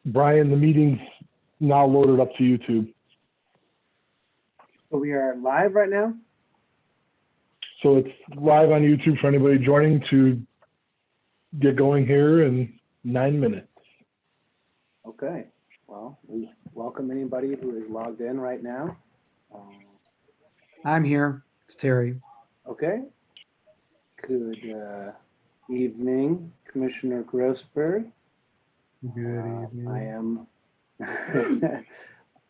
Brian, the meeting's now loaded up to YouTube. So we are live right now? So it's live on YouTube for anybody joining to get going here in 9 minutes. Okay. Well, we welcome anybody who is logged in right now. I'm here. It's Terry. Okay. Good evening, Commissioner Grossberg. Good evening.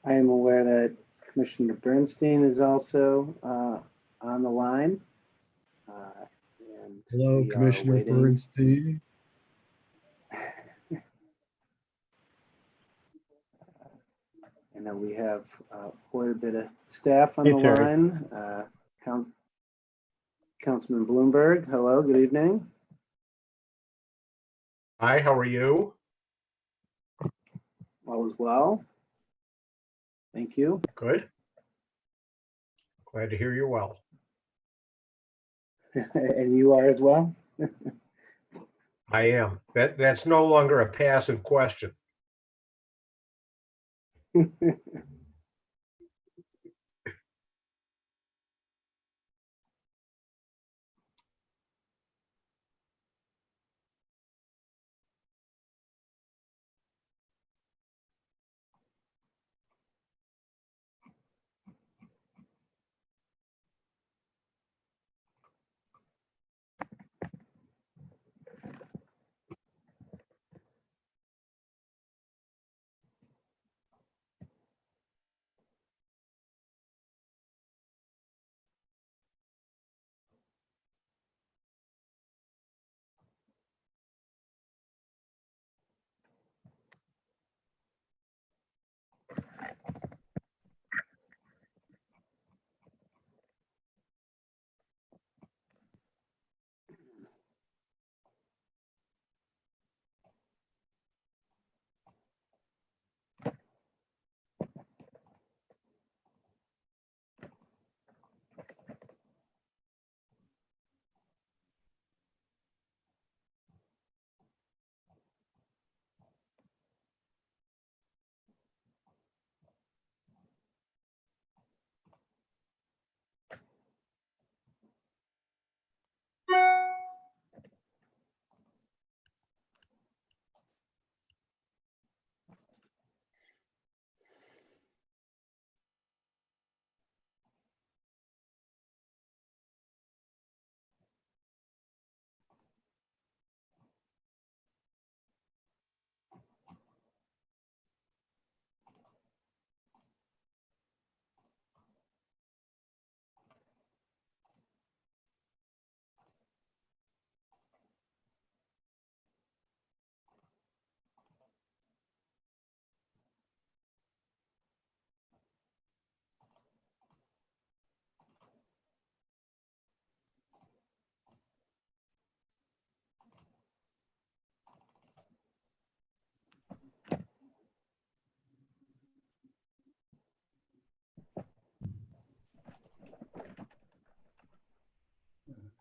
I am aware that Commissioner Bernstein is also on the line. And Hello, we are Commissioner waiting. Bernstein. I know we have quite a bit of staff on Hey, the Terry. line. Councilman Bloomberg, hello, good evening. Hi, how are you? All is well. Thank you. Good. Glad to hear you're well. And you are as well? I am. That's no longer a passive question.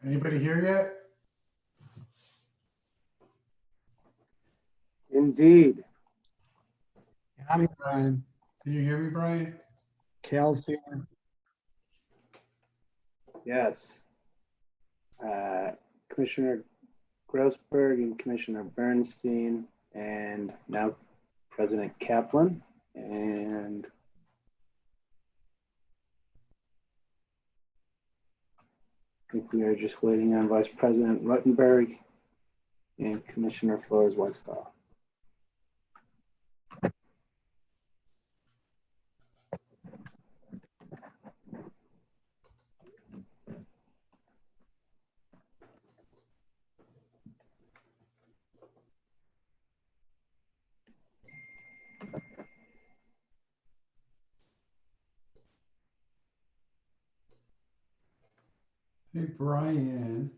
Anybody here yet? Indeed. Got me, Brian. Can you hear me, Brian? Cal's here. Yes. Commissioner Grossberg and Commissioner Bernstein, and now President Kaplan. And I think we are just waiting on Vice President Ruttenberg and Commissioner Flores-Westphal. Hey, Brian.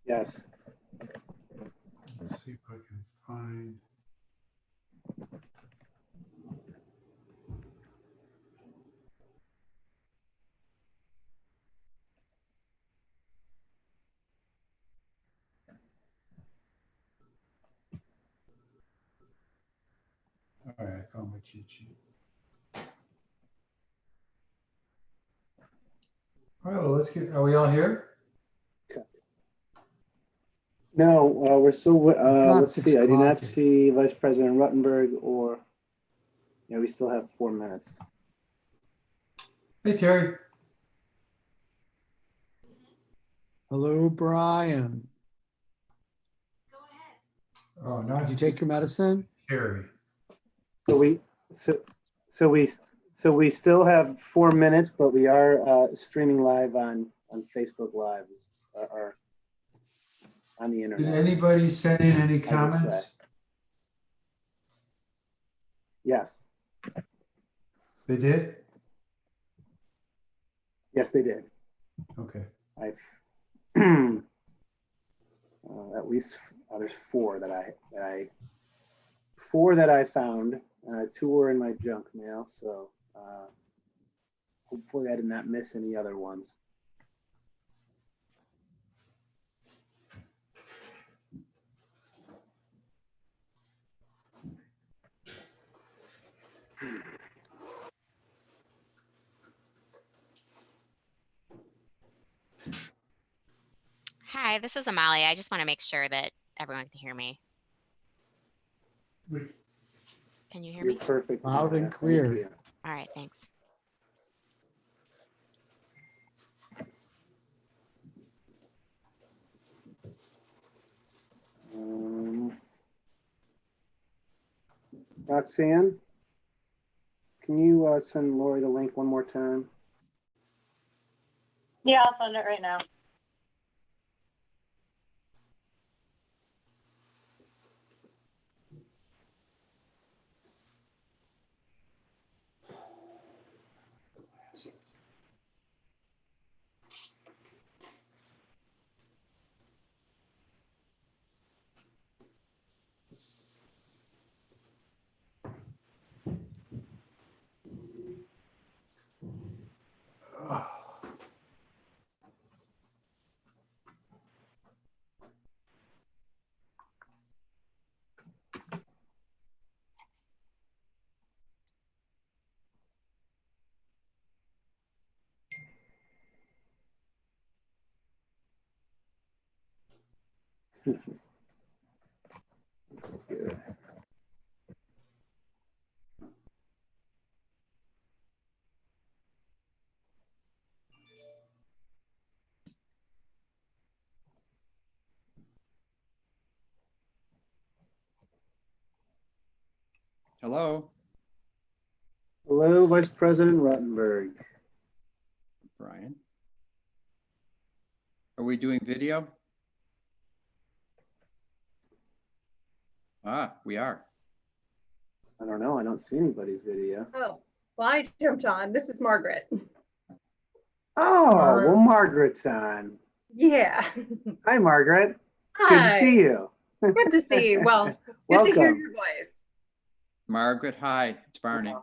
Yes. Let's see if I can find. All right, I found my cheat sheet. All right, well, let's get, are we all here? No, we're still, not let's 6 see, I do not o'clock yet. see Vice President Ruttenberg or, yeah, we still have 4 minutes. Hey, Terry. Hello, Brian. Oh, not. Did you take your medicine? Terry. So we still have 4 minutes, but we are streaming live on Facebook Live, or on the Did internet. anybody send in any would say. comments? Yes, They did? yes, they did. Okay. I've at least there's four that I found. 2 were in my junk mail, so hopefully I did not miss any other ones. Hi, this is Amalia. I just want to make sure that everyone can hear me. Can you hear You're me? perfect. Loud and Amanda. Thank clear. you. All right, thanks. Roxanne, can you send Lori the link one more time? Yeah, I'll send it right now. Good. Hello, Hello, Vice President Ruttenberg. Brian. Are we doing video? Ah, we are. I don't know. I don't see anybody's video. Oh, well, I jumped on. This is Margaret. Oh, Margaret. well, Margaret's on. Yeah. Hi, Margaret. It's good to Hi. see you. Good to see you. Well, good to hear Welcome. your voice. Margaret, hi, it's Barney.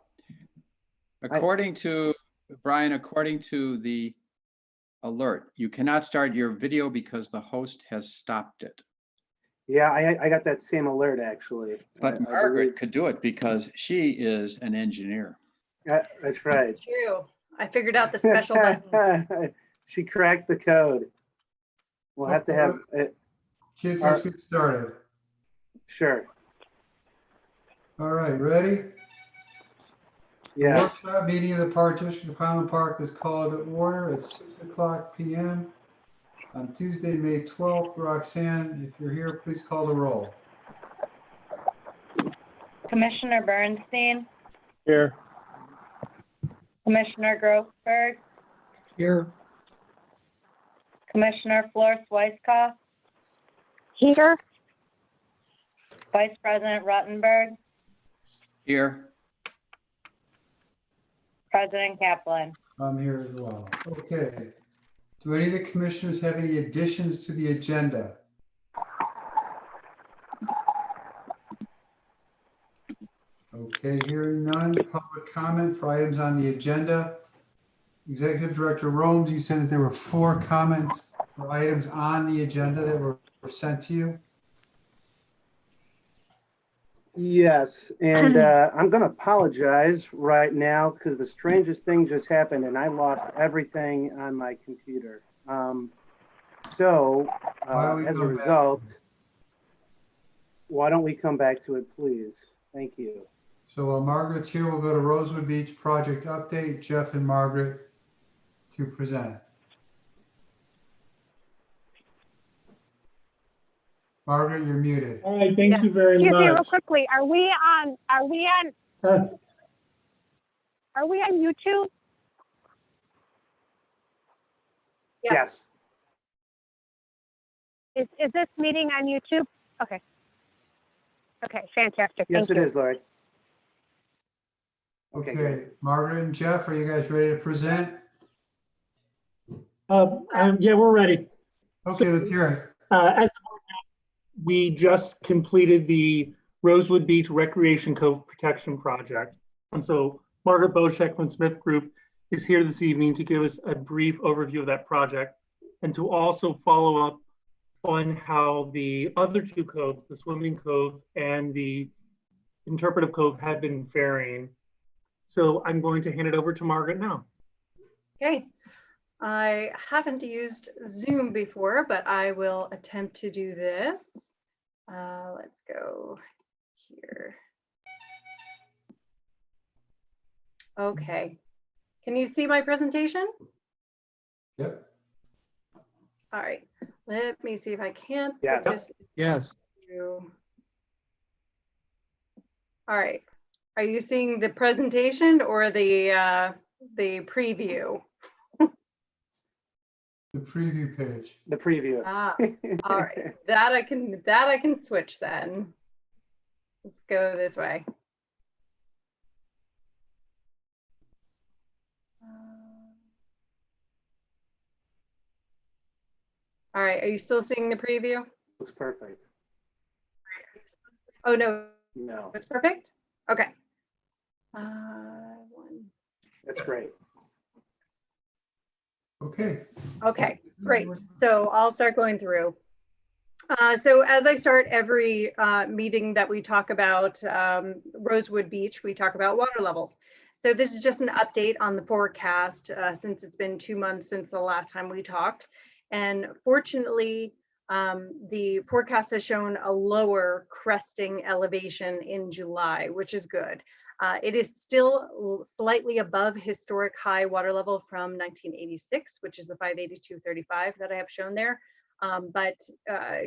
According to, Brian, according to the alert, you cannot start your video because the host has stopped it. Yeah, I got that same alert, actually. But I Margaret could do it because she is an engineer. That's right. True. I figured out the special button. She cracked the code. We'll have to have it. Kids, let's get started. Sure. All right, ready? The Yes. workshop meeting of the Park District of Highland Park is called to order at 6 o'clock p.m. on Tuesday, May 12th. Roxanne, if you're here, please call the roll. Commissioner Bernstein, Here. Commissioner Grossberg, Here. Commissioner Flor Swicekoff, Here. Vice President Ruttenberg, Here, President Kaplan. I'm here as well. Okay. Do any of the commissioners have any additions to the agenda? Okay, hearing none. Public comment for items on the agenda. Executive Director Romes, you said that there were 4 comments for items on the agenda that were sent to you. Yes, and I'm going to apologize right now because the strangest thing just happened and I lost everything on my computer. So Why don't we as a go back? result, why don't we come back to it, please? Thank you. So while Margaret's here, we'll go to Rosewood Beach project update. Jeff and Margaret to present. Margaret, you're muted. All right, thank you very Excuse me real much. quickly. Are we on YouTube? Yes. Is this meeting on YouTube? Okay. Okay, fantastic. Yes, Thank it you. is, Lori. Okay, great. Margaret and Jeff, are you guys ready to present? Yeah, we're ready. Okay, let's hear it. As we just completed the Rosewood Beach Recreation Cove Protection Project. And so Margaret Boschek from Smith Group is here this evening to give us a brief overview of that project and to also follow up on how the other 2 coves, the Swimming Cove and the Interpretive Cove, have been faring. So I'm going to hand it over to Margaret now. Okay. I haven't used Zoom before, but I will attempt to do this. Let's go here. Okay. Can you see my presentation? Yep. All right. Let me see if I can put Yes. this Yes. into- All right. Are you seeing the presentation or the preview? The preview page. The preview. Ah, all right. That I can switch then. Let's go this way. All right. Are you still seeing the preview? Looks perfect. Oh no, No, it's perfect. Okay. One. that's great. Okay. Okay, great. So I'll start going through. So as I start every meeting that we talk about Rosewood Beach, we talk about water levels. So this is just an update on the forecast since it's been 2 months since the last time we talked. And fortunately, the forecast has shown a lower cresting elevation in July, which is good. It is still slightly above historic high water level from 1986, which is the 582.35 that I have shown there. But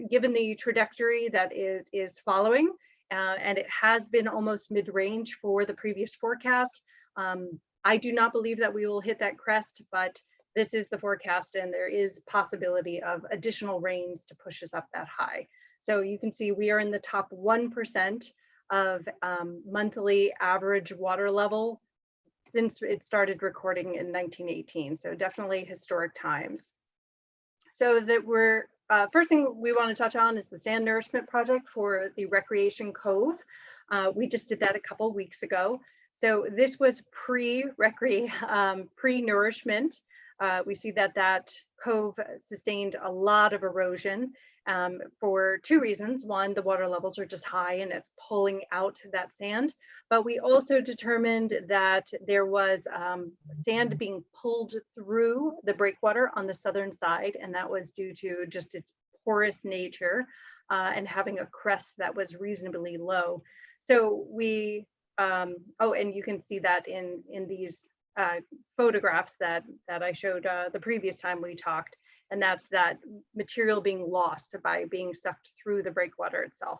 given the trajectory that it is following, and it has been almost mid-range for the previous forecast, I do not believe that we will hit that crest, but this is the forecast and there is possibility of additional rains to push us up that high. So you can see we are in the top 1% of monthly average water level since it started recording in 1918. So definitely historic times. So that we're, first thing we want to touch on is the sand nourishment project for the Recreation Cove. We just did that a couple weeks ago. So this was pre-nourishment. We see that that cove sustained a lot of erosion for 2 reasons. One, the water levels are just high and it's pulling out that sand. But we also determined that there was sand being pulled through the breakwater on the southern side, and that was due to just its porous nature and having a crest that was reasonably low. So we, oh, and you can see that in these photographs that I showed the previous time we talked, and that's that material being lost by being sucked through the breakwater itself.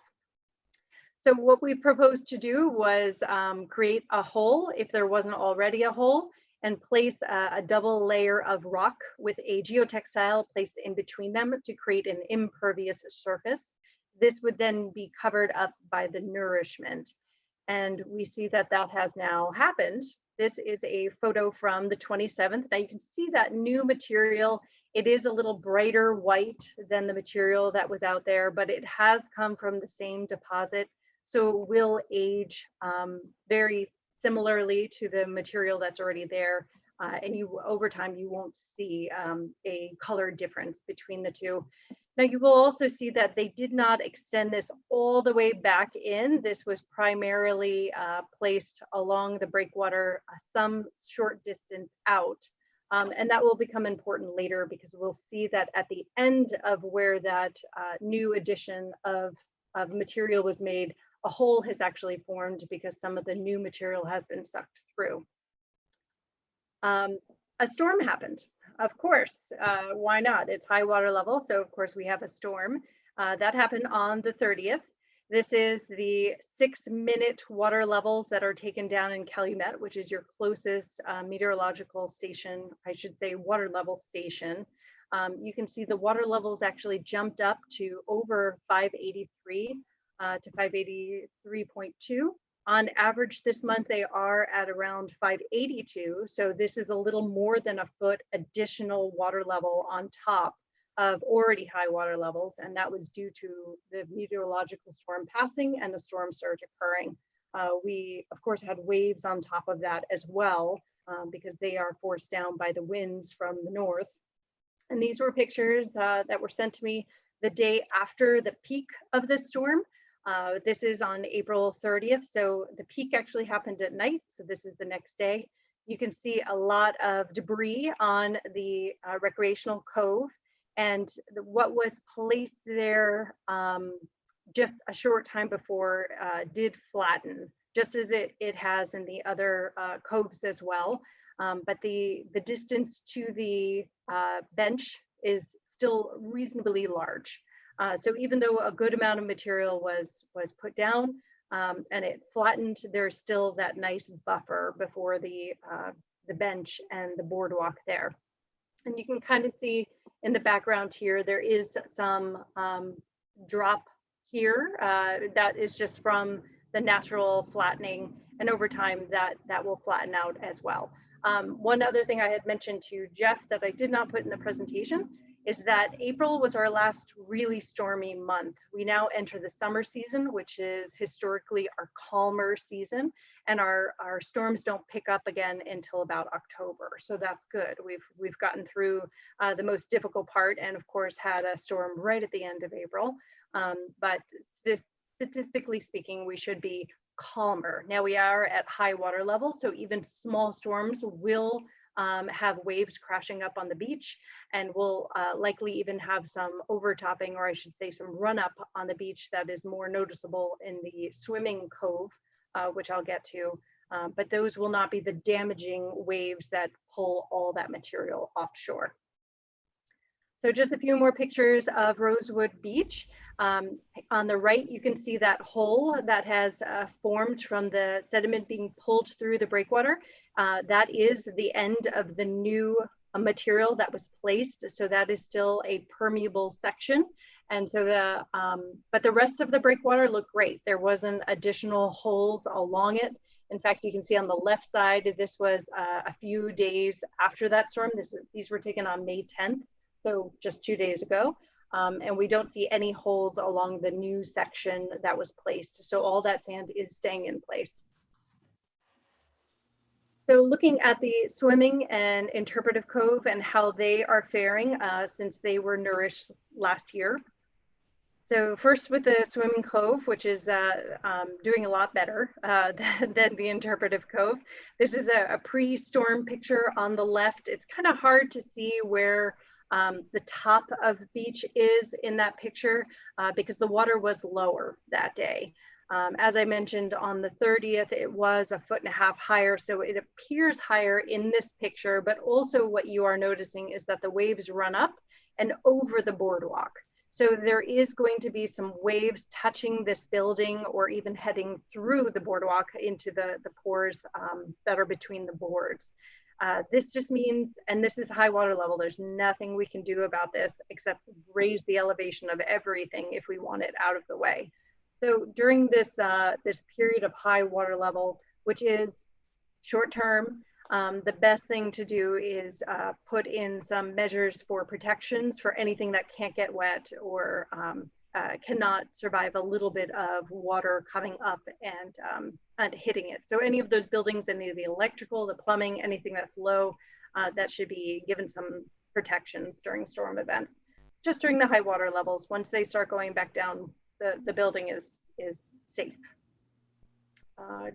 So what we proposed to do was create a hole, if there wasn't already a hole, and place a double layer of rock with a geotextile placed in between them to create an impervious surface. This would then be covered up by the nourishment. And we see that that has now happened. This is a photo from the 27th. Now you can see that new material It is a little brighter white than the material that was out there, but it has come from the same deposit. So it will age very similarly to the material that's already there. And over time, you won't see a color difference between the two. Now you will also see that they did not extend this all the way back in. This was primarily placed along the breakwater some short distance out. And that will become important later because we'll see that at the end of where that new addition of material was made, a hole has actually formed because some of the new material has been sucked through. A storm happened, of course. Why not? It's high water level, so of course we have a storm. That happened on the 30th. This is the 6-minute water levels that are taken down in Calumet, which is your closest meteorological station, I should say water level station. You can see the water levels actually jumped up to over 583 to 583.2. On average this month, they are at around 582. So this is a little more than a foot additional water level on top of already high water levels. And that was due to the meteorological storm passing and the storm surge occurring. We, of course, had waves on top of that as well, because they are forced down by the winds from the north. And these were pictures that were sent to me the day after the peak of this storm. This is on April 30th. So the peak actually happened at night. So this is the next day. You can see a lot of debris on the recreational cove. And what was placed there just a short time before did flatten, just as it has in the other coves as well. But the distance to the bench is still reasonably large. So even though a good amount of material was put down and it flattened, there's still that nice buffer before the bench and the boardwalk there. And you can kind of see in the background here, there is some drop here. That is just from the natural flattening. And over time, that will flatten out as well. One other thing I had mentioned to Jeff that I did not put in the presentation is that April was our last really stormy month. We now enter the summer season, which is historically our calmer season, and our storms don't pick up again until about October. So that's good. We've gotten through the most difficult part, and of course had a storm right at the end of April. But statistically speaking, we should be calmer. Now we are at high water level, so even small storms will have waves crashing up on the beach, and we'll likely even have some overtopping, or I should say some run up on the beach that is more noticeable in the swimming cove, which I'll get to. But those will not be the damaging waves that pull all that material offshore. So just a few more pictures of Rosewood Beach. On the right, you can see that hole that has formed from the sediment being pulled through the breakwater. That is the end of the new material that was placed. So that is still a permeable section. And so but the rest of the breakwater looked great. There wasn't additional holes along it. In fact, you can see on the left side, this was a few days after that storm. These were taken on May 10th. So just 2 days ago. And we don't see any holes along the new section that was placed. So all that sand is staying in place. So looking at the swimming and interpretive cove and how they are faring since they were nourished last year. So first with the swimming cove, which is doing a lot better than the interpretive cove. This is a pre-storm picture on the left. It's kind of hard to see where the top of the beach is in that picture because the water was lower that day. As I mentioned, on the 30th, it was 1.5 feet higher. So it appears higher in this picture, but also what you are noticing is that the waves run up and over the boardwalk. So there is going to be some waves touching this building or even heading through the boardwalk into the pores that are between the boards. This just means, and this is high water level, there's nothing we can do about this except raise the elevation of everything if we want it out of the way. So during this period of high water level, which is short term, The best thing to do is put in some measures for protections for anything that can't get wet or cannot survive a little bit of water coming up and hitting it. So any of those buildings, any of the electrical, the plumbing, anything that's low, that should be given some protections during storm events. Just during the high water levels, once they start going back down, the building is safe.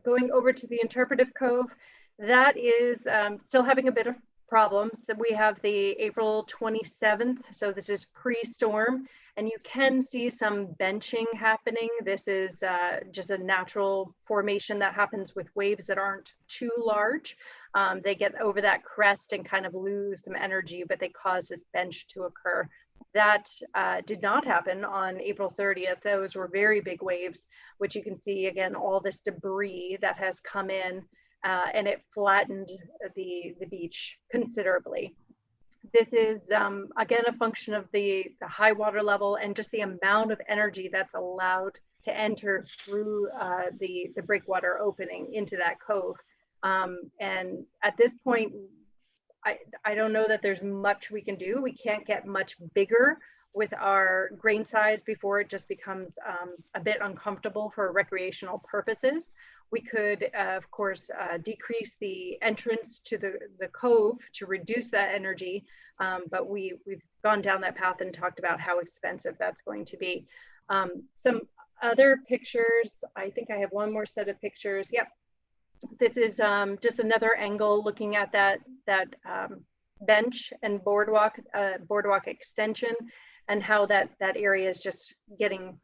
Going over to the interpretive cove, that is still having a bit of problems. That we have the April 27th, so this is pre-storm, and you can see some benching happening. This is just a natural formation that happens with waves that aren't too large. They get over that crest and kind of lose some energy, but they cause this bench to occur. That did not happen on April 30th. Those were very big waves, which you can see again, all this debris that has come in and it flattened the beach considerably. This is again a function of the high water level and just the amount of energy that's allowed to enter through the breakwater opening into that cove. And at this point, I don't know that there's much we can do. We can't get much bigger with our grain size before it just becomes a bit uncomfortable for recreational purposes. We could, of course, decrease the entrance to the cove to reduce that energy, but we've gone down that path and talked about how expensive that's going to be. Some other pictures, I think I have one more set of pictures. Yep. This is just another angle looking at that bench and boardwalk extension and how that area is just getting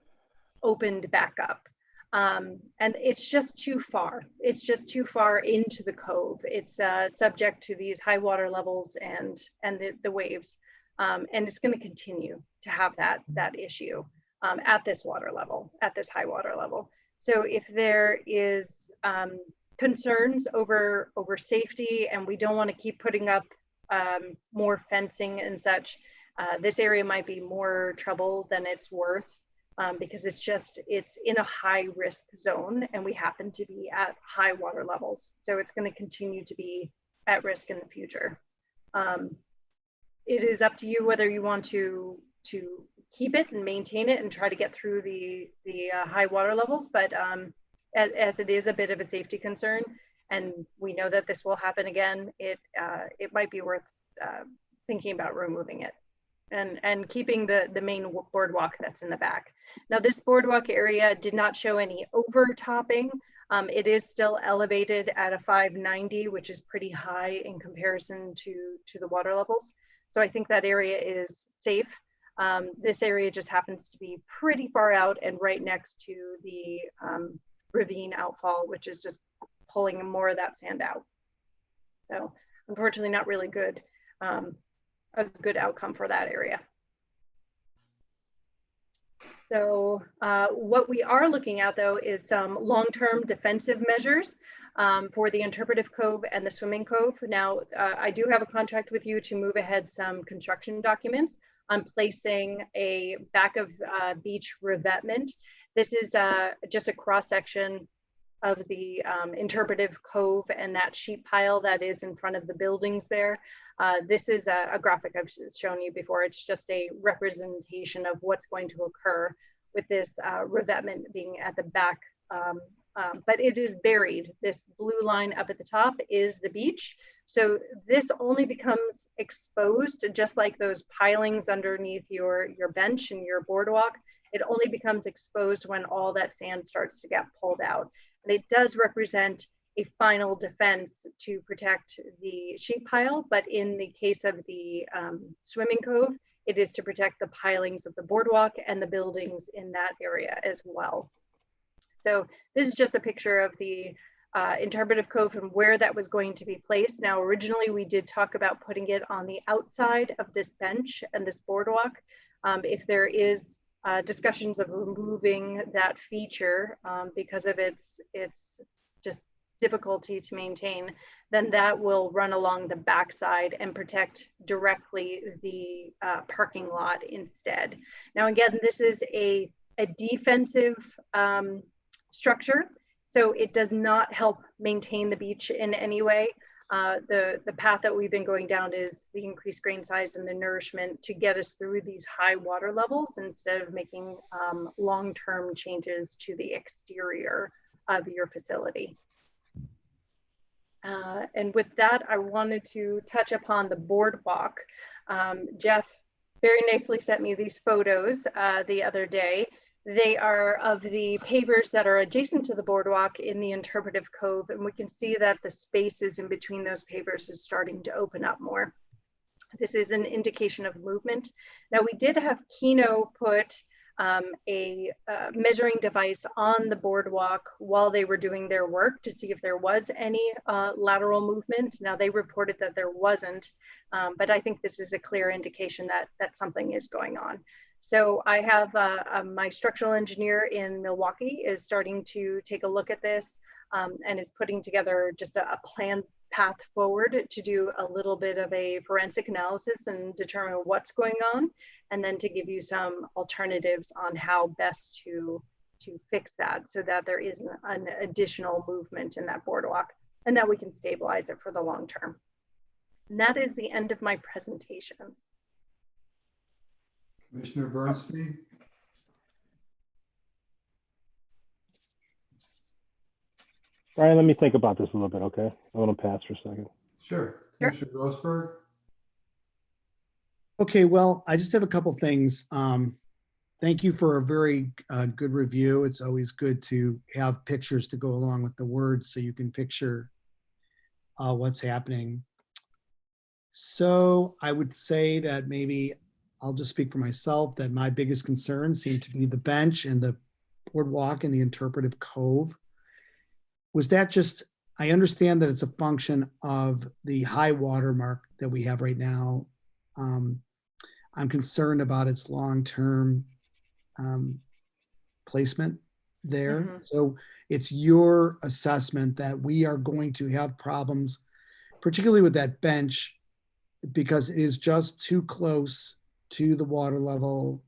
opened back up. And it's just too far. It's just too far into the cove. It's subject to these high water levels and the waves. And it's going to continue to have that issue at this water level, at this high water level. So if there is concerns over safety and we don't want to keep putting up more fencing and such, this area might be more trouble than it's worth because it's in a high risk zone and we happen to be at high water levels. So it's going to continue to be at risk in the future. It is up to you whether you want to keep it and maintain it and try to get through the high water levels, but as it is a bit of a safety concern, and we know that this will happen again, it might be worth thinking about removing it and keeping the main boardwalk that's in the back. Now, this boardwalk area did not show any overtopping. It is still elevated at a 590, which is pretty high in comparison to the water levels. So I think that area is safe. This area just happens to be pretty far out and right next to the ravine outfall, which is just pulling more of that sand out. So unfortunately not really good, a good outcome for that area. So what we are looking at though is some long-term defensive measures for the interpretive cove and the swimming cove. Now, I do have a contract with you to move ahead some construction documents. I'm placing a back of beach revetment. This is just a cross section of the interpretive cove and that sheet pile that is in front of the buildings there. This is a graphic I've shown you before. It's just a representation of what's going to occur with this revetment being at the back, but it is buried. This blue line up at the top is the beach. So this only becomes exposed, just like those pilings underneath your bench and your boardwalk. It only becomes exposed when all that sand starts to get pulled out. And it does represent a final defense to protect the sheet pile, but in the case of the swimming cove, it is to protect the pilings of the boardwalk and the buildings in that area as well. So this is just a picture of the interpretive cove and where that was going to be placed. Now, originally we did talk about putting it on the outside of this bench and this boardwalk. If there is discussions of removing that feature because of its just difficulty to maintain, then that will run along the backside and protect directly the parking lot instead. Now, again, this is a defensive structure, so it does not help maintain the beach in any way. The path that we've been going down is the increased grain size and the nourishment to get us through these high water levels instead of making long-term changes to the exterior of your facility. And with that, I wanted to touch upon the boardwalk. Jeff very nicely sent me these photos the other day. They are of the pavers that are adjacent to the boardwalk in the interpretive cove, and we can see that the spaces in between those pavers is starting to open up more. This is an indication of movement. Now, we did have Keno put a measuring device on the boardwalk while they were doing their work to see if there was any lateral movement. Now, they reported that there wasn't, but I think this is a clear indication that something is going on. So I have my structural engineer in Milwaukee is starting to take a look at this and is putting together just a planned path forward to do a little bit of a forensic analysis and determine what's going on, and then to give you some alternatives on how best to fix that so that there isn't an additional movement in that boardwalk and that we can stabilize it for the long term. And that is the end of my presentation. Commissioner Bernstein? Brian, let me think about this a little bit, okay? I want to pass for a second. Sure. Commissioner Grossberg? Okay, well, I just have a couple things. Thank you for a very good review. It's always good to have pictures to go along with the words so you can picture what's happening. So I would say that maybe I'll just speak for myself, that my biggest concerns seem to be the bench and the boardwalk and the interpretive cove. Was that just, I understand that it's a function of the high water mark that we have right now. I'm concerned about its long-term placement there. Mm-hmm. So it's your assessment that we are going to have problems, particularly with that bench, because it is just too close to the water level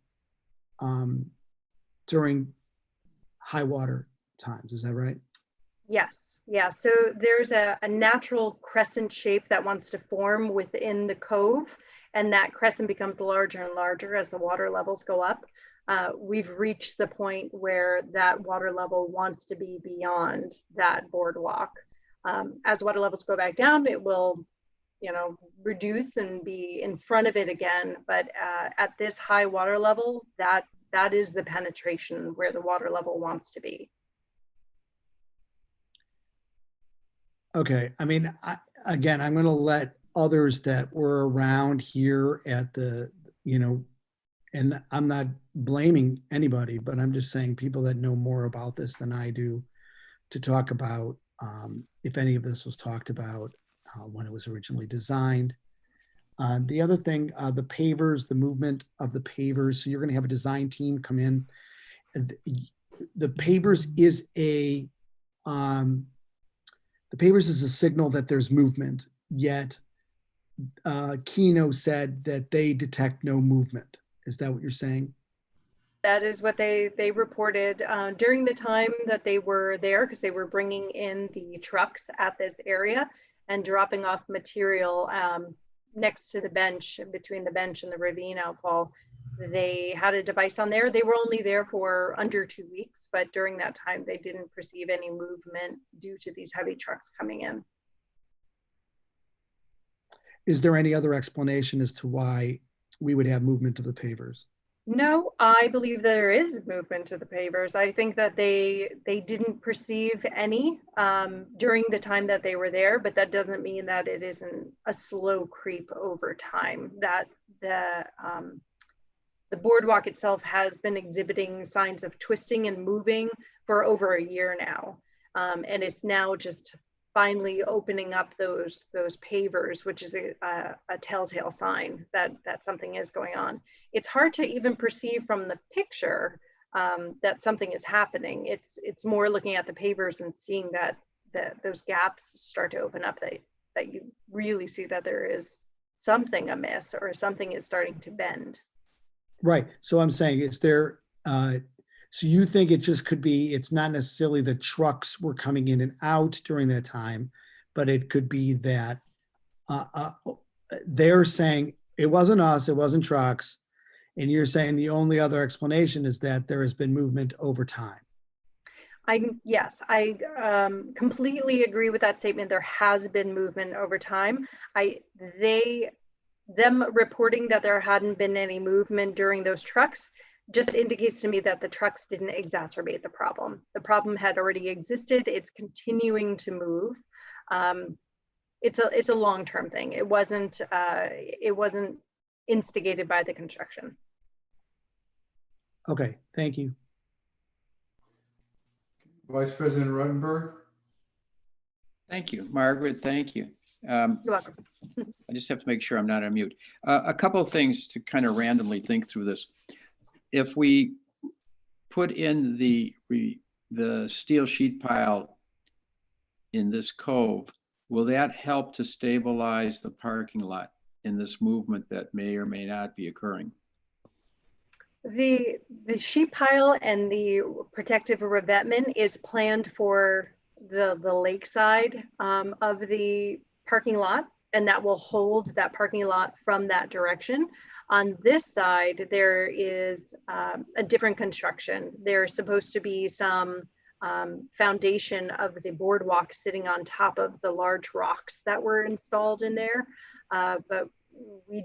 during high water times. Is that right? Yes, yeah. So there's a natural crescent shape that wants to form within the cove, and that crescent becomes larger and larger as the water levels go up. We've reached the point where that water level wants to be beyond that boardwalk. As water levels go back down, it will, reduce and be in front of it again. But at this high water level, that is the penetration where the water level wants to be. Okay. I mean, again, I'm going to let others that were around here at the, and I'm not blaming anybody, but I'm just saying people that know more about this than I do to talk about if any of this was talked about when it was originally designed. The other thing, the pavers, the movement of the pavers. So you're going to have a design team come in. The pavers is a signal that there's movement, yet Keno said that they detect no movement. Is that what you're saying? That is what they reported during the time that they were there, because they were bringing in the trucks at this area and dropping off material next to the bench, between the bench and the ravine outfall. They had a device on there. They were only there for under 2 weeks, but during that time, they didn't perceive any movement due to these heavy trucks coming in. Is there any other explanation as to why we would have movement of the pavers? No, I believe there is movement to the pavers. I think that they didn't perceive any during the time that they were there, but that doesn't mean that it isn't a slow creep over time. That the boardwalk itself has been exhibiting signs of twisting and moving for over a year now. And it's now just finally opening up those pavers, which is a telltale sign that something is going on. It's hard to even perceive from the picture that something is happening. It's more looking at the pavers and seeing that those gaps start to open up, that you really see that there is something amiss or something is starting to bend. Right. So I'm saying, is there, so you think it just could be, it's not necessarily the trucks were coming in and out during that time, but it could be that they're saying it wasn't us, it wasn't trucks, and you're saying the only other explanation is that there has been movement over time. Yes, I completely agree with that statement. There has been movement over time. Them reporting that there hadn't been any movement during those trucks just indicates to me that the trucks didn't exacerbate the problem. The problem had already existed. It's continuing to move. It's a long-term thing. It wasn't instigated by the construction. Okay, thank you. Vice President Ruttenberg? Thank you, Margaret. Thank you. You're welcome. I just have to make sure I'm not on mute. A couple of things to kind of randomly think through this. If we put in the steel sheet pile in this cove, will that help to stabilize the parking lot in this movement that may or may not be occurring? The sheet pile and the protective revetment is planned for the lakeside of the parking lot, and that will hold that parking lot from that direction. On this side, there is a different construction. There's supposed to be some foundation of the boardwalk sitting on top of the large rocks that were installed in there, but we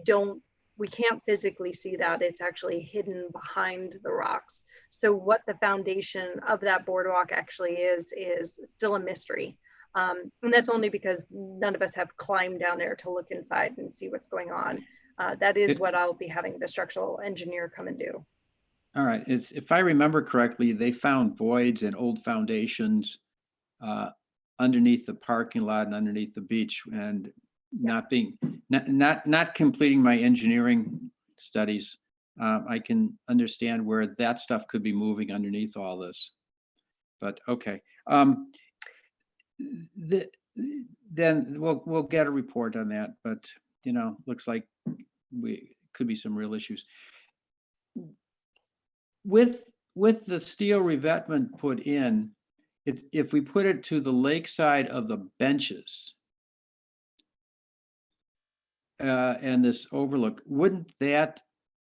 can't physically see that. It's actually hidden behind the rocks. So what the foundation of that boardwalk actually is still a mystery. And that's only because none of us have climbed down there to look inside and see what's going on. That is what I'll be having the structural engineer come and do. All right. If I remember correctly, they found voids and old foundations underneath the parking lot and underneath the beach, and not completing my engineering studies. I can understand where that stuff could be moving underneath all this, but okay. Then we'll get a report on that, but looks like could be some real issues with the steel revetment put in. If we put it to the lakeside of the benches and this overlook, wouldn't that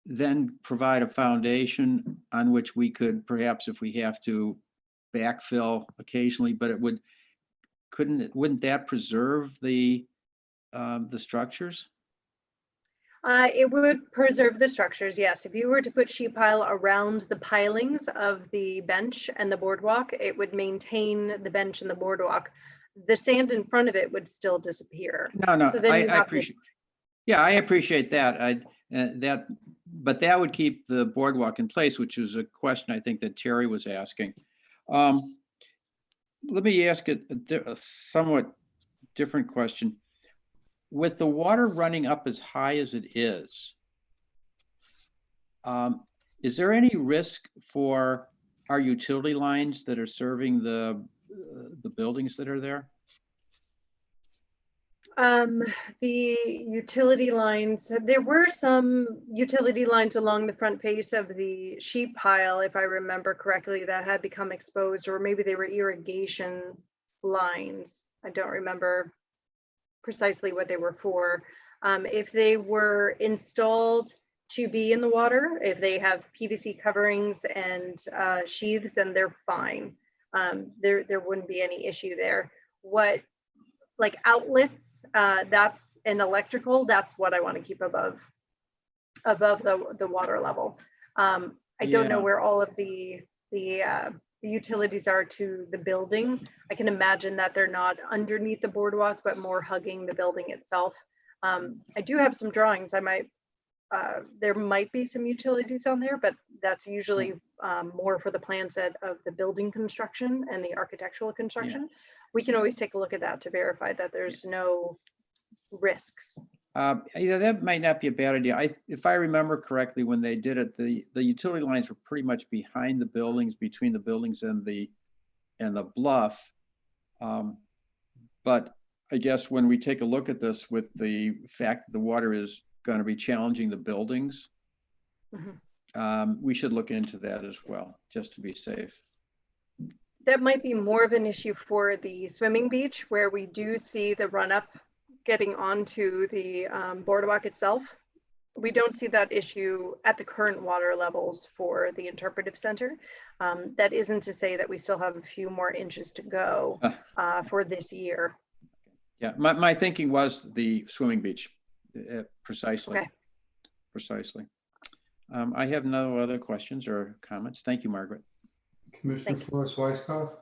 then provide a foundation on which we could perhaps, if we have to, backfill occasionally, but wouldn't that preserve the structures? It would preserve the structures, yes. If you were to put sheet pile around the pilings of the bench and the boardwalk, it would maintain the bench and the boardwalk. The sand in front of it would still disappear. No, so then I appreciate. Yeah, I appreciate that. But that would keep the boardwalk in place, which is a question I think that Terry was asking. Let me ask a somewhat different question. With the water running up as high as it is there any risk for our utility lines that are serving the buildings that are there? The utility lines, there were some utility lines along the front face of the sheet pile, if I remember correctly, that had become exposed, or maybe they were irrigation lines. I don't remember precisely what they were for. If they were installed to be in the water, if they have PVC coverings and sheaths, and they're fine. There wouldn't be any issue there. Like outlets, that's an electrical, that's what I want to keep above the water level. I don't know where all of the utilities are to the building. I can imagine that they're not underneath the boardwalk, but more hugging the building itself. I do have some drawings. There might be some utilities on there, but that's usually more for the plan set of the building construction and the architectural construction. Yeah. We can always take a look at that to verify that there's no risks. Yeah, that might not be a bad idea. If I remember correctly, when they did it, the utility lines were pretty much behind the buildings, between the buildings and the bluff. But I guess when we take a look at this, with the fact that the water is going to be challenging the buildings, we should look into that as well, just to be safe. That might be more of an issue for the swimming beach, where we do see the run up getting onto the boardwalk itself. We don't see that issue at the current water levels for the interpretive center. That isn't to say that we still have a few more inches to go for this year. Yeah, my thinking was the swimming beach, precisely. Okay. Precisely. I have no other questions or comments. Thank you, Margaret. Commissioner Flores Weiskopf?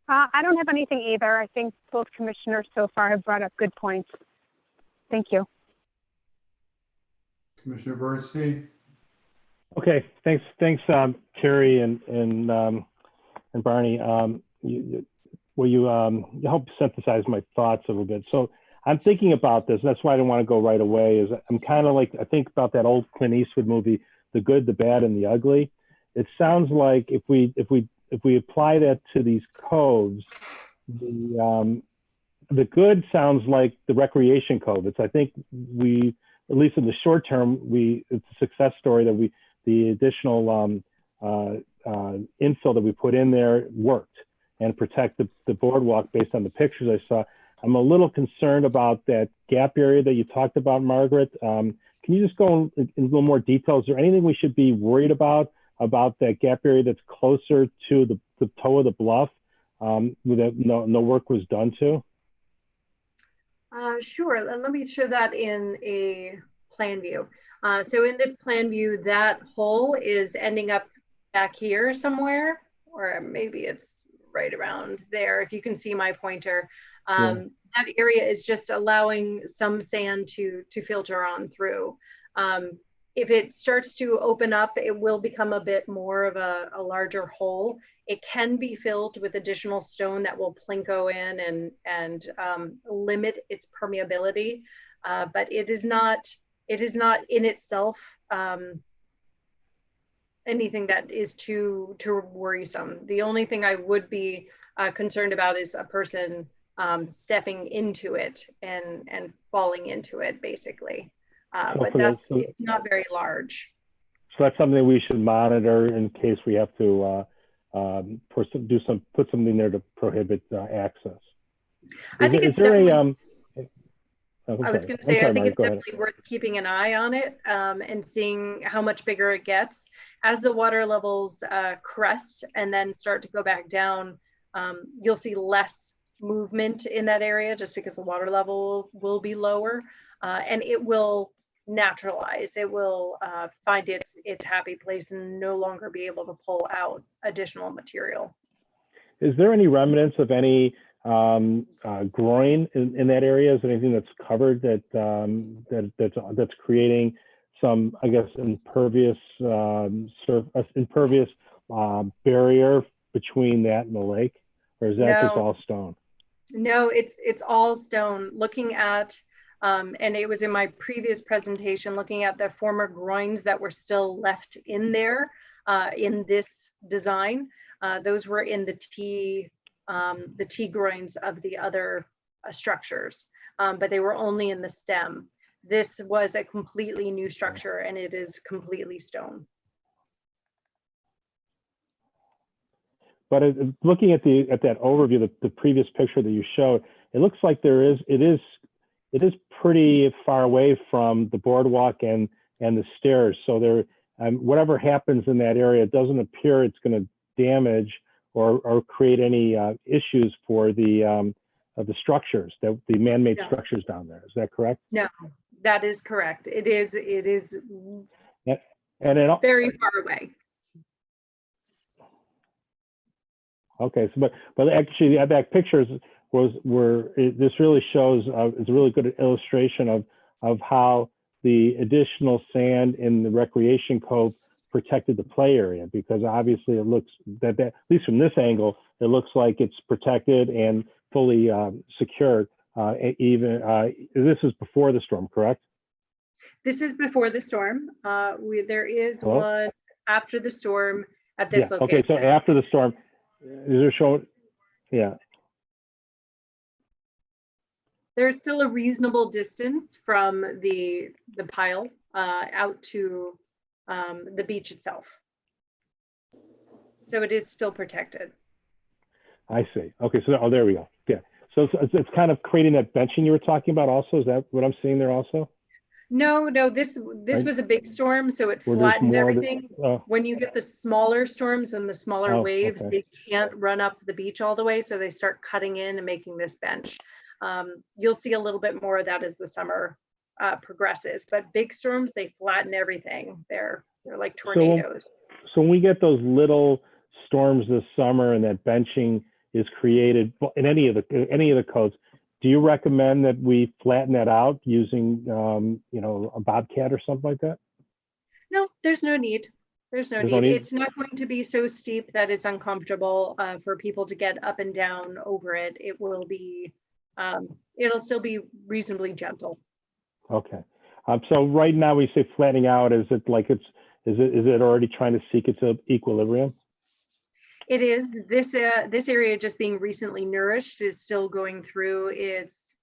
I don't have anything either. I think both commissioners so far have brought up good points. Thank you. Commissioner Bernstein? Okay, thanks, Terry and Barney. You helped synthesize my thoughts a little bit. So I'm thinking about this. That's why I don't want to go right away. Is I'm kind of like, I think about that old Clint Eastwood movie, The Good, the Bad, and the Ugly. It sounds like if we apply that to these coves, the good sounds like the recreation cove. It's, I think we, at least in the short term, it's a success story that the additional infill that we put in there worked and protect the boardwalk based on the pictures I saw. I'm a little concerned about that gap area that you talked about, Margaret. Can you just go in a little more detail? Is there anything we should be worried about that gap area that's closer to the toe of the bluff that no work was done to? Sure, let me show that in a plan view. So in this plan view, that hole is ending up back here somewhere, or maybe it's right around there, if you can see my pointer. That area is just allowing some sand to filter on through. If it starts to open up, it will become a bit more of a larger hole. It can be filled with additional stone that will plinko in and limit its permeability, but it is not in itself anything that is too worrisome. The only thing I would be concerned about is a person stepping into it and falling into it, basically. But it's not very large. So that's something we should monitor in case we have to put something there to prohibit access. I think it's definitely, I was going to say, I think Mark, it's definitely worth keeping an eye on it and seeing how much bigger it gets. As the water levels crest and then start to go back down, you'll see less movement in that area just because the water level will be lower, and it will naturalize. It will find its happy place and no longer be able to pull out additional material. Is there any remnants of any groin in that area? Is there anything that's covered that's creating some, I guess, impervious barrier between that and the lake, or is that just all stone? No, it's all stone. Looking at, and it was in my previous presentation, looking at the former groins that were still left in there in this design. Those were in the T groins of the other structures, but they were only in the stem. This was a completely new structure, and it is completely stone. But looking at that overview, the previous picture that you showed, it looks like it is pretty far away from the boardwalk and the stairs. So there, whatever happens in that area, it doesn't appear it's going to damage or create any issues for the structures, the man-made structures down there. Is that correct? No, that is correct. It is and very far away. Okay, so but actually the back pictures this really shows it's a really good illustration of how the additional sand in the recreation cove protected the play area, because obviously it looks that at least from this angle it looks like it's protected and fully secured. This is before the storm, correct? This is before the storm. There is one after the storm at this location. Okay, so after the storm. Is there showing? Yeah. There's still a reasonable distance from the pile out to the beach itself. So it is still protected. I see. Okay, so, oh, there we go. Yeah. So it's kind of creating that benching you were talking about also? Is that what I'm seeing there also? No, this Right. was a big storm, so it Where there's flattened more of it? everything. Oh, When you get the smaller storms and the smaller Oh, waves, okay. they can't run up the beach all the way, so they start cutting in and making this bench. You'll see a little bit more of that as the summer progresses, but big storms, they flatten everything. They're like tornadoes. So when we get those little storms this summer and that benching is created in any of the codes, do you recommend that we flatten that out using, you know, a bobcat or something like that? No, there's no need. There's no need. It's not going to be so steep that it's uncomfortable for people to get up and down over it. It will be, it'll still be reasonably gentle. Okay. So right now we say flattening out. Is it like is it already trying to seek its equilibrium? It is. This area just being recently nourished is still going through its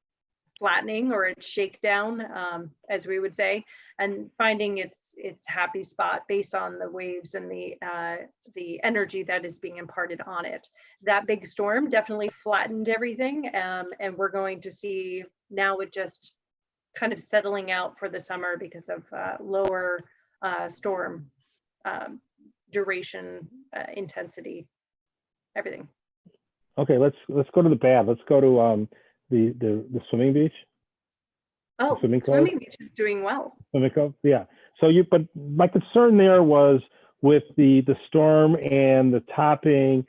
flattening or its shakedown, as we would say, and finding its happy spot based on the waves and the energy that is being imparted on it. That big storm definitely flattened everything, and we're going to see now it just kind of settling out for the summer because of lower storm duration, intensity, everything. Okay, let's go to the bath. Let's go to the swimming beach. Oh, swimming beach is doing well. Swimming cove, yeah. So but my concern there was with the storm and the topping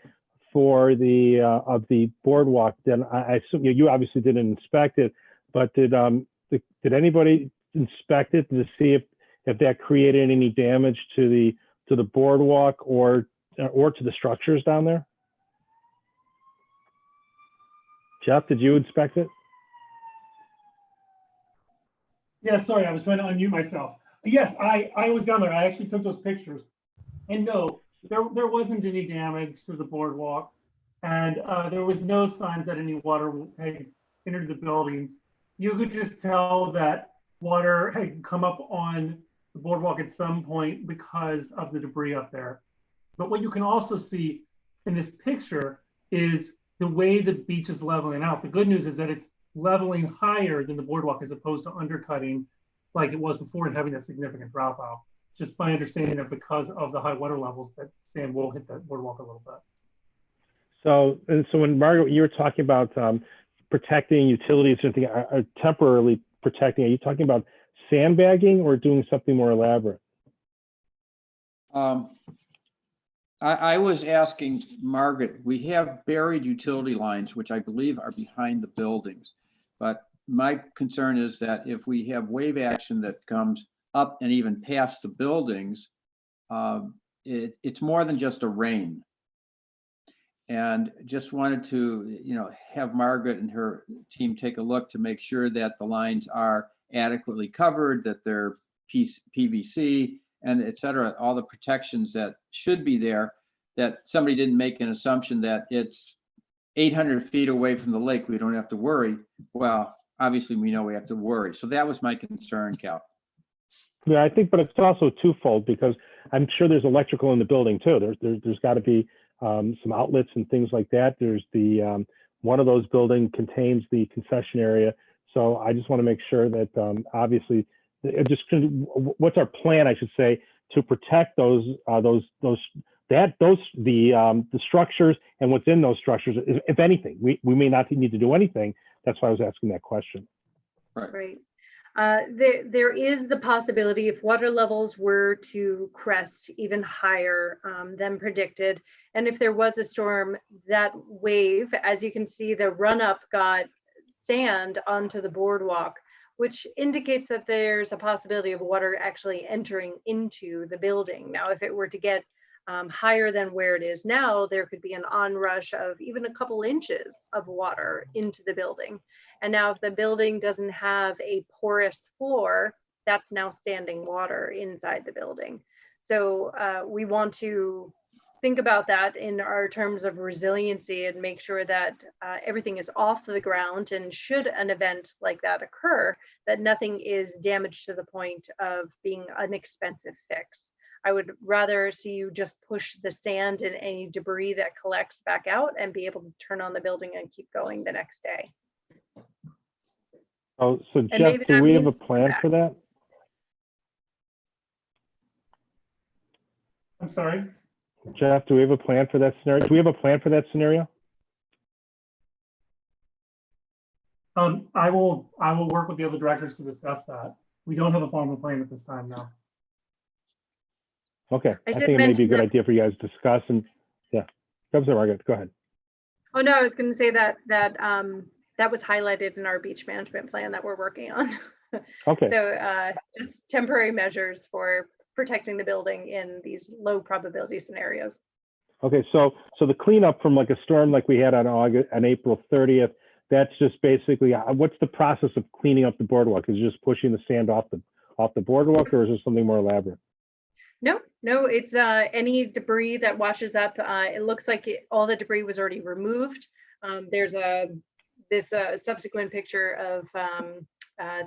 for the of the boardwalk. Then I assume you obviously didn't inspect it, but did anybody inspect it to see if that created any damage to the boardwalk or to the structures down there? Jeff, did you inspect it? Yeah, sorry, I was trying to unmute myself. Yes, I was down there. I actually took those pictures. And no, there wasn't any damage to the boardwalk. And there was no signs that any water had entered the buildings. You could just tell that water had come up on the boardwalk at some point because of the debris up there. But what you can also see in this picture is the way the beach is leveling out. The good news is that it's leveling higher than the boardwalk as opposed to undercutting like it was before and having that significant drop off. Just my understanding that because of the high water levels that sand will hit that boardwalk a little bit. So when Margaret, you were talking about protecting utilities or something, are temporarily protecting, are you talking about sandbagging or doing something more elaborate? I was asking Margaret, we have buried utility lines, which I believe are behind the buildings. But my concern is that if we have wave action that comes up and even past the buildings, it's more than just a rain. And just wanted to, have Margaret and her team take a look to make sure that the lines are adequately covered, that they're PVC, and et cetera, all the protections that should be there, that somebody didn't make an assumption that it's 800 feet away from the lake, we don't have to worry. Well, obviously we know we have to worry. So that was my concern, Cal. Yeah, I think, but it's also twofold because I'm sure there's electrical in the building too. There's got to be some outlets and things like that. There's the one of those buildings contains the concession area. So I just want to make sure that obviously, what's our plan, I should say, to protect the structures and what's in those structures. If anything, we may not need to do anything. That's why I was asking that question. Right. There is the possibility if water levels were to crest even higher than predicted, and if there was a storm, that wave, as you can see, the run up got sand onto the boardwalk, which indicates that there's a possibility of water actually entering into the building. Now, if it were to get higher than where it is now, there could be an onrush of even a couple inches of water into the building. And now if the building doesn't have a porous floor, that's now standing water inside the building. So we want to think about that in our terms of resiliency and make sure that everything is off the ground, and should an event like that occur, that nothing is damaged to the point of being an expensive fix. I would rather see you just push the sand and any debris that collects back out and be able to turn on the building and keep going the next day. Oh, so And Jeff, maybe do that we have a means plan for that? I'm sorry. Jeff, do we have a plan for that scenario? Do we have a plan for that scenario? I will work with the other directors to discuss that. We don't have a formal plan at this time now. Okay, I I did think it may be a mention good that- idea for you guys to discuss and, yeah. Go ahead, Margaret, go ahead. Oh, no, I was going to say that that was highlighted in our beach management plan that we're working on. Okay. So just temporary measures for protecting the building in these low probability scenarios. Okay, so the cleanup from like a storm like we had on April 30th, that's just basically, what's the process of cleaning up the boardwalk? Is it just pushing the sand off the boardwalk, or is there something more elaborate? No, it's any debris that washes up. It looks like all the debris was already removed. There's this subsequent picture of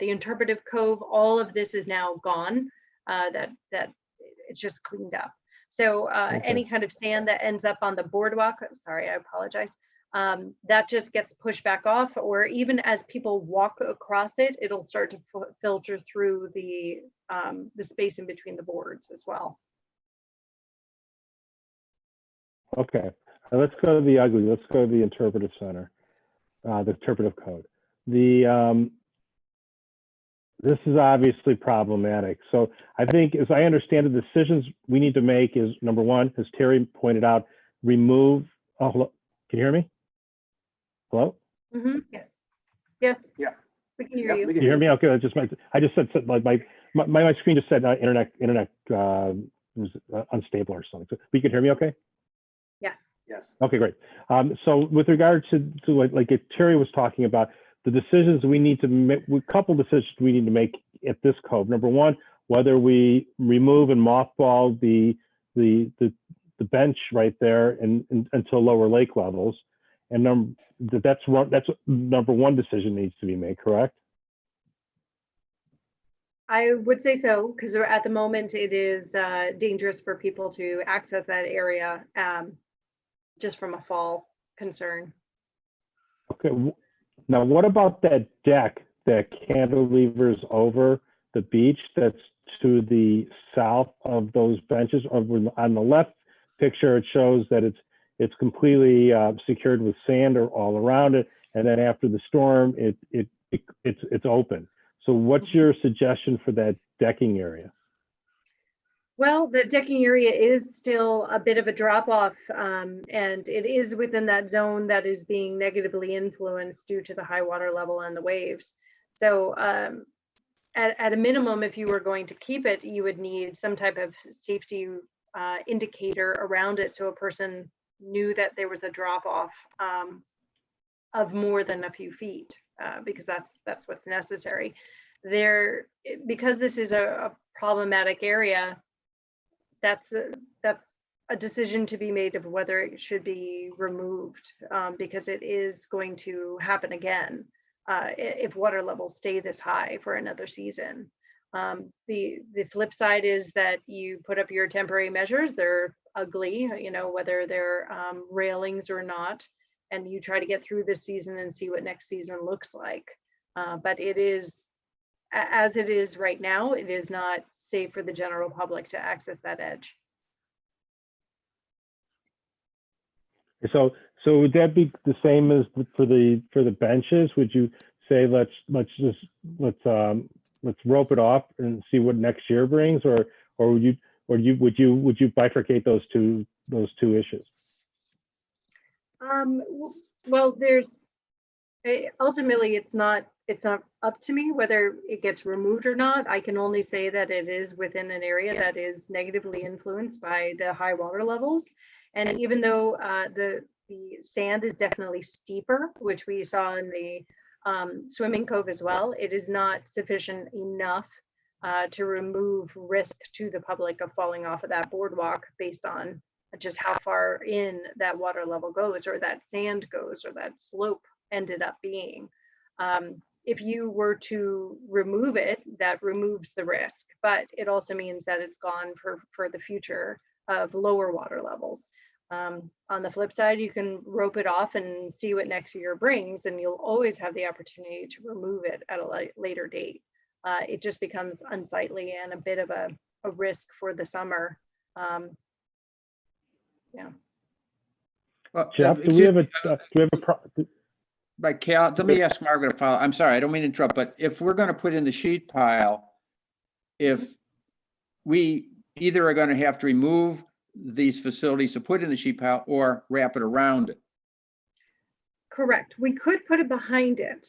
the interpretive cove. All of this is now gone. That it's just cleaned up. So any kind of sand that ends up on the boardwalk, sorry, I apologize, that just gets pushed back off, or even as people walk across it, it'll start to filter through the space in between the boards as well. Okay, let's go to the ugly. Let's go to the interpretive center, the interpretive code. This is obviously problematic. So I think, as I understand the decisions we need to make is, number one, as Terry pointed out, remove, oh, hello, can you hear me? Hello? Mm-hmm. Yes. Yes. Yeah. We can hear you. Can you hear me? Okay, I just said like my screen just said internet was unstable or something. So you can hear me okay? Yes. Yes. Okay, great. So with regard to like Terry was talking about, the decisions we need to make, a couple decisions we need to make at this code. Number one, whether we remove and mothball the bench right there and until lower lake levels, and that's number one decision needs to be made, correct? I would say so, because at the moment it is dangerous for people to access that area just from a fall concern. Okay. Now, what about that deck that cantilevers over the beach that's to the south of those benches? On the left picture, it shows that it's completely secured with sand all around it, and then after the storm, it's open. So, what's your suggestion for that decking area? Well, the decking area is still a bit of a drop off, and it is within that zone that is being negatively influenced due to the high water level and the waves. So at a minimum, if you were going to keep it, you would need some type of safety indicator around it so a person knew that there was a drop off of more than a few feet, because that's what's necessary. Because this is a problematic area, that's a decision to be made of whether it should be removed, because it is going to happen again if water levels stay this high for another season. The flip side is that you put up your temporary measures, they're ugly, whether they're railings or not, and you try to get through this season and see what next season looks like. But it is, as it is right now, it is not safe for the general public to access that edge. So would that be the same as for the benches? Would you say let's rope it off and see what next year brings, or would you bifurcate those two issues? Well, ultimately it's not up to me whether it gets removed or not. I can only say that it is within an area that is negatively influenced by the high water levels. And even though the sand is definitely steeper, which we saw in the swimming cove as well, it is not sufficient enough to remove risk to the public of falling off of that boardwalk based on just how far in that water level goes, or that sand goes, or that slope ended up being. If you were to remove it, that removes the risk, but it also means that it's gone for the future of lower water levels. On the flip side, you can rope it off and see what next year brings, and you'll always have the opportunity to remove it at a later date. It just becomes unsightly and a bit of a risk for the summer. Yeah. Well, Jeff, do we have a, Right, Cal, let me ask Margaret a follow. I'm sorry, I don't mean to interrupt, but if we're going to put in the sheet pile, if we either are going to have to remove these facilities to put in the sheet pile or wrap it around it. Correct. We could put it behind it.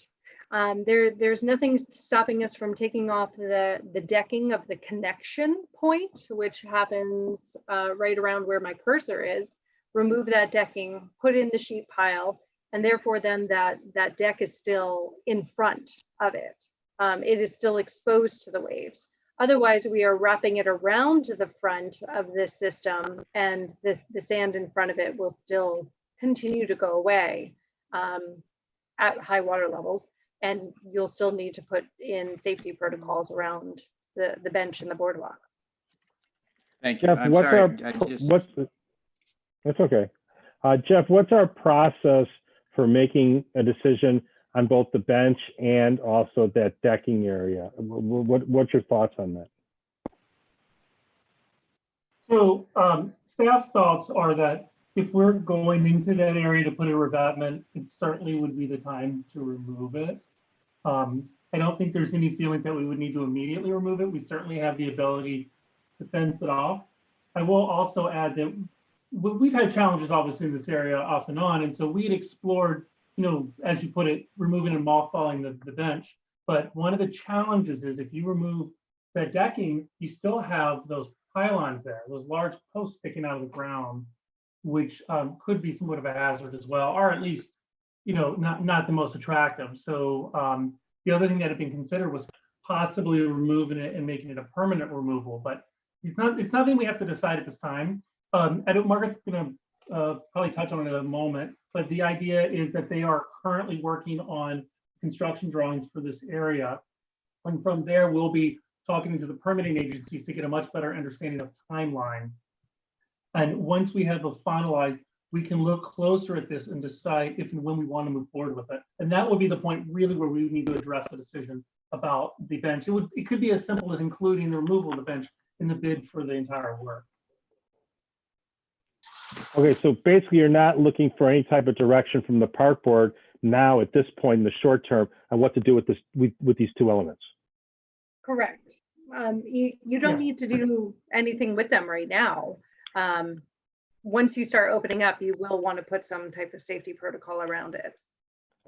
There's nothing stopping us from taking off the decking of the connection point, which happens right around where my cursor is. Remove that decking, put in the sheet pile, and therefore then that deck is still in front of it. It is still exposed to the waves. Otherwise, we are wrapping it around the front of this system, and the sand in front of it will still continue to go away at high water levels. And you'll still need to put in safety protocols around the bench and the boardwalk. Thank you. Jeff, I'm what's sorry. That's okay. Jeff, what's our process for making a decision on both the bench and also that decking area? What's your thoughts on that? So staff thoughts are that if we're going into that area to put a revetment, it certainly would be the time to remove it. I don't think there's any feelings that we would need to immediately remove it. We certainly have the ability to fence it off. I will also add that we've had challenges obviously in this area off and on. And so we had explored, as you put it, removing and mothballing the bench. But one of the challenges is if you remove that decking, you still have those pylons there, those large posts sticking out of the ground, which could be somewhat of a hazard as well, or at least, not the most attractive. So the other thing that had been considered was possibly removing it and making it a permanent removal, but it's nothing we have to decide at this time. Margaret's going to probably touch on it in a moment, but the idea is that they are currently working on construction drawings for this area. And from there, we'll be talking to the permitting agencies to get a much better understanding of timeline. And once we have those finalized, we can look closer at this and decide if and when we want to move forward with it. And that would be the point really where we would need to address the decision about the bench. It could be as simple as including the removal of the bench in the bid for the entire work. Okay, so basically you're not looking for any type of direction from the park board now at this point in the short term on what to do with this with these two elements. Correct. You don't need to do anything with them right now. Once you start opening up, you will want to put some type of safety protocol around it.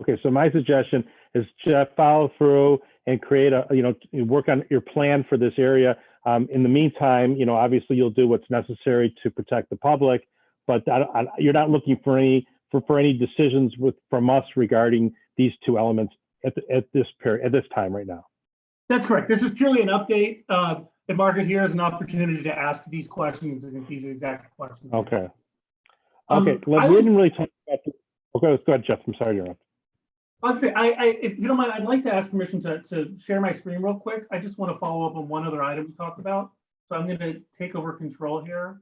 Okay, so my suggestion is to follow through and create work on your plan for this area. In the meantime, obviously you'll do what's necessary to protect the public, but you're not looking for any decisions from us regarding these two elements at this time right now. That's correct. This is purely an update. And Margaret here has an opportunity to ask these questions, these exact questions. Okay. Okay. Well, we didn't really talk about this. Okay, go ahead, Jeff. I'm sorry to interrupt. I'll say, if you don't mind, I'd like to ask permission to share my screen real quick. I just want to follow up on one other item we talked about. So I'm going to take over control here.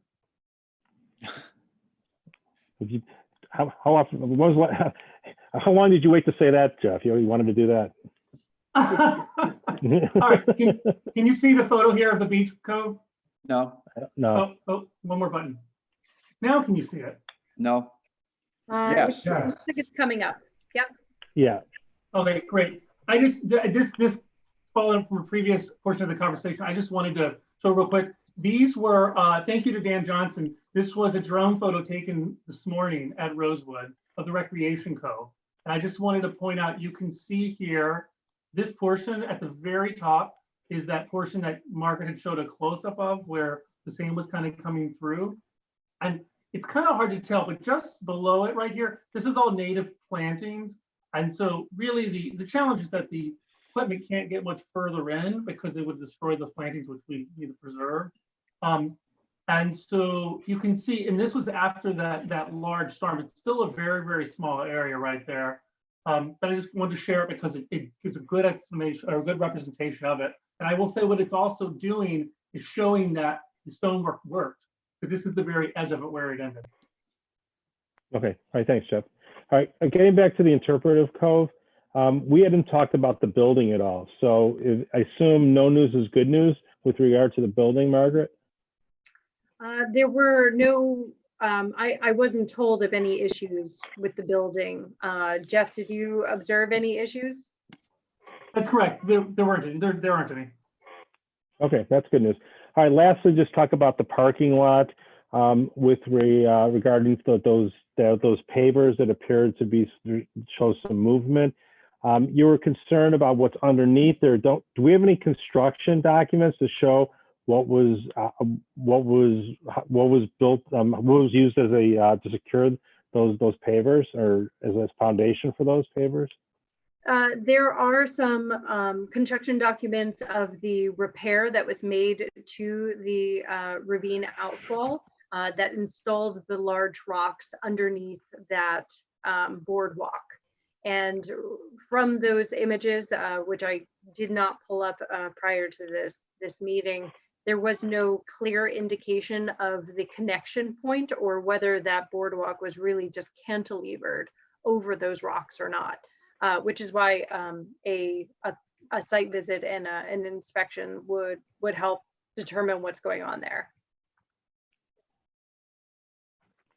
How often? How long did you wait to say that, Jeff? You wanted to do that. All right. Can you see the photo here of the beach cove? No. No. Oh, one more button. Now can you see it? No. Yes. It looks like it's coming up. Yep. Yeah. Okay, great. This followed from a previous portion of the conversation. I just wanted to show real quick. These were, thank you to Dan Johnson. This was a drone photo taken this morning at Rosewood of the Recreation Cove. And I just wanted to point out, you can see here, this portion at the very top is that portion that Margaret had showed a close-up of where the sand was kind of coming through. And it's kind of hard to tell, but just below it right here, this is all native plantings. And so really the challenge is that the equipment can't get much further in because they would destroy those plantings, which we need to preserve. And so you can see, and this was after that large storm. It's still a very, very small area right there. But I just wanted to share it because it gives a good explanation or a good representation of it. And I will say what it's also doing is showing that the stonework worked, because this is the very edge of it where it ended. Okay, all right, thanks, Jeff. All right, getting back to the interpretive cove, we hadn't talked about the building at all. So I assume no news is good news with regard to the building, Margaret? There were no, I wasn't told of any issues with the building. Jeff, did you observe any issues? That's correct. There weren't any. There aren't any. Okay, that's good news. All right, lastly, just talk about the parking lot with regarding those pavers that appeared to be show some movement. You were concerned about what's underneath there. Do we have any construction documents to show what was built, what was used as a to secure those pavers or as a foundation for those pavers? There are some construction documents of the repair that was made to the ravine outfall that installed the large rocks underneath that boardwalk. And from those images, which I did not pull up prior to this meeting, there was no clear indication of the connection point or whether that boardwalk was really just cantilevered over those rocks or not. Which is why a site visit and an inspection would help determine what's going on there.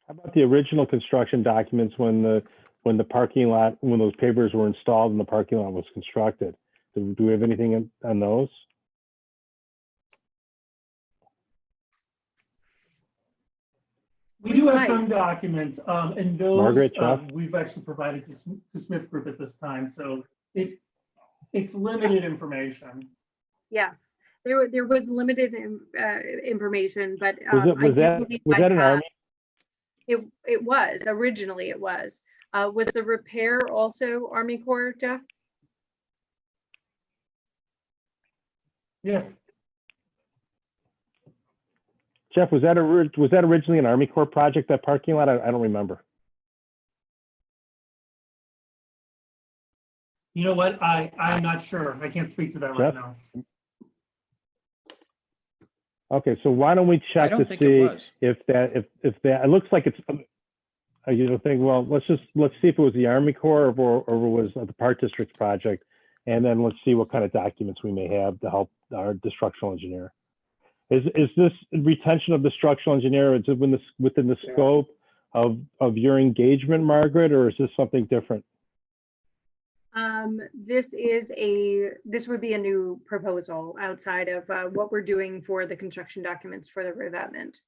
How about the original construction documents when the parking lot, when those pavers were installed and the parking lot was constructed? Do we have anything on those? We do have some documents, and those Margaret, Jeff? we've actually provided to Smith Group at this time. So it's limited information. Yes, there was limited information, but was that an Army? It was originally. It was. Was the repair also Army Corps, Jeff? Yes. Jeff, was that originally an Army Corps project, that parking lot? I don't remember. You know what? I'm not sure. I can't speak to that right now. Okay, so why don't we check to see if that it looks like it's you think, well, let's see if it was the Army Corps or it was the Park District's project, and then let's see what kind of documents we may have to help the structural engineer. Is this retention of the structural engineer, is it within the scope of your engagement, Margaret, or is this something different? This would be a new proposal outside of what we're doing for the construction documents for the revetment.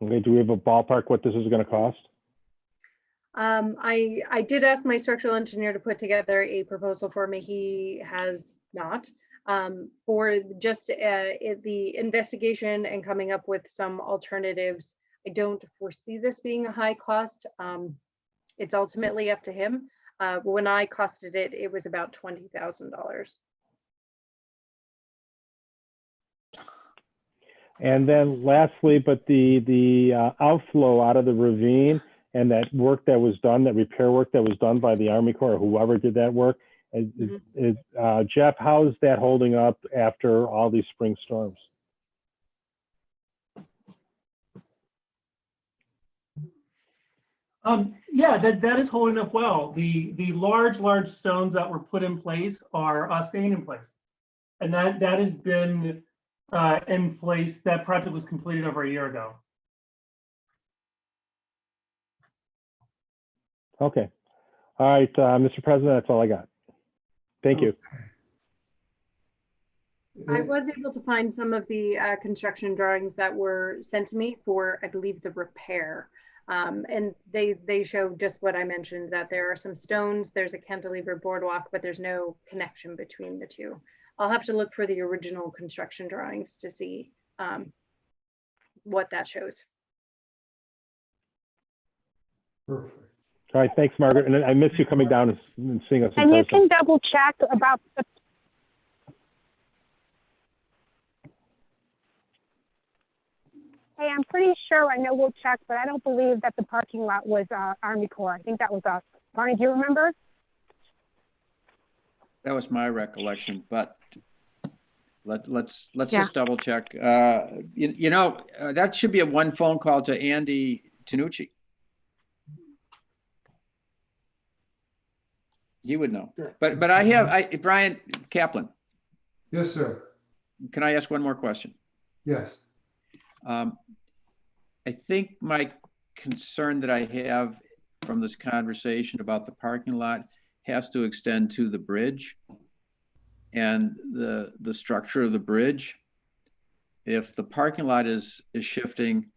Okay, do we have a ballpark what this is going to cost? I did ask my structural engineer to put together a proposal for me. He has not. For just the investigation and coming up with some alternatives, I don't foresee this being a high cost. It's ultimately up to him. When I costed it, it was about $20,000. And then lastly, but the outflow out of the ravine and that work that was done, that repair work that was done by the Army Corps, or whoever did that work, Jeff, how is that holding up after all these spring storms? Yeah, that is holding up well. The large stones that were put in place are staying in place, and that has been in place. That project was completed over a year ago. Okay. All right, Mr. President, that's all I got. Thank you. I was able to find some of the construction drawings that were sent to me for, I believe, the repair. And they show just what I mentioned, that there are some stones, there's a cantilever boardwalk, but there's no connection between the two. I'll have to look for the original construction drawings to see what that shows. Perfect. All right, thanks, Margaret. And I miss you coming down and seeing us in And you person. can double check about the Hey, I'm pretty sure, I know we'll check, but I don't believe that the parking lot was Army Corps. I think that was us. Barney, do you remember? That was my recollection, but let's Yeah. just double check. That should be a one phone call to Andy Tanucci. He would know. But Brian Kaplan, Yes, sir. can I ask one more question? Yes. I think my concern that I have from this conversation about the parking lot has to extend to the bridge and the structure of the bridge. If the parking lot is shifting,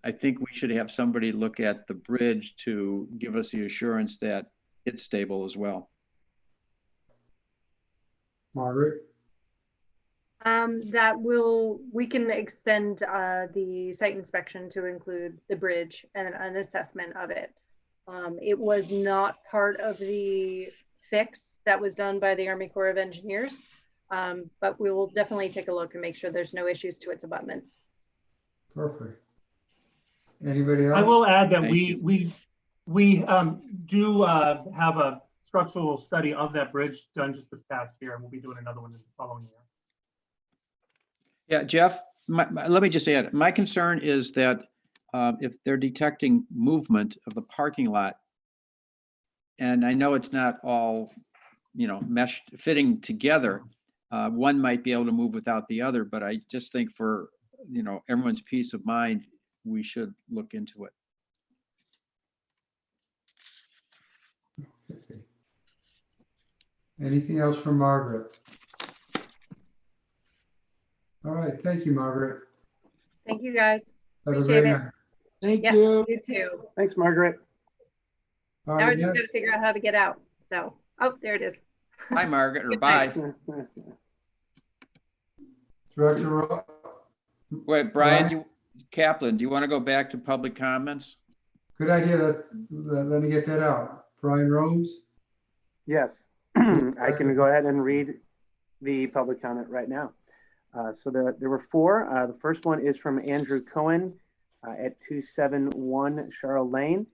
I think we should have somebody look at the bridge to give us the assurance that it's stable as well. Margaret? We can extend the site inspection to include the bridge and an assessment of it. It was not part of the fix that was done by the Army Corps of Engineers, but we will definitely take a look and make sure there's no issues to its abutments. Perfect. Anybody else? I will add that Thank we do have a structural study of that bridge done just this past year, and we'll be doing another one in the following year. Yeah, Jeff, let me just add, my concern is that if they're detecting movement of the parking lot, and I know it's not all, meshed, fitting together, one might be able to move without the other, but I just think for, everyone's peace of mind, we should look into it. Okay. Anything else from Margaret? All right, thank you, Margaret. Thank you, guys. Have a Appreciate great it. night. Thank Yes, you. you too. Thanks, Margaret. All Now I right, just got next- to figure out how to get out. So, oh, there it is. Hi, Margaret, or Good night. bye. Director Ro- Wait, Brian Kaplan, do you want to go back to public comments? Good idea. Let me get that out. Brian Romes? Yes, I can go ahead and read the public comment right now. So there were four. The first one is from Andrew Cohen at 271 Charles Lane.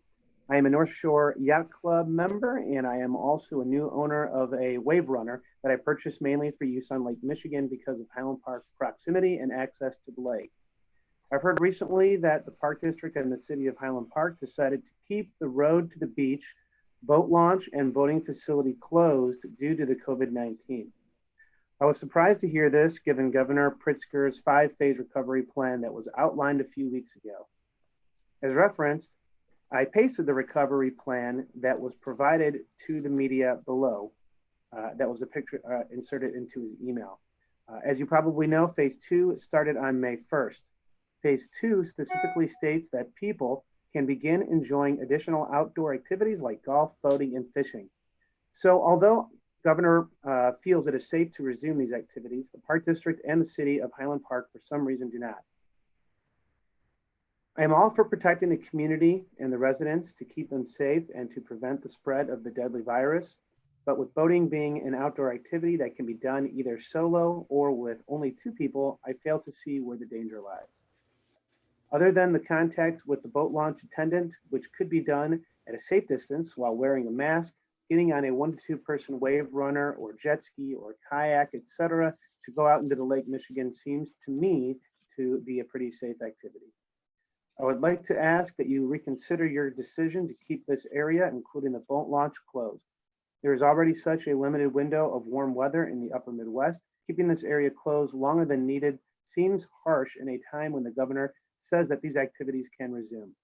I am a North Shore Yacht Club member, and I am also a new owner of a wave runner that I purchased mainly for use on Lake Michigan because of Highland Park's proximity and access to the lake. I've heard recently that the Park District and the City of Highland Park decided to keep the road to the beach, boat launch, and boating facility closed due to the COVID-19. I was surprised to hear this, given Governor Pritzker's 5-phase recovery plan that was outlined a few weeks ago. As referenced, I pasted the recovery plan that was provided to the media below. That was a picture inserted into his email. As you probably know, phase 2 started on May 1st. Phase 2 specifically states that people can begin enjoying additional outdoor activities like golf, boating, and fishing. So although Governor feels it is safe to resume these activities, the Park District and the City of Highland Park for some reason do not. I am all for protecting the community and the residents to keep them safe and to prevent the spread of the deadly virus. But with boating being an outdoor activity that can be done either solo or with only 2 people, I fail to see where the danger lies. Other than the contact with the boat launch attendant, which could be done at a safe distance while wearing a mask, getting on a 1 to 2 person wave runner or jet ski or kayak, etc., to go out into the Lake Michigan seems to me to be a pretty safe activity. I would like to ask that you reconsider your decision to keep this area, including the boat launch, closed. There is already such a limited window of warm weather in the upper Midwest. Keeping this area closed longer than needed seems harsh in a time when the governor says that these activities can resume.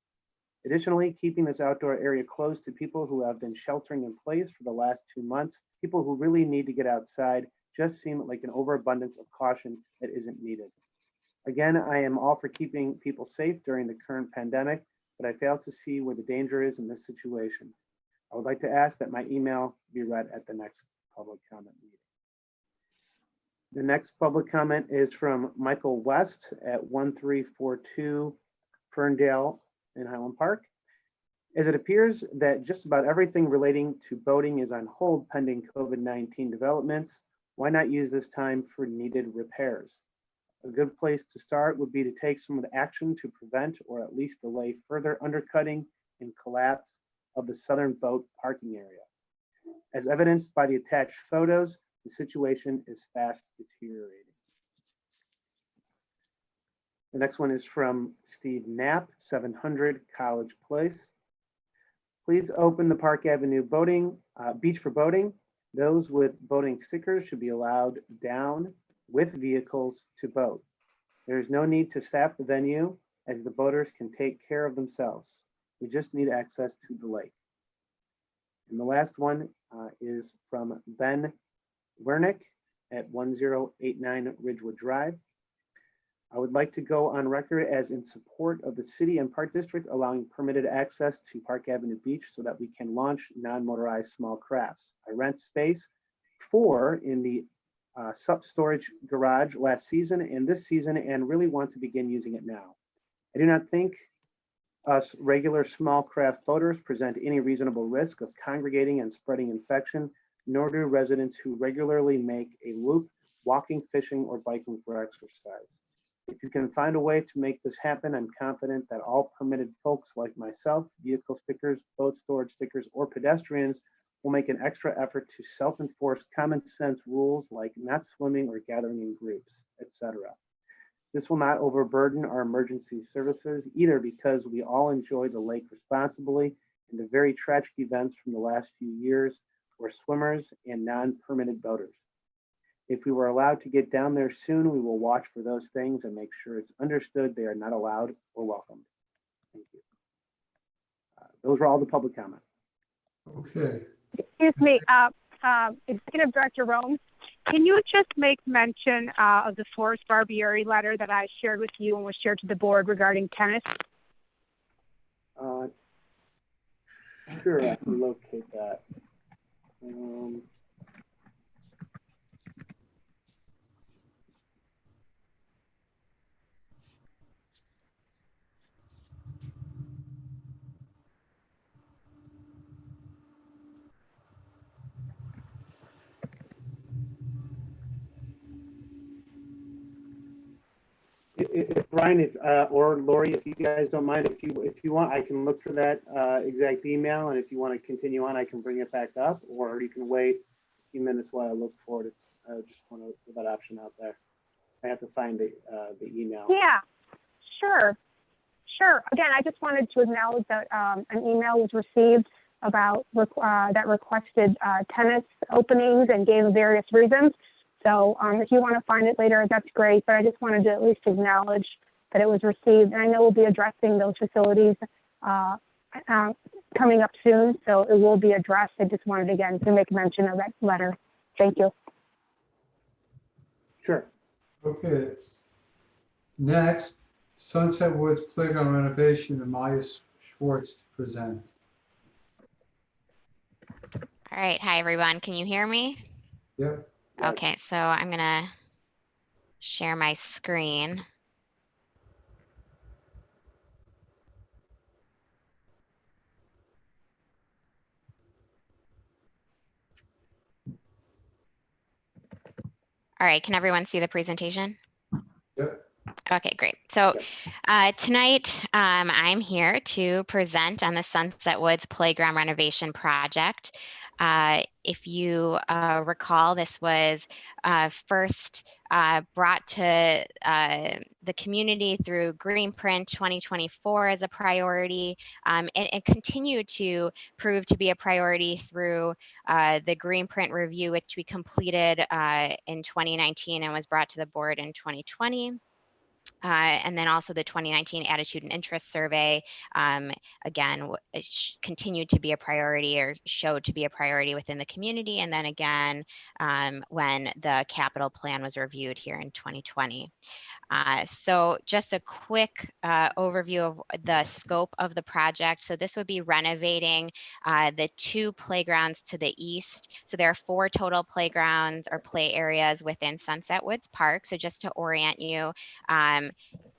Additionally, keeping this outdoor area closed to people who have been sheltering in place for the last 2 months, people who really need to get outside, just seem like an overabundance of caution that isn't needed. Again, I am all for keeping people safe during the current pandemic, but I fail to see where the danger is in this situation. I would like to ask that my email be read at the next public comment meeting. The next public comment is from Michael West at 1342 Ferndale in Highland Park. As it appears that just about everything relating to boating is on hold pending COVID-19 developments, why not use this time for needed repairs? A good place to start would be to take some of the action to prevent or at least delay further undercutting and collapse of the southern boat parking area. As evidenced by the attached photos, the situation is fast deteriorating. The next one is from Steve Knapp, 700 College Place. Please open the Park Avenue beach for boating. Those with boating stickers should be allowed down with vehicles to boat. There is no need to staff the venue as the boaters can take care of themselves. We just need access to the lake. And the last one is from Ben Wernick at 1089 Ridgewood Drive. I would like to go on record as in support of the city and park district allowing permitted access to Park Avenue Beach so that we can launch non-motorized small crafts. I rent space 4 in the sub-storage garage last season and this season and really want to begin using it now. I do not think us regular small craft boaters present any reasonable risk of congregating and spreading infection, nor do residents who regularly make a loop walking, fishing, or biking for exercise. If you can find a way to make this happen, I'm confident that all permitted folks like myself, vehicle stickers, boat storage stickers, or pedestrians will make an extra effort to self-enforce common sense rules like not swimming or gathering in groups, etc. This will not overburden our emergency services either because we all enjoy the lake responsibly and the very tragic events from the last few years were swimmers and non-permitted boaters. If we were allowed to get down there soon, we will watch for those things and make sure it's understood they are not allowed or welcomed. Thank you. Those were all the public comment. Okay. Excuse me, Executive Director Rome, can you just make mention of the Forrest Barbieri letter that I shared with you and was shared to the board regarding tennis? Sure, I can locate that. If Brian, or Lori, if you guys don't mind, if you want, I can look for that exact email, and if you want to continue on, I can bring it back up, or you can wait a few minutes while I look for it. I just want to put that option out there. I have to find the email. Yeah, sure. Again, I just wanted to acknowledge that an email was received about that requested tennis openings and gave various reasons. So if you want to find it later, that's great. But I just wanted to at least acknowledge that it was received. And I know we'll be addressing those facilities coming up soon. So it will be addressed. I just wanted, again, to make mention of that letter. Thank you. Sure. Okay. Next, Sunset Woods Playground renovation, Amalia Schwartz to present. All right. Hi, everyone. Can you hear me? Yep. Okay, so I'm going to share my screen. All right, can everyone see the presentation? Yep. Okay, great. So tonight I'm here to present on the Sunset Woods Playground renovation project. If you recall, this was first brought to the community through Greenprint 2024 as a priority, and continued to prove to be a priority through the Greenprint review, which we completed in 2019 and was brought to the board in 2020. And then also the 2019 Attitude and Interest Survey, again, continued to be a priority or showed to be a priority within the community. And then again, when the capital plan was reviewed here in 2020. So just a quick overview of the scope of the project. So this would be renovating the 2 playgrounds to the east. So there are 4 total playgrounds or play areas within Sunset Woods Park. So just to orient you,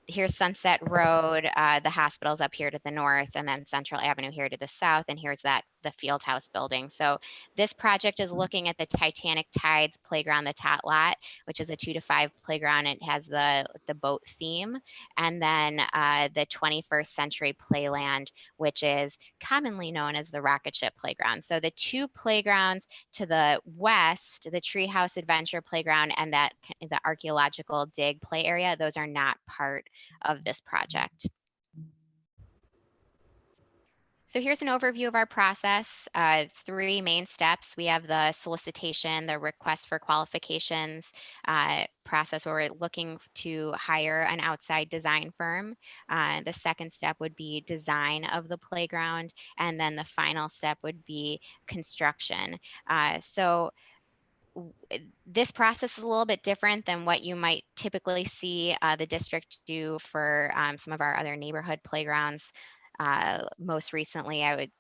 here's Sunset Road, the hospital's up here to the north, and then Central Avenue here to the south, and here's the the field house building. So this project is looking at the Titanic Tides playground, the tot lot, which is a 2 to 5 playground. It has the boat theme, and then the 21st Century Playland, which is commonly known as the Rocket Ship Playground. So the two playgrounds to the west, the Treehouse Adventure Playground and the Archaeological Dig play area, those are not part of this project. So here's an overview of our process. It's 3 main steps. We have the solicitation, the request for qualifications process where we're looking to hire an outside design firm. The second step would be design of the playground. And then the final step would be construction. This process is a little bit different than what you might typically see the district do for some of our other neighborhood playgrounds. Most recently, I would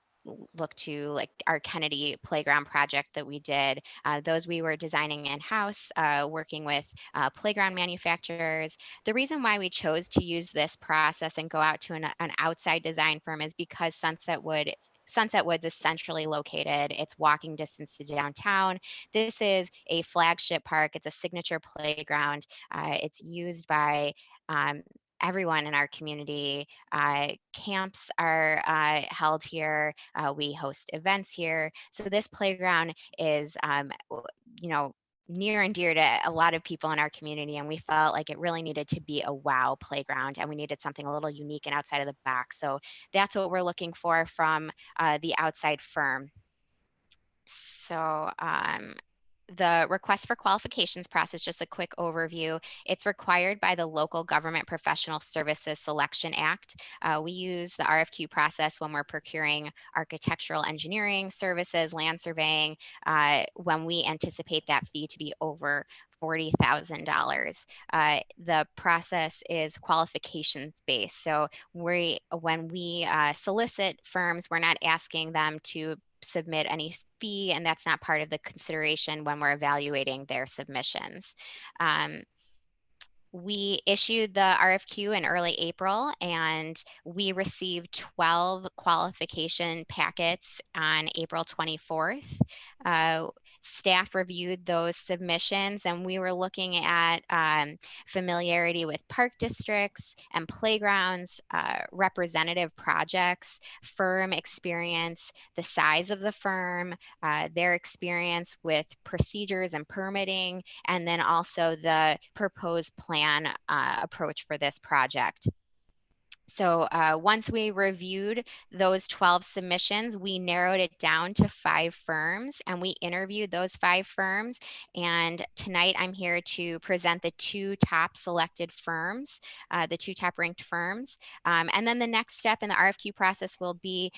look to like our Kennedy playground project that we did. Those we were designing in-house, working with playground manufacturers. The reason why we chose to use this process and go out to an outside design firm is because Sunset Woods is centrally located. It's walking distance to downtown. This is a flagship park. It's a signature playground. It's used by everyone in our community. Camps are held here. We host events here. So this playground is, near and dear to a lot of people in our community, and we felt like it really needed to be a wow playground, and we needed something a little unique and outside of the box. So that's what we're looking for from the outside firm. So the request for qualifications process, just a quick overview. It's required by the Local Government Professional Services Selection Act. We use the RFQ process when we're procuring architectural engineering services, land surveying, when we anticipate that fee to be over $40,000. The process is qualifications based. So when we solicit firms, we're not asking them to submit any fee, and that's not part of the consideration when we're evaluating their submissions. We issued the RFQ in early April, and we received 12 qualification packets on April 24th. Staff reviewed those submissions, and we were looking at familiarity with park districts and playgrounds, representative projects, firm experience, the size of the firm, their experience with procedures and permitting, and then also the proposed plan approach for this project. So once we reviewed those 12 submissions, we narrowed it down to 5 firms, and we interviewed those 5 firms. And tonight I'm here to present the 2 top selected firms, the 2 top ranked firms. And then the next step in the RFQ process will be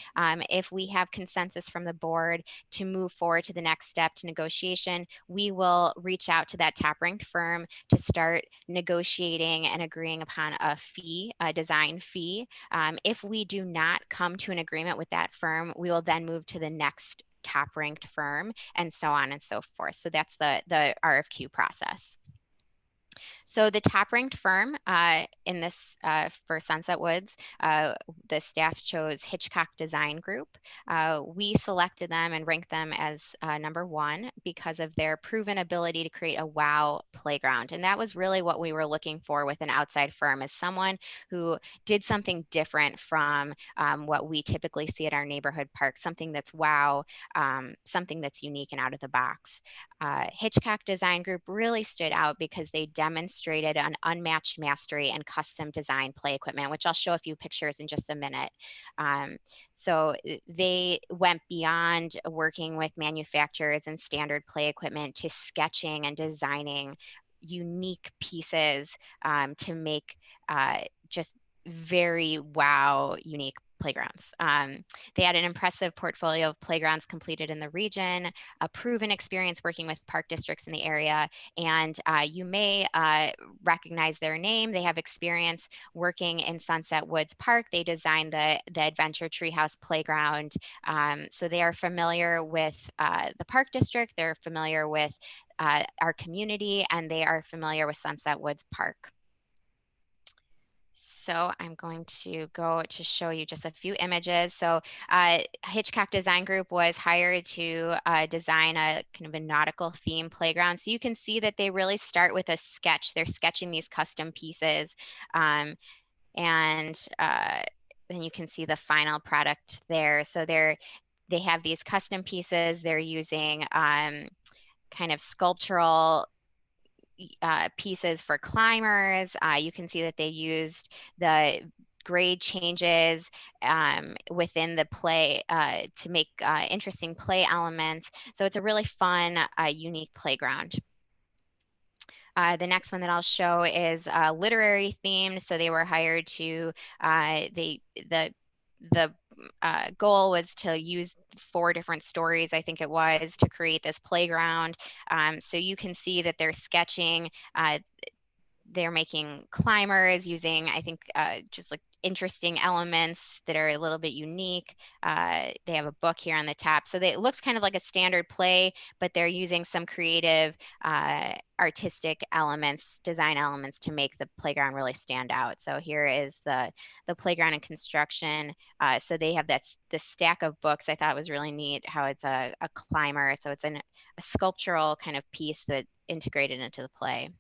if we have consensus from the board to move forward to the next step to negotiation, we will reach out to that top ranked firm to start negotiating and agreeing upon a fee, a design fee. If we do not come to an agreement with that firm, we will then move to the next top ranked firm, and so on and so forth. So that's the RFQ process. So the top ranked firm in this for Sunset Woods, the staff chose Hitchcock Design Group. We selected them and ranked them as number 1 because of their proven ability to create a wow playground. And that was really what we were looking for with an outside firm, is someone who did something different from what we typically see at our neighborhood parks, something that's wow, something that's unique and out of the box. Hitchcock Design Group really stood out because they demonstrated an unmatched mastery and custom design play equipment, which I'll show a few pictures in just a minute. So they went beyond working with manufacturers and standard play equipment to sketching and designing unique pieces to make just very wow, unique playgrounds. They had an impressive portfolio of playgrounds completed in the region, a proven experience working with park districts in the area, and you may recognize their name. They have experience working in Sunset Woods Park. They designed the Adventure Treehouse Playground. So they are familiar with the park district, they're familiar with our community, and they are familiar with Sunset Woods Park. So I'm going to go to show you just a few images. So Hitchcock Design Group was hired to design a kind of a nautical theme playground. So you can see that they really start with a sketch. They're sketching these custom pieces. And then you can see the final product there. So they have these custom pieces. They're using kind of sculptural pieces for climbers. You can see that they used the grade changes within the play to make interesting play elements. So it's a really fun, unique playground. The next one that I'll show is literary themed. So they were hired to, the goal was to use 4 different stories, I think it was, to create this playground. So you can see that they're sketching, they're making climbers using, I think, just like interesting elements that are a little bit unique. They have a book here on the top. So it looks kind of like a standard play, but they're using some creative artistic elements, design elements to make the playground really stand out. So here is the playground in construction. So they have this stack of books. I thought was really neat how it's a climber. So it's a sculptural kind of piece that integrated into the play.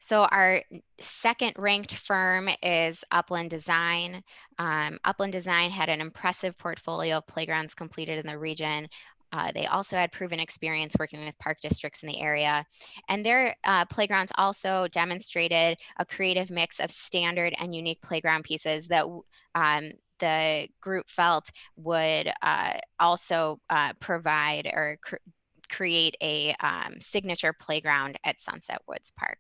So our second ranked firm is Upland Design. Upland Design had an impressive portfolio of playgrounds completed in the region. They also had proven experience working with park districts in the area. And their playgrounds also demonstrated a creative mix of standard and unique playground pieces that the group felt would also provide or create a signature playground at Sunset Woods Park.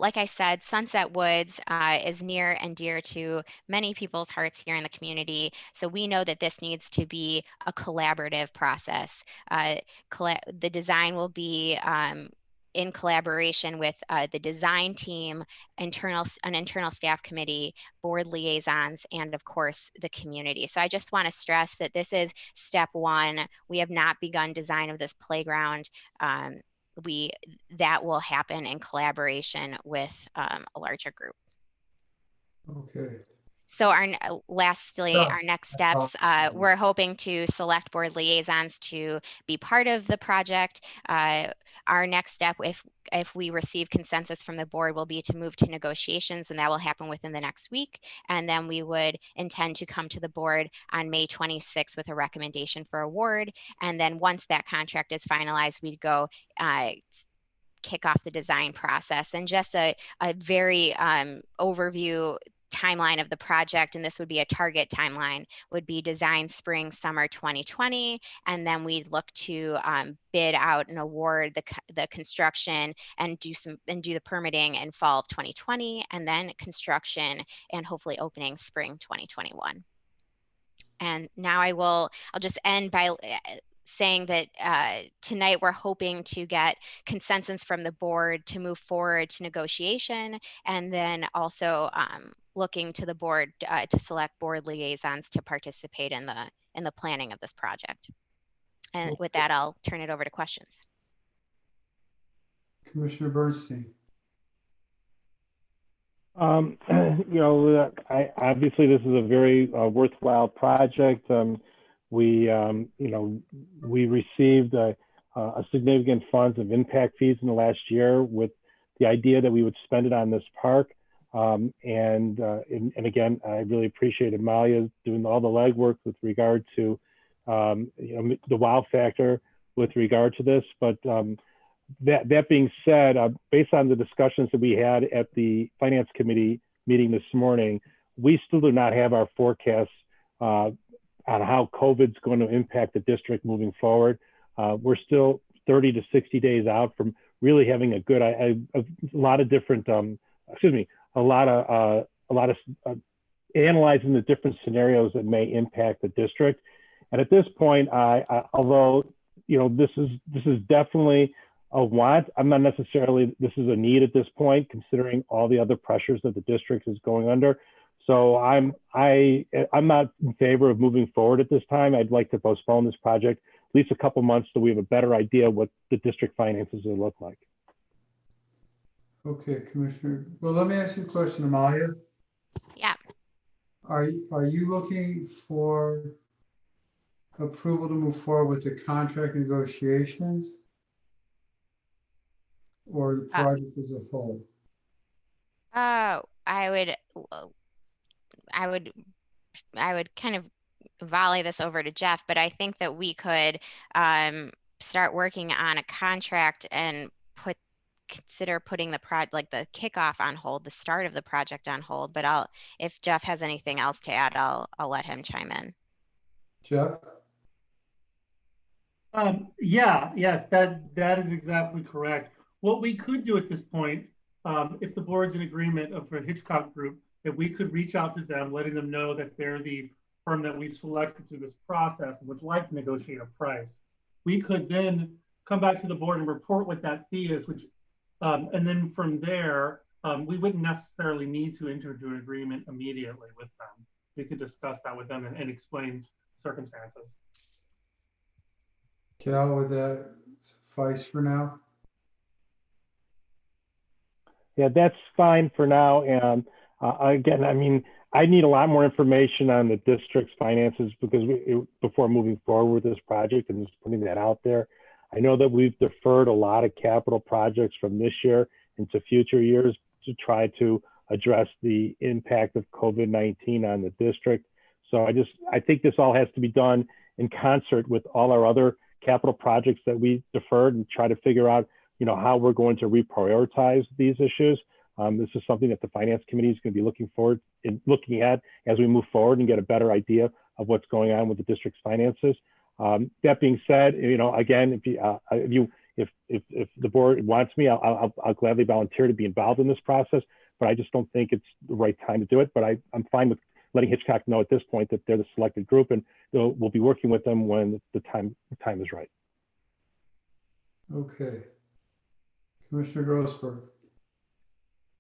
Like I said, Sunset Woods is near and dear to many people's hearts here in the community. So we know that this needs to be a collaborative process. The design will be in collaboration with the design team, an internal staff committee, board liaisons, and of course the community. So I just want to stress that this is step 1. We have not begun design of this playground. That will happen in collaboration with a larger group. Okay. So lastly, our next steps, we're hoping to select board liaisons to be part of the project. Our next step, if we receive consensus from the board, will be to move to negotiations, and that will happen within the next week. And then we would intend to come to the board on May 26th with a recommendation for award. And then once that contract is finalized, we'd go kick off the design process. And just a very overview timeline of the project, and this would be a target timeline, would be design spring, summer 2020, and then we'd look to bid out and award the construction and do the permitting in fall of 2020, and then construction and hopefully opening spring 2021. And now I'll just end by saying that tonight we're hoping to get consensus from the board to move forward to negotiation, and then also looking to the board to select board liaisons to participate in the planning of this project. And with that, I'll turn it over to questions. Commissioner Bernstein. Obviously this is a very worthwhile project. We received a significant funds of impact fees in the last year with the idea that we would spend it on this park. And again, I really appreciate Amalia doing all the legwork with regard to the wow factor with regard to this. But that being said, based on the discussions that we had at the Finance Committee meeting this morning, we still do not have our forecasts on how COVID's going to impact the district moving forward. We're still 30 to 60 days out from really having a good, a lot of different, a lot of analyzing the different scenarios that may impact the district. And at this point, although this is definitely a want, I'm not necessarily, this is a need at this point, considering all the other pressures that the district is going under. So I'm not in favor of moving forward at this time. I'd like to postpone this project at least a couple months so we have a better idea what the district finances will look like. Okay, Commissioner. Well, let me ask you a question, Amalia. Yeah. Are you looking for approval to move forward with the contract negotiations or the project as a whole? I would kind of volley this over to Jeff, but I think that we could start working on a contract and consider putting the the kickoff on hold, the start of the project on hold. But if Jeff has anything else to add, I'll let him chime in. Jeff? Yes, that is exactly correct. What we could do at this point, if the board's in agreement of the Hitchcock Group, that we could reach out to them, letting them know that they're the firm that we've selected through this process and would like to negotiate a price. We could then come back to the board and report what that fee is, and then from there, we wouldn't necessarily need to enter into an agreement immediately with them. We could discuss that with them and explain circumstances. Cal, would that suffice for now? Yeah, that's fine for now. And again, I mean, I need a lot more information on the district's finances because before moving forward with this project and just putting that out there. I know that we've deferred a lot of capital projects from this year into future years to try to address the impact of COVID-19 on the district. So I think this all has to be done in concert with all our other capital projects that we deferred and try to figure out, how we're going to reprioritize these issues. This is something that the Finance Committee is going to be looking at as we move forward and get a better idea of what's going on with the district's finances. That being said, again, if the board wants me, I'll gladly volunteer to be involved in this process, but I just don't think it's the right time to do it. But I'm fine with letting Hitchcock know at this point that they're the selected group, and we'll be working with them when the time is right. Okay. Commissioner Grossberg.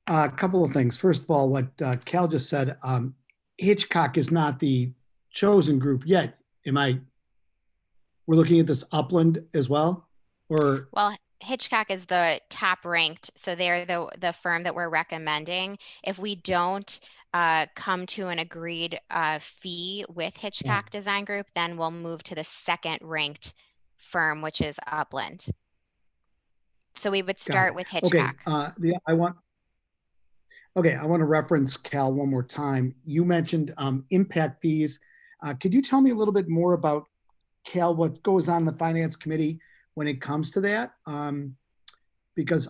A couple of things. First of all, what Cal just said, Hitchcock is not the chosen group yet. We're looking at this Upland as well, or? Well, Hitchcock is the top ranked, so they're the firm that we're recommending. If we don't come to an agreed fee with Hitchcock Design Group, then we'll move to the second ranked firm, which is Upland. So we would start with Hitchcock. Okay. I want to reference Cal one more time. You mentioned impact fees. Could you tell me a little bit more about, Cal, what goes on in the Finance Committee when it comes to that? Because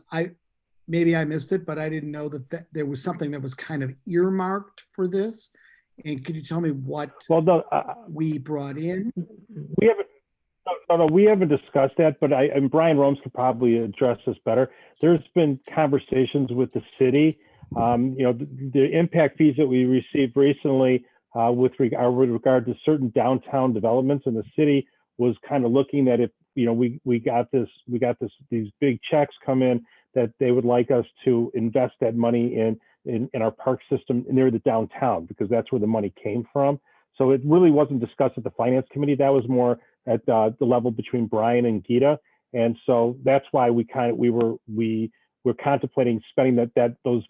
maybe I missed it, but I didn't know that there was something that was kind of earmarked for this. And could you tell me what we brought in? We haven't discussed that, but and Brian Romes could probably address this better. There's been conversations with the city. The impact fees that we received recently with regard to certain downtown developments in the city was kind of looking at if we got these big checks come in that they would like us to invest that money in our park system near the downtown, because that's where the money came from. So it really wasn't discussed at the Finance Committee. That was more at the level between Brian and Gita. And so that's why we were contemplating spending those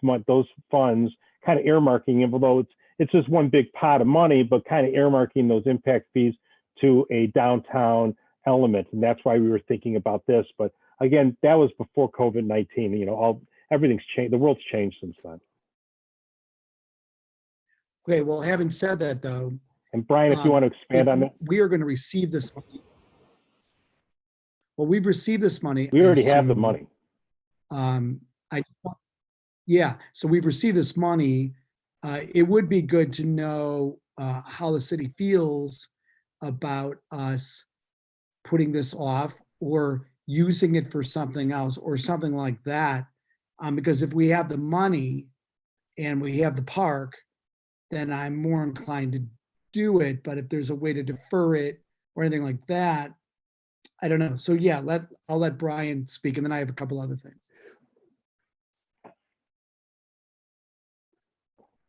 funds, kind of earmarking, although it's just one big pot of money, but kind of earmarking those impact fees to a downtown element. And that's why we were thinking about this. But again, that was before COVID-19. Everything's changed. The world's changed since then. Okay, well, having said that, though. And Brian, if you want to expand on that. We are going to receive this money. Well, we've received this money. We already have the money. So we've received this money. It would be good to know how the city feels about us putting this off or using it for something else or something like that. Because if we have the money and we have the park, then I'm more inclined to do it. But if there's a way to defer it or anything like that, I don't know. So yeah, I'll let Brian speak, and then I have a couple other things.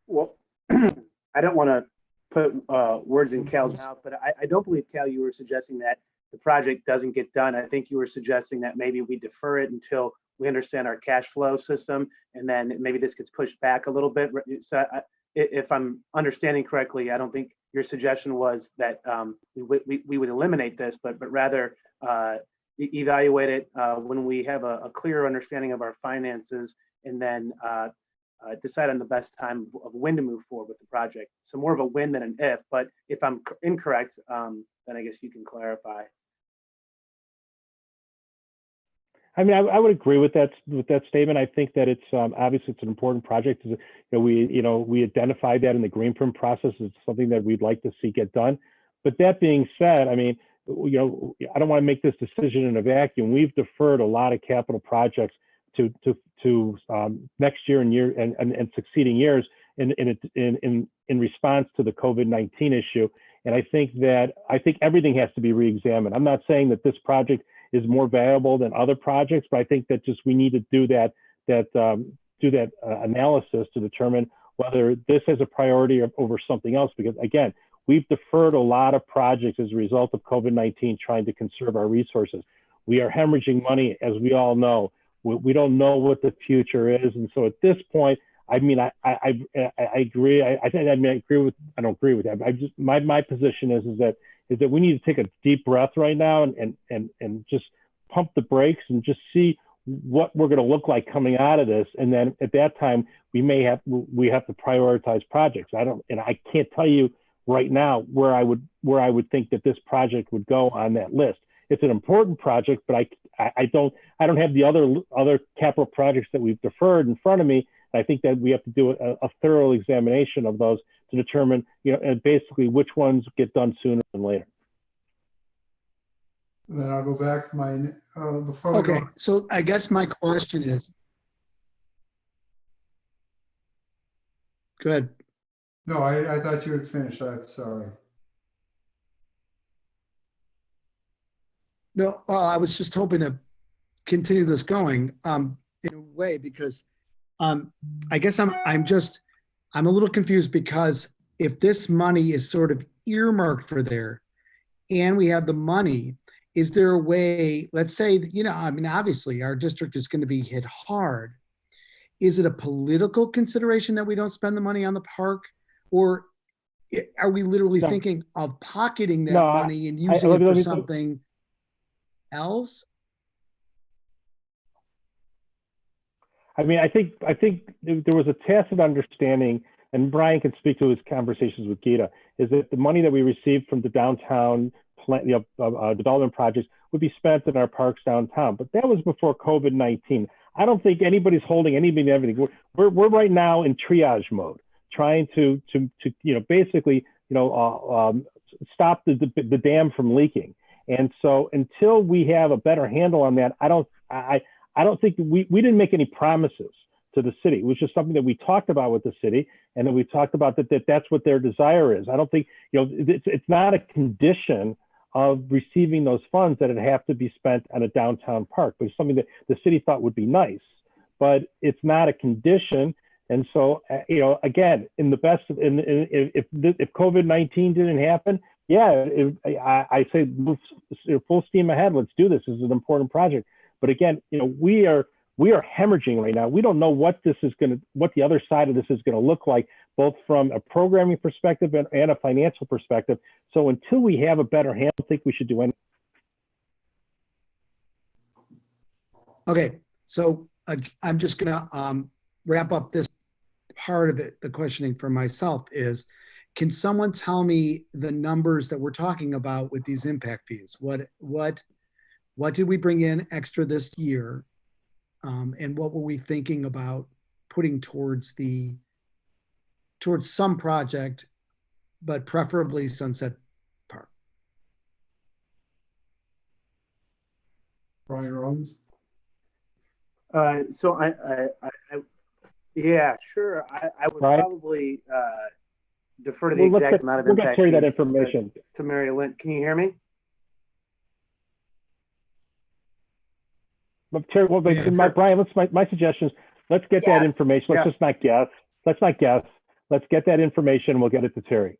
Well, I don't want to put words in Cal's mouth, but I don't believe, Cal, you were suggesting that the project doesn't get done. I think you were suggesting that maybe we defer it until we understand our cash flow system, and then maybe this gets pushed back a little bit. So if I'm understanding correctly, I don't think your suggestion was that we would eliminate this, but rather evaluate it when we have a clearer understanding of our finances, and then decide on the best time of when to move forward with the project. So more of a when than an if, but if I'm incorrect, then I guess you can clarify. I mean, I would agree with that statement. I think that it's obviously it's an important project. We identified that in the Greenprint process as something that we'd like to see get done. But that being said, I mean, I don't want to make this decision in a vacuum. We've deferred a lot of capital projects to next year and succeeding years in response to the COVID-19 issue. And I think everything has to be reexamined. I'm not saying that this project is more valuable than other projects, but I think that just we need to do that analysis to determine whether this is a priority over something else. Because again, we've deferred a lot of projects as a result of COVID-19, trying to conserve our resources. We are hemorrhaging money, as we all know. We don't know what the future is, and so at this point, I mean, I agree. I don't agree with that. But my position is that we need to take a deep breath right now and just pump the brakes and just see what we're going to look like coming out of this. And then at that time, we have to prioritize projects. I can't tell you right now where I would think that this project would go on that list. It's an important project, but I don't have the other capital projects that we've deferred in front of me. I think that we have to do a thorough examination of those to determine, and basically which ones get done sooner than later. Then I'll go back to my, before we go. Okay, so I guess my question is, good. No, I thought you had finished. I'm sorry. No, well, I was just hoping to continue this going in a way, because I guess I'm a little confused, because if this money is sort of earmarked for there and we have the money, is there a way, let's say, I mean, obviously our district is going to be hit hard. Is it a political consideration that we don't spend the money on the park? Or are we literally thinking of pocketing that money and using it for something else? I mean, I think there was a tacit understanding, and Brian can speak to his conversations with Gita, is that the money that we received from the downtown development projects would be spent in our parks downtown. But that was before COVID-19. I don't think anybody's holding anything. We're right now in triage mode, trying to basically stop the dam from leaking. And so until we have a better handle on that, I don't think we didn't make any promises to the city, which is something that we talked about with the city, and then we talked about that's what their desire is. I don't think, it's not a condition of receiving those funds that it have to be spent on a downtown park, but it's something that the city thought would be nice, but it's not a condition. And so, again, if COVID-19 didn't happen, I say full steam ahead. Let's do this. This is an important project. But again, we are hemorrhaging right now. We don't know what the other side of this is going to look like, both from a programming perspective and a financial perspective. So until we have a better handle, I think we should do anything. Okay, so I'm just going to wrap up this part of it. The questioning for myself is, can someone tell me the numbers that we're talking about with these impact fees? What did we bring in extra this year? And what were we thinking about putting towards some project, but preferably Sunset Park? Brian Rollins? So yeah, sure. I would probably defer to the exact amount of impact. We're going to carry that information to Mary Lynn. Can you hear me? But Terry, Brian, my suggestion is let's get that information. Let's just not guess. Let's not guess. Let's get that information and we'll get it to Terry.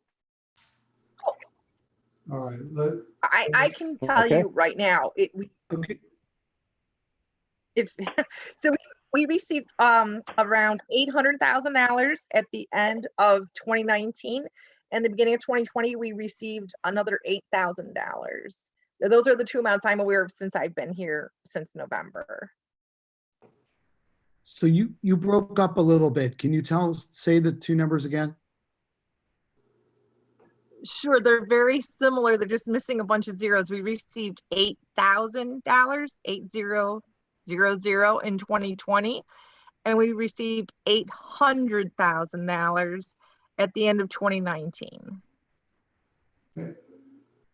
All right. I can tell you right now, if, so we received around $800,000 at the end of 2019. And the beginning of 2020, we received another $8,000. Those are the two amounts I'm aware of since I've been here since November. So you broke up a little bit. Can you say the two numbers again? Sure, they're very similar. They're just missing a bunch of zeros. We received $8,000, 8000 in 2020, and we received $800,000 at the end of 2019. Okay.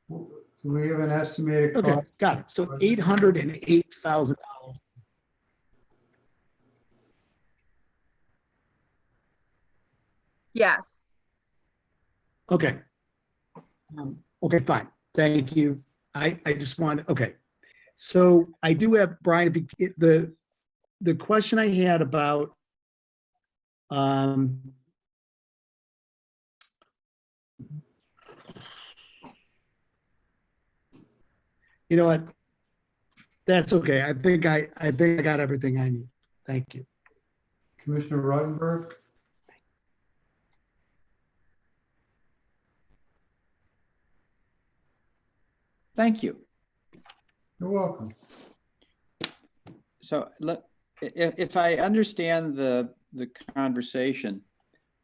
So we have an estimated Okay, cost. got it. So $808,000. Yes. Okay. Okay, fine. Thank you. I just want, okay. So I do have, Brian, if you, the question I had about you know what? That's okay. I think I got everything I need. Thank you. Commissioner Rottenberg? Thank you. You're welcome. So look, if I understand the conversation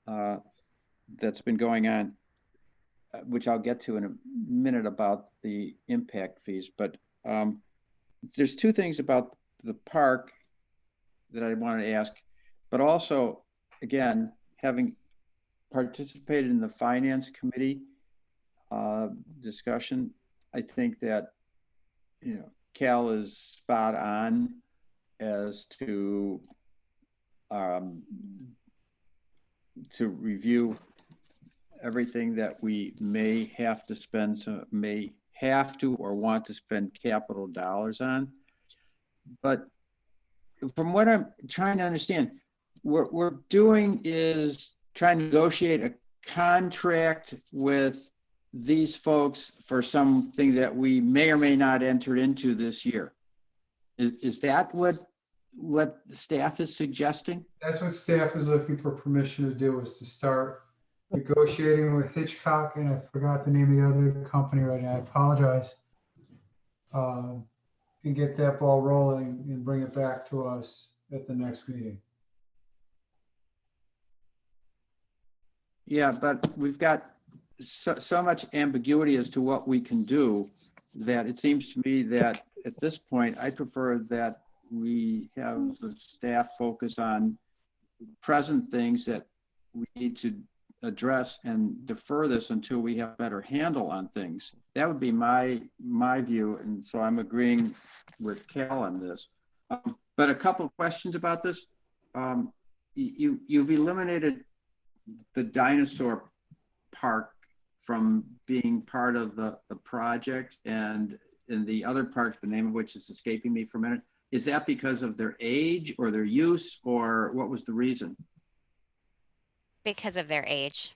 that's been going on, which I'll get to in a minute about the impact fees, but there's two things about the park that I want to ask, but also, again, having participated in the finance committee discussion, I think that, you know, Cal is spot on as to review everything that we may have to spend, so may have to or want to spend capital dollars on. But from what I'm trying to understand, what we're doing is trying to negotiate a contract with these folks for something that we may or may not enter into this year. Is that what the staff is suggesting? That's what staff is looking for permission to do, is to start negotiating with Hitchcock, and I forgot the name of the other company right now. I apologize. And get that ball rolling and bring it back to us at the next meeting. Yeah, but we've got so much ambiguity as to what we can do that it seems to me that at this point, I prefer that we have the staff focus on present things that we need to address and defer this until we have a better handle on things. That would be my view, and so I'm agreeing with Cal on this. But a couple of questions about this. You've eliminated the dinosaur park from being part of the project, and in the other parks, the name of which is escaping me for a minute. Is that because of their age or their use, or what was the reason? Because of their age.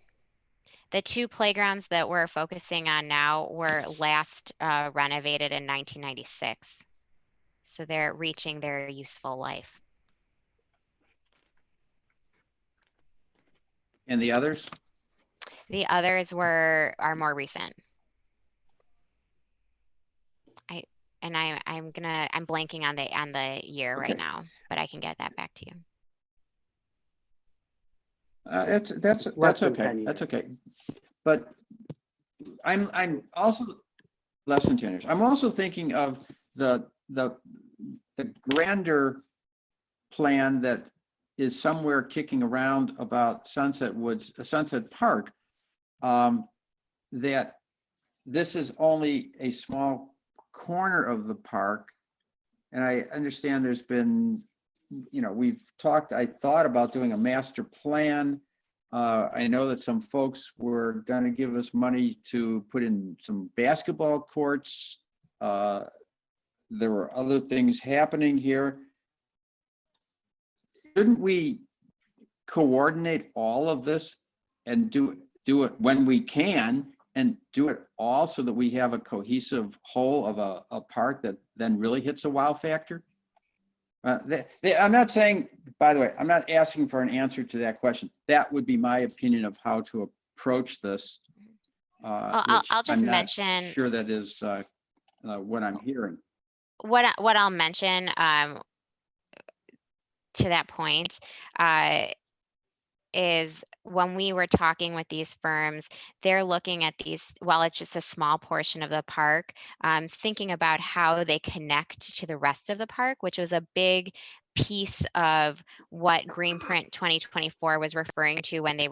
The two playgrounds that we're focusing on now were last renovated in 1996. So they're reaching their useful life. And the others? The others are more recent. I'm blanking on the year Okay. right now, but I can get that back to you. That's less than okay. 10 That's years. okay. But I'm also less than 10 years. I'm also thinking of the grander plan that is somewhere kicking around about Sunset Woods, Sunset Park. That this is only a small corner of the park, and I understand there's been, you know, I thought about doing a master plan. I know that some folks were going to give us money to put in some basketball courts. There were other things happening here. Shouldn't we coordinate all of this and do it when we can, and do it all so that we have a cohesive whole of a park that then really hits a wow factor? I'm not saying, by the way, I'm not asking for an answer to that question. That would be my opinion of how to approach this. I'll Which just I'm not mention sure that is what I'm hearing. what I'll mention to that point is when we were talking with these firms, they're looking at these, while it's just a small portion of the park, thinking about how they connect to the rest of the park, which was a big piece of what Greenprint 2024 was referring to when it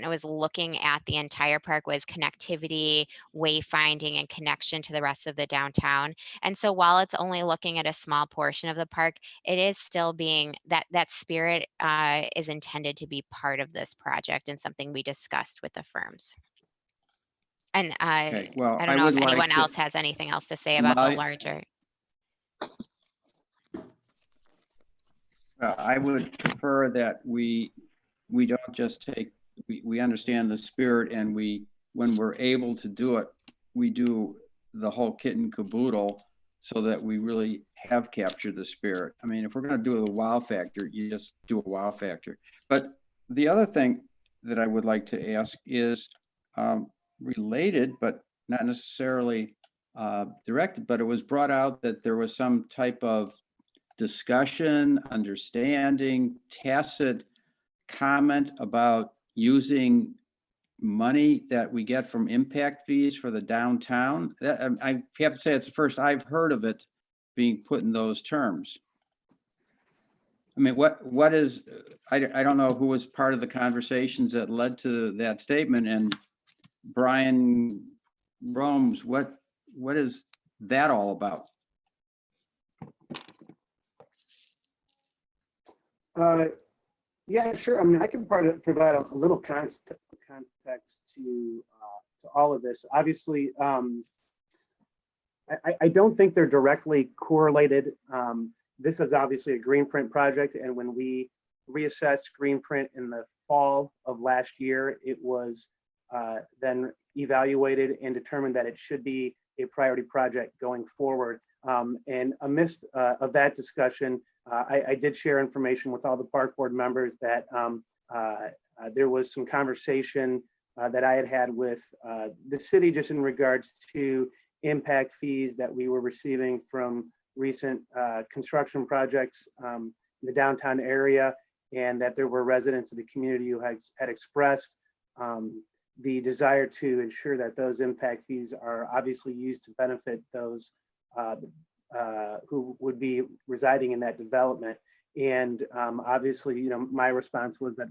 was looking at the entire park, was connectivity, wayfinding, and connection to the rest of the downtown. And so while it's only looking at a small portion of the park, it is still being, that spirit is intended to be part of this project and something we discussed with the firms. And Okay, well, I don't know would if like anyone to- else has anything else to say about the larger. I would prefer that we don't just take, we understand the spirit, and when we're able to do it, we do the whole kit and caboodle so that we really have captured the spirit. I mean, if we're going to do a wow factor, you just do a wow factor. But the other thing that I would like to ask is related, but not necessarily directed, but it was brought out that there was some type of discussion, understanding, tacit comment about using money that we get from impact fees for the downtown. I have to say it's the first I've heard of it being put in those terms. I mean, what is, I don't know who was part of the conversations that led to that statement. And Brian Romes, what is that all about? Yeah, sure. I mean, I can provide a little context to all of this. Obviously, I don't think they're directly correlated. This is obviously a Greenprint project, and when we reassessed Greenprint in the fall of last year, it was then evaluated and determined that it should be a priority project going forward. And amidst of that discussion, I did share information with all the park board members that there was some conversation that I had with the city just in regards to impact fees that we were receiving from recent construction projects in the downtown area, and that there were residents of the community who had expressed the desire to ensure that those impact fees are obviously used to benefit those who would be residing in that development. And obviously, my response was that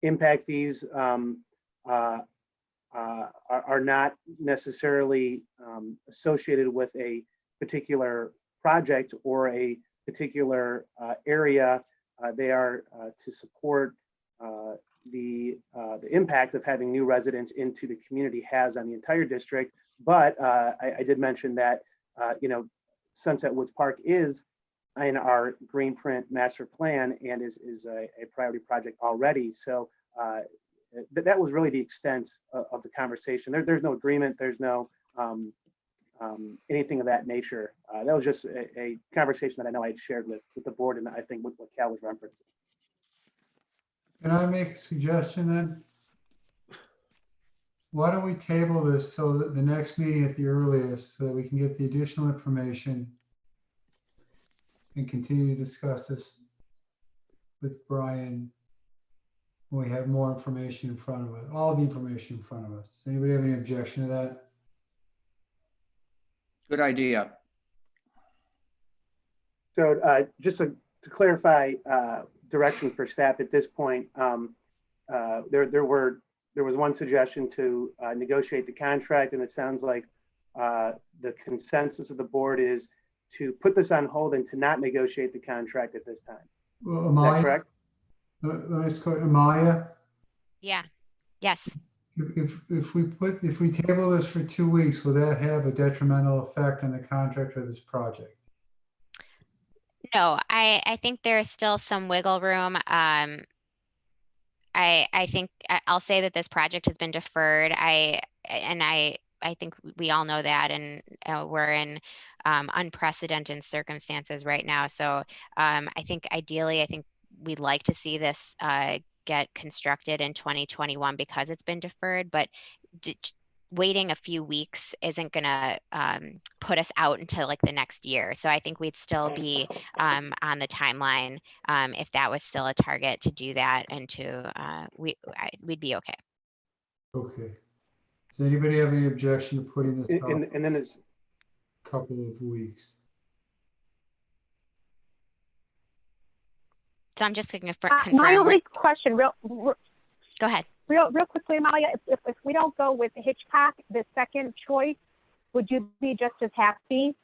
impact fees are not necessarily associated with a particular project or a particular area. They are to support the impact of having new residents into the community has on the entire district. But I did mention that Sunset Woods Park is in our Greenprint master plan and is a priority project already. So that was really the extent of the conversation. There's no agreement. There's no anything of that nature. That was just a conversation that I know I had shared with the board, and I think what Cal was referencing. Can I make a suggestion then? Why don't we table this till the next meeting at the earliest so that we can get the additional information and continue to discuss this with Brian when we have more information in front of us, all the information in front of us. Does anybody have any objection to that? Good idea. So just to clarify direction for staff at this point, there was one suggestion to negotiate the contract, and it sounds like the consensus of the board is to put this on hold and to not negotiate the contract at this time. Well, Is that correct? Let me just go, Amaya. Yeah. Yes. If we table this for 2 weeks, will that have a detrimental effect on the contract of this project? No, I think there's still some wiggle room. I think I'll say that this project has been deferred. I I think we all know that, and we're in unprecedented circumstances right now. So I think ideally, I think we'd like to see this get constructed in 2021 because it's been deferred, but waiting a few weeks isn't going to put us out until like the next year. So I think we'd still be on the timeline if that was still a target to do that, and we'd be okay. Okay. Does anybody have any objection to putting this off And then it's, a couple of weeks? So I'm just going to My confirm. only question, Go ahead. real quickly, Amalia, if we don't go with Hitchcock, the second choice, would you be just as happy?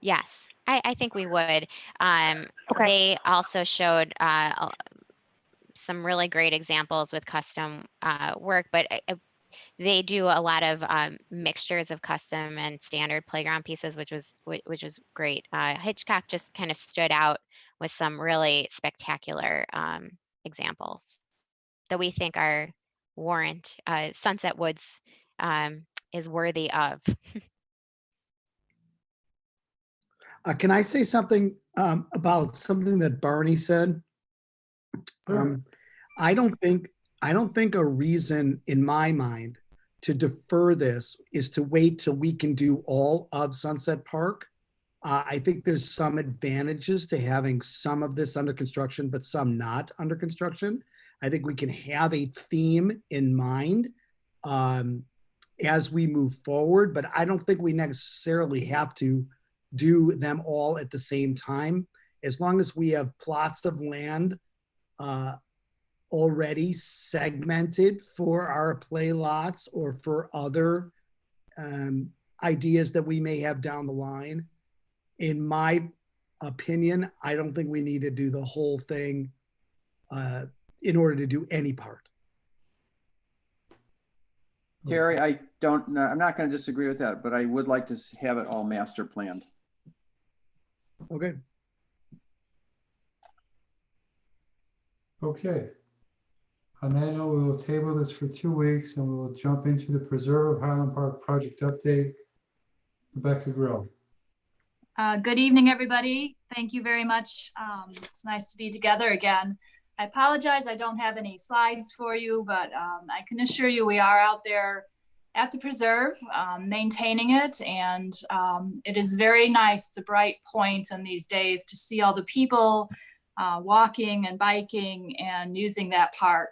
Yes, I think we would. Okay. They also showed some really great examples with custom work, but they do a lot of mixtures of custom and standard playground pieces, which was great. Hitchcock just kind of stood out with some really spectacular examples that we think are warrant Sunset Woods is worthy of. Can I say something about something that Barney said? I don't think a reason in my mind to defer this is to wait till we can do all of Sunset Park. I think there's some advantages to having some of this under construction, but some not under construction. I think we can have a theme in mind as we move forward, but I don't think we necessarily have to do them all at the same time. As long as we have plots of land already segmented for our play lots or for other ideas that we may have down the line. In my opinion, I don't think we need to do the whole thing in order to do any part. Terry, I'm not going to disagree with that, but I would like to have it all master planned. Okay. Okay. On that note, we will table this for 2 weeks and we will jump into the Preserve of Highland Park project update. Rebecca Grill. Good evening, everybody. Thank you very much. It's nice to be together again. I apologize, I don't have any slides for you, but I can assure you we are out there at the preserve, maintaining it, and it is very nice. It's a bright point in these days to see all the people walking and biking and using that park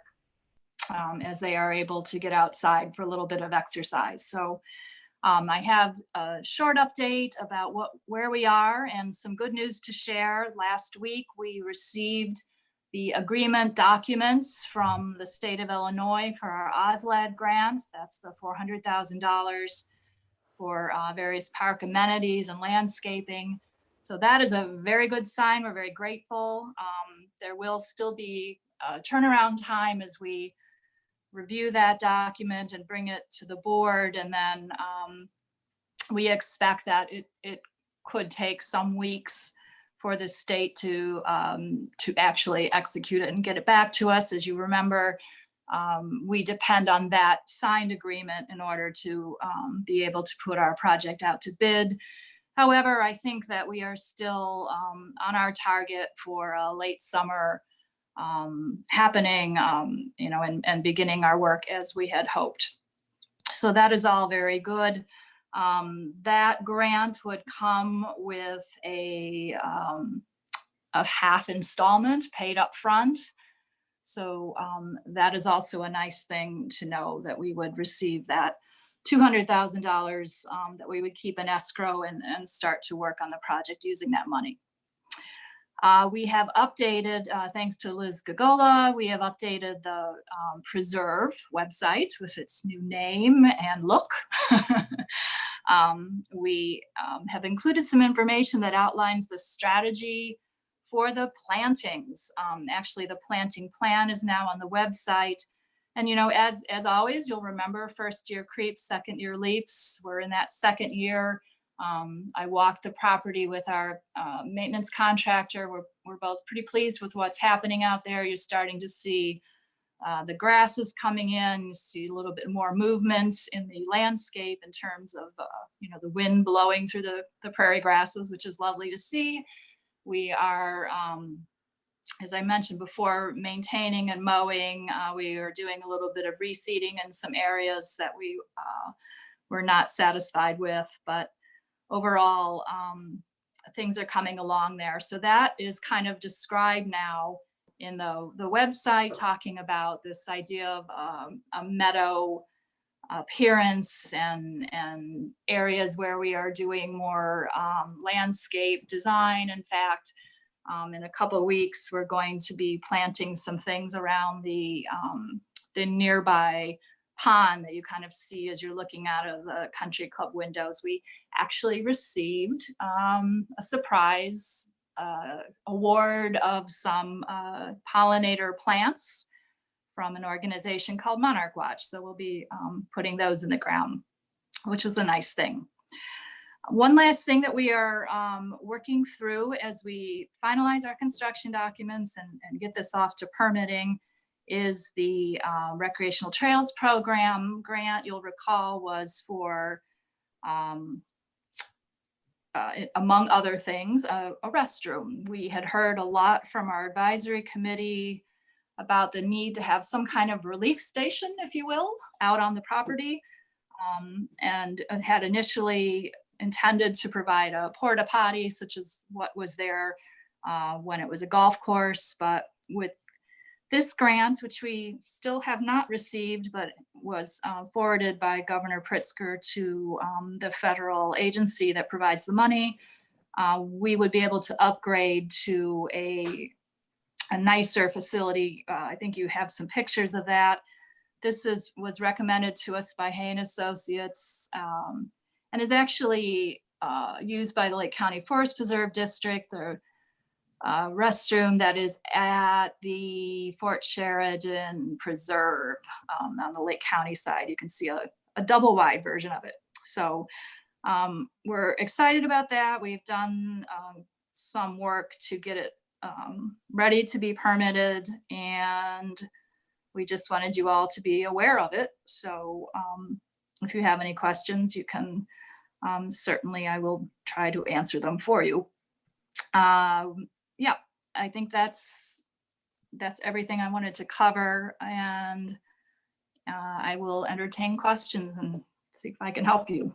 as they are able to get outside for a little bit of exercise. So I have a short update about where we are and some good news to share. Last week, we received the agreement documents from the state of Illinois for our OSLAD grant. That's the $400,000 for various park amenities and landscaping. So that is a very good sign. We're very grateful. There will still be a turnaround time as we review that document and bring it to the board. And then we expect that it could take some weeks for the state to actually execute it and get it back to us. As you remember, we depend on that signed agreement in order to be able to put our project out to bid. However, I think that we are still on our target for a late summer happening, and beginning our work as we had hoped. So that is all very good. That grant would come with a half installment paid up front. So that is also a nice thing to know, that we would receive that $200,000 that we would keep in escrow and start to work on the project using that money. We have updated, thanks to Liz Gagola, we have updated the Preserve website with its new name and look. We have included some information that outlines the strategy for the plantings. Actually, the planting plan is now on the website. And, as always, you'll remember first year creeps, second year leaps. We're in that second year. I walked the property with our maintenance contractor. We're both pretty pleased with what's happening out there. You're starting to see The grass is coming in. You see a little bit more movement in the landscape in terms of, the wind blowing through the prairie grasses, which is lovely to see. We are, as I mentioned before, maintaining and mowing. We are doing a little bit of reseeding in some areas that we were not satisfied with, but overall, things are coming along there. So that is kind of described now in the website, talking about this idea of a meadow appearance and areas where we are doing more landscape design. In fact, in a couple of weeks, we're going to be planting some things around the nearby pond that you kind of see as you're looking out of the country club windows. We actually received a surprise award of some pollinator plants from an organization called Monarch Watch. So we'll be putting those in the ground, which was a nice thing. One last thing that we are working through as we finalize our construction documents and get this off to permitting is the Recreational Trails Program grant. You'll recall was for, among other things, a restroom. We had heard a lot from our advisory committee about the need to have some kind of relief station, if you will, out on the property, and had initially intended to provide a porta potty, such as what was there when it was a golf course. But with this grant, which we still have not received, but was forwarded by Governor Pritzker to the federal agency that provides the money, we would be able to upgrade to a nicer facility. I think you have some pictures of that. This was recommended to us by Hay and Associates, and is actually used by the Lake County Forest Preserve District. The restroom that is at the Fort Sheridan Preserve on the Lake County side. You can see a double wide version of it. So we're excited about that. We've done some work to get it ready to be permitted, and we just wanted you all to be aware of it. So if you have any questions, you can certainly, I will try to answer them for you. Yeah, I think that's everything I wanted to cover, and I will entertain questions and see if I can help you.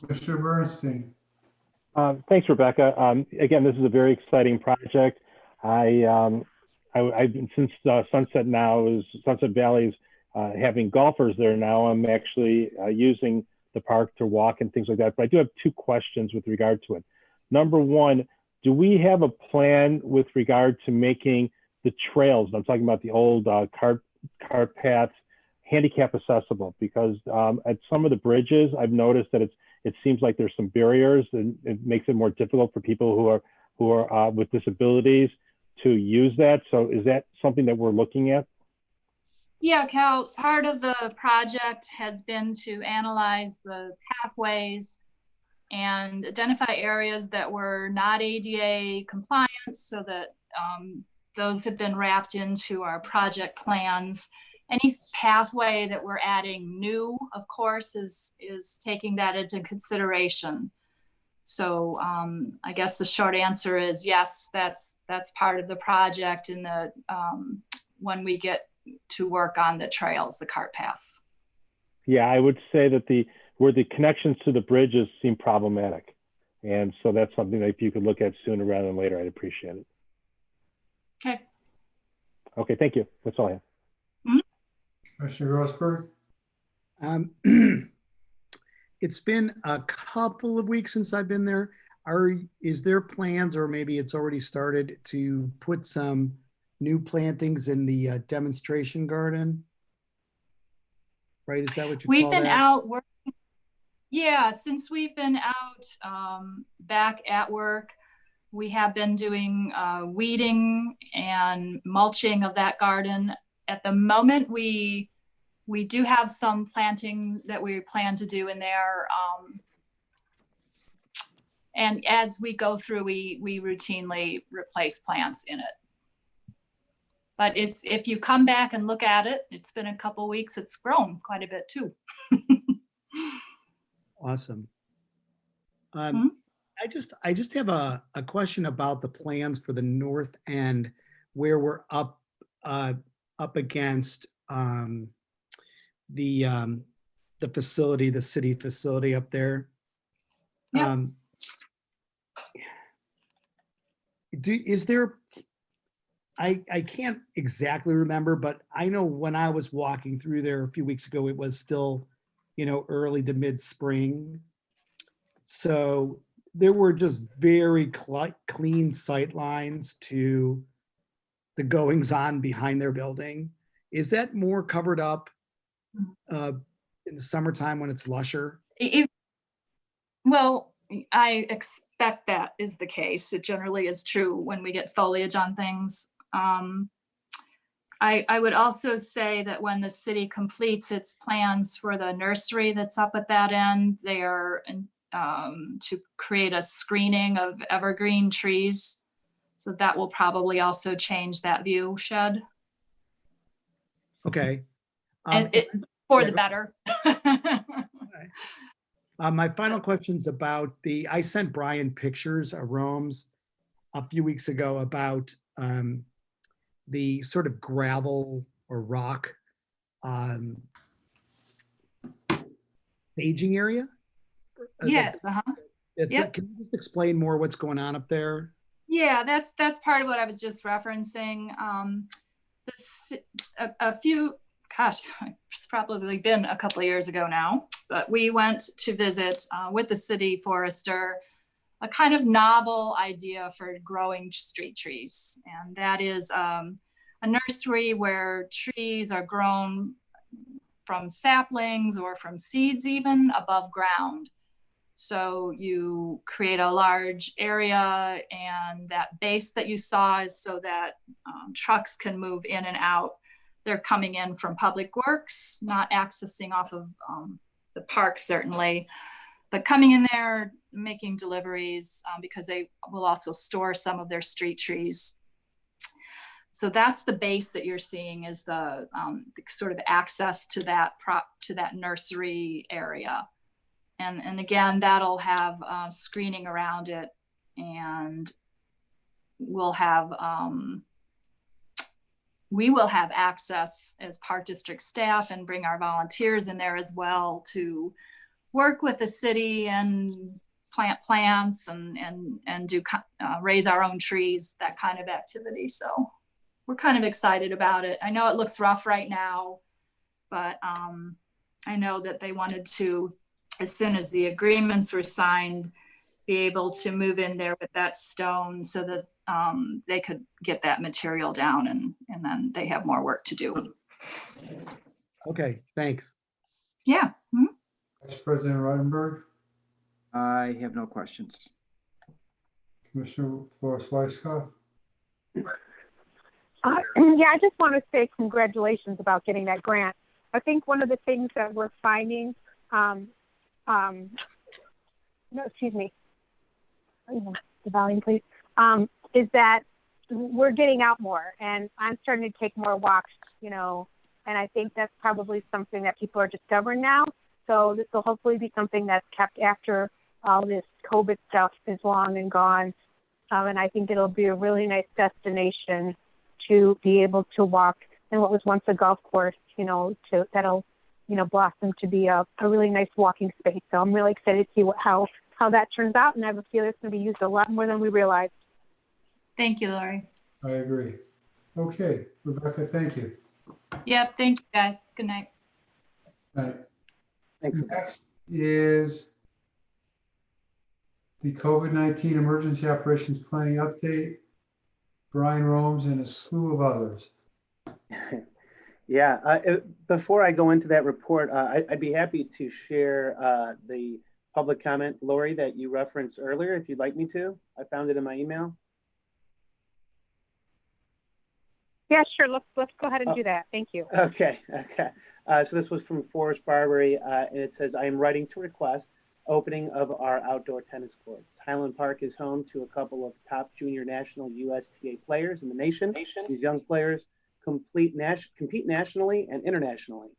Mr. Bernstein. Thanks, Rebecca. Again, this is a very exciting project. I've been since Sunset Valley is having golfers there now. I'm actually using the park to walk and things like that. But I do have two questions with regard to it. Number one, do we have a plan with regard to making the trails, I'm talking about the old cart paths, handicap accessible? Because at some of the bridges, I've noticed that it seems like there's some barriers, and it makes it more difficult for people who are with disabilities to use that. So is that something that we're looking at? Yeah, Cal, part of the project has been to analyze the pathways and identify areas that were not ADA compliant, so that those have been wrapped into our project plans. Any pathway that we're adding new, of course, is taking that into consideration. So I guess the short answer is yes, that's part of the project in the when we get to work on the trails, the cart paths. Yeah, I would say that where the connections to the bridges seem problematic. And so that's something that if you could look at sooner rather than later, I'd appreciate it. Okay. Okay, thank you. That's all I have. Commissioner Grossberg. It's been a couple of weeks since I've been there. Is there plans, or maybe it's already started, to put some new plantings in the demonstration garden? Right, is that what you call that? We've been out working. Yeah, since we've been out back at work, we have been doing weeding and mulching of that garden. At the moment, we do have some planting that we plan to do in there. And as we go through, we routinely replace plants in it. But if you come back and look at it, it's been a couple weeks, it's grown quite a bit too. Awesome. Hmm? I just have a question about the plans for the north end where we're up against the facility, the city facility up there. Yep. Is there, I can't exactly remember, but I know when I was walking through there a few weeks ago, it was still, early to mid-spring. So there were just very clean sight lines to the goings on behind their building. Is that more covered up in the summertime when it's lusher? Well, I expect that is the case. It generally is true when we get foliage on things. I would also say that when the city completes its plans for the nursery that's up at that end, they are to create a screening of evergreen trees. So that will probably also change that view shed. Okay. And for the better. My final question's about I sent Brian pictures of Rome's a few weeks ago about the sort of gravel or rock staging area. Yes. Yep. Can you just explain more what's going on up there? Yeah, that's part of what I was just referencing. A few, gosh, it's probably been a couple of years ago now, but we went to visit with the city forester a kind of novel idea for growing street trees. And that is a nursery where trees are grown from saplings or from seeds even above ground. So you create a large area, and that base that you saw is so that trucks can move in and out. They're coming in from Public Works, not accessing off of the park certainly, but coming in there, making deliveries because they will also store some of their street trees. So that's the base that you're seeing is the sort of access to that nursery area. And again, that'll have screening around it, and we will have access as Park District staff and bring our volunteers in there as well to work with the city and plant plants and do raise our own trees, that kind of activity. So we're kind of excited about it. I know it looks rough right now, but I know that they wanted to, as soon as the agreements were signed, be able to move in there with that stone so that they could get that material down, and then they have more work to do. Okay, thanks. Yeah. Mm-hmm. Vice President Rottenberg, I have no questions. Commissioner Flores Weisskopf. Yeah, I just want to say congratulations about getting that grant. I think one of the things that we're finding, excuse me, the volume please, is that we're getting out more, and I'm starting to take more walks, and I think that's probably something that people are discovering now. So this will hopefully be something that's kept after all this COVID stuff is long and gone. And I think it'll be a really nice destination to be able to walk in what was once a golf course, that'll, blossom to be a really nice walking space. So I'm really excited to see how that turns out. And I have a feeling it's going to be used a lot more than we realized. Thank you, Lori. I agree. Okay, Rebecca, thank you. Yep, thank you guys. Good night. Right. Thank you. Next is the COVID-19 Emergency Operations Planning Update. Brian Romes and a slew of others. Yeah, before I go into that report, I'd be happy to share the public comment, Lori, that you referenced earlier, if you'd like me to. I found it in my email. Yeah, sure. Let's go ahead and do that. Thank you. Okay. So this was from Forest Barbary, and it says, I am writing to request opening of our outdoor tennis courts. Highland Park is home to a couple of top junior national USTA players in the nation. These young players compete nationally and internationally.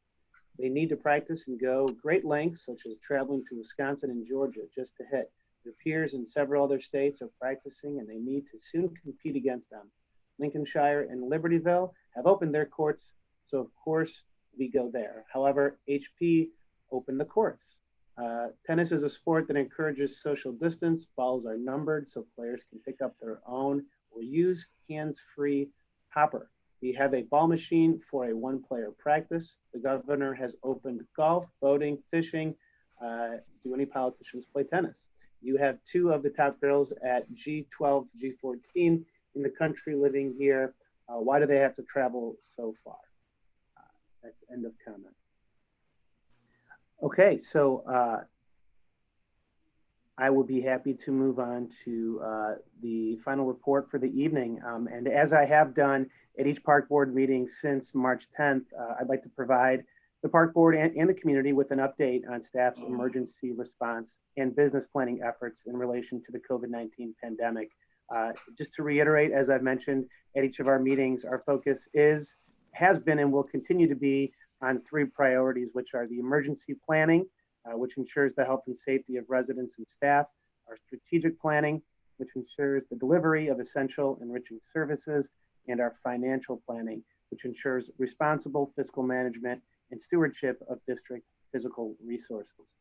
They need to practice and go great lengths, such as traveling to Wisconsin and Georgia just to hit. Their peers in several other states are practicing and they need to soon compete against them. Lincolnshire and Libertyville have opened their courts, so of course we go there. However, HP opened the courts. Tennis is a sport that encourages social distance. Balls are numbered so players can pick up their own or use hands-free popper. We have a ball machine for a one-player practice. The governor has opened golf, boating, fishing. Do any politicians play tennis? You have two of the top girls at G12, G14 in the country living here. Why do they have to travel so far? That's end of comment. Okay, so I would be happy to move on to the final report for the evening. And as I have done at each park board meeting since March 10th, I'd like to provide the park board and the community with an update on staff's emergency response and business planning efforts in relation to the COVID-19 pandemic. Just to reiterate, as I've mentioned at each of our meetings, our focus has been and will continue to be on three priorities, which are the emergency planning, which ensures the health and safety of residents and staff, our strategic planning, which ensures the delivery of essential enriching services, and our financial planning, which ensures responsible fiscal management and stewardship of district physical resources.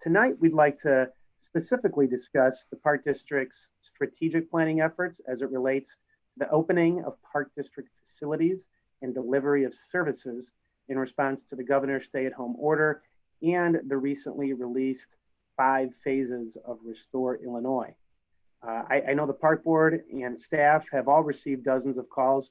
Tonight, we'd like to specifically discuss the Park District's strategic planning efforts as it relates to the opening of Park District facilities and delivery of services in response to the governor's stay-at-home order and the recently released 5 phases of Restore Illinois. I know the park board and staff have all received dozens of calls.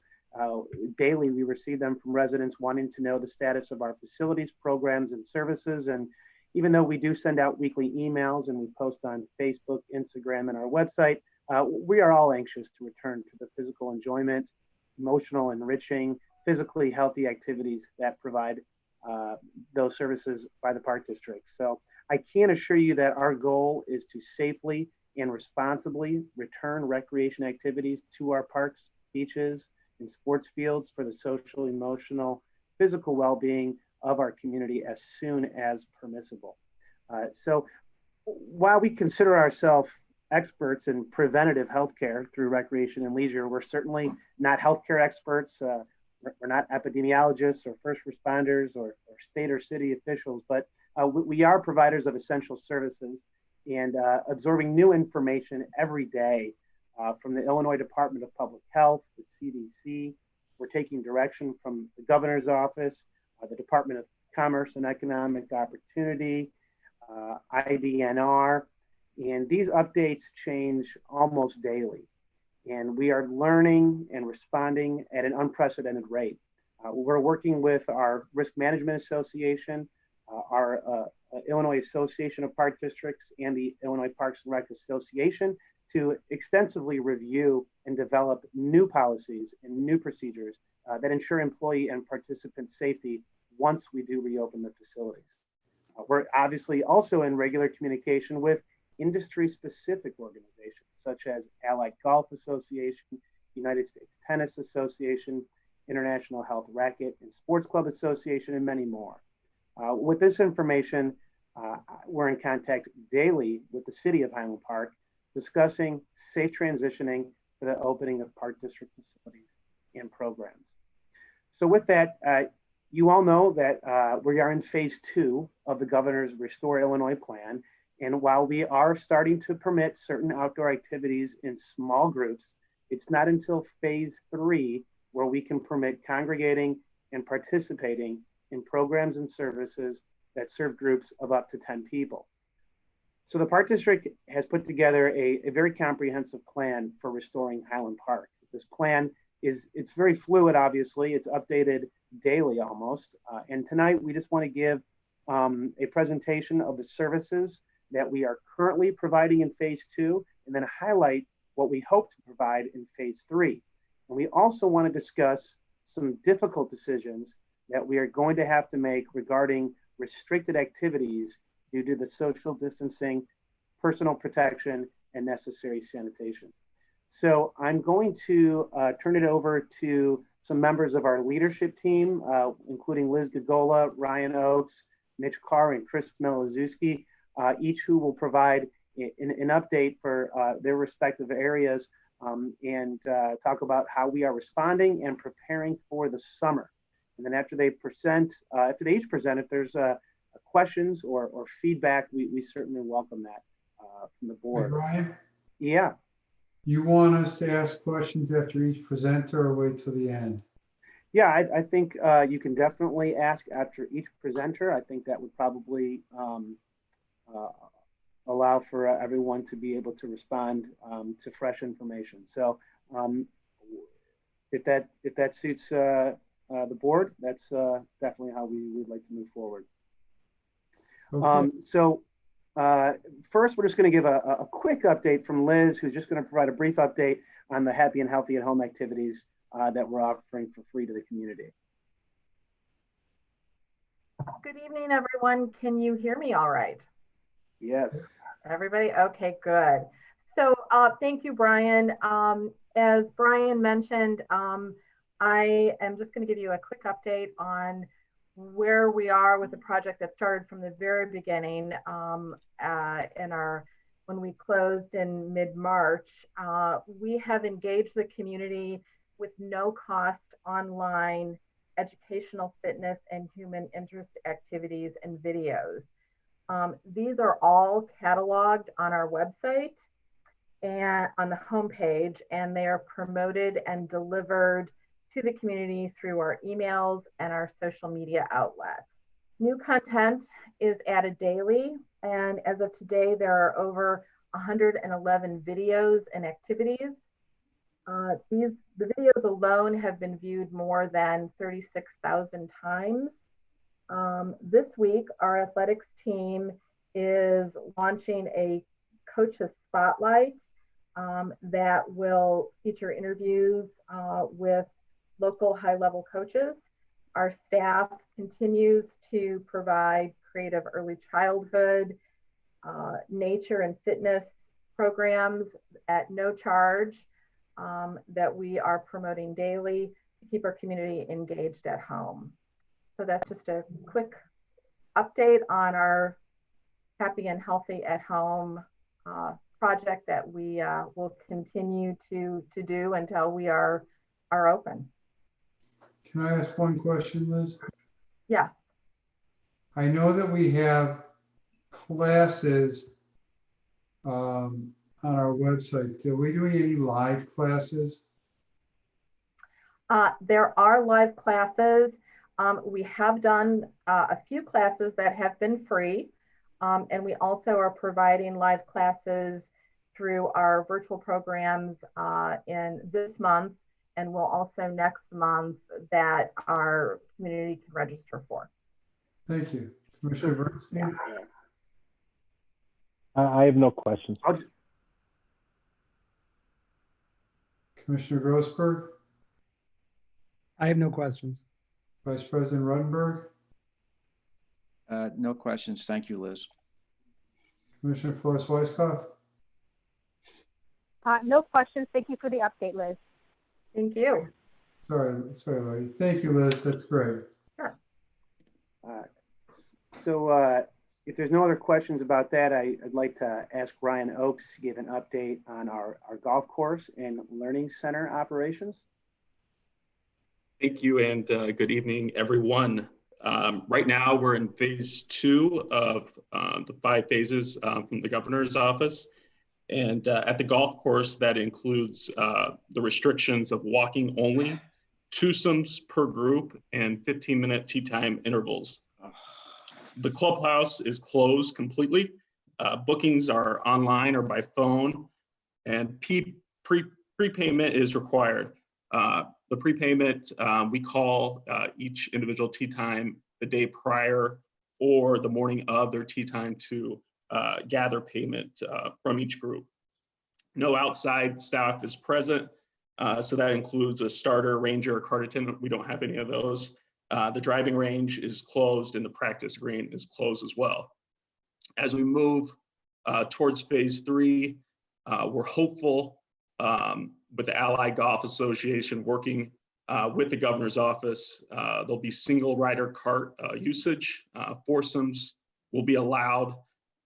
Daily, we receive them from residents wanting to know the status of our facilities, programs, and services. And even though we do send out weekly emails and we post on Facebook, Instagram, and our website, we are all anxious to return to the physical enjoyment, emotional, enriching, physically healthy activities that provide those services by the Park District. So I can assure you that our goal is to safely and responsibly return recreation activities to our parks, beaches, and sports fields for the social, emotional, physical well-being of our community as soon as permissible. So while we consider ourselves experts in preventative healthcare through recreation and leisure, we're certainly not healthcare experts. We're not epidemiologists or first responders or state or city officials, but we are providers of essential services and absorbing new information every day from the Illinois Department of Public Health, the CDC. We're taking direction from the governor's office, the Department of Commerce and Economic Opportunity, IDNR, and these updates change almost daily. And we are learning and responding at an unprecedented rate. We're working with our Risk Management Association, our Illinois Association of Park Districts, and the Illinois Parks and Rec Association to extensively review and develop new policies and new procedures that ensure employee and participant safety once we do reopen the facilities. We're obviously also in regular communication with industry-specific organizations such as Allied Golf Association, United States Tennis Association, International Health Racquet and Sports Club Association, and many more. With this information, we're in contact daily with the City of Highland Park, discussing safe transitioning for the opening of Park District facilities and programs. So with that, you all know that we are in phase 2 of the governor's Restore Illinois plan. And while we are starting to permit certain outdoor activities in small groups, it's not until phase 3 where we can permit congregating and participating in programs and services that serve groups of up to 10 people. So the Park District has put together a very comprehensive plan for restoring Highland Park. This plan it's very fluid, obviously. It's updated daily almost. And tonight we just want to give a presentation of the services that we are currently providing in phase 2, and then highlight what we hope to provide in phase 3. And we also want to discuss some difficult decisions that we are going to have to make regarding restricted activities due to the social distancing, personal protection, and necessary sanitation. So I'm going to turn it over to some members of our leadership team, including Liz Gagola, Ryan Oakes, Mitch Carr, and Chris Milozewski, each who will provide an update for their respective areas and talk about how we are responding and preparing for the summer. And then after they present, after they each present, if there's questions or feedback, we certainly welcome that from the board. Hey, Ryan, Yeah. you want us to ask questions after each presenter or wait till the end? Yeah, I think you can definitely ask after each presenter. I think that would probably allow for everyone to be able to respond to fresh information. So if that suits the board, that's definitely how we would like to move forward. Okay. First, we're just going to give a quick update from Liz, who's just going to provide a brief update on the Happy and Healthy at Home activities that we're offering for free to the community. Good evening, everyone. Can you hear me all right? Yes. Everybody? Okay, good. So thank you, Brian. As Brian mentioned, I am just going to give you a quick update on where we are with the project that started from the very beginning when we closed in mid-March. We have engaged the community with no cost online educational, fitness, and human interest activities and videos. These are all cataloged on our website and on the homepage, and they are promoted and delivered to the community through our emails and our social media outlets. New content is added daily, and as of today, there are over 111 videos and activities. The videos alone have been viewed more than 36,000 times. This week, our athletics team is launching a coaches spotlight that will feature interviews with local high-level coaches. Our staff continues to provide creative early childhood, nature and fitness programs at no charge that we are promoting daily to keep our community engaged at home. So that's just a quick update on our Happy and Healthy at Home project that we will continue to do until we are open. Can I ask one question, Liz? Yes. I know that we have classes on our website. Are we doing any live classes? There are live classes. We have done a few classes that have been free, and we also are providing live classes through our virtual programs in this month, and will also next month that our community can register for. Thank you. Commissioner Bernstein? I have no questions. Commissioner Grossberg? I have no questions. Vice President Ruttenberg? No questions. Thank you, Liz. Commissioner Flores Weiskopf? No questions. Thank you for the update, Liz. Thank you. Sorry, Lori. Thank you, Liz. That's great. Sure. So if there's no other questions about that, I'd like to ask Ryan Oakes to give an update on our golf course and learning center operations. Thank you, and good evening, everyone. Right now, we're in phase 2 of the 5 phases from the governor's office. And at the golf course, that includes the restrictions of walking only, twosomes per group, and 15-minute tee time intervals. The clubhouse is closed completely. Bookings are online or by phone, and prepayment is required. The prepayment, we call each individual tee time the day prior or the morning of their tee time to gather payment from each group. No outside staff is present, so that includes a starter, ranger, or cart attendant. We don't have any of those. The driving range is closed and the practice green is closed as well. As we move towards phase 3, we're hopeful with the Allied Golf Association working with the governor's office. There'll be single rider cart usage. Foursomes will be allowed,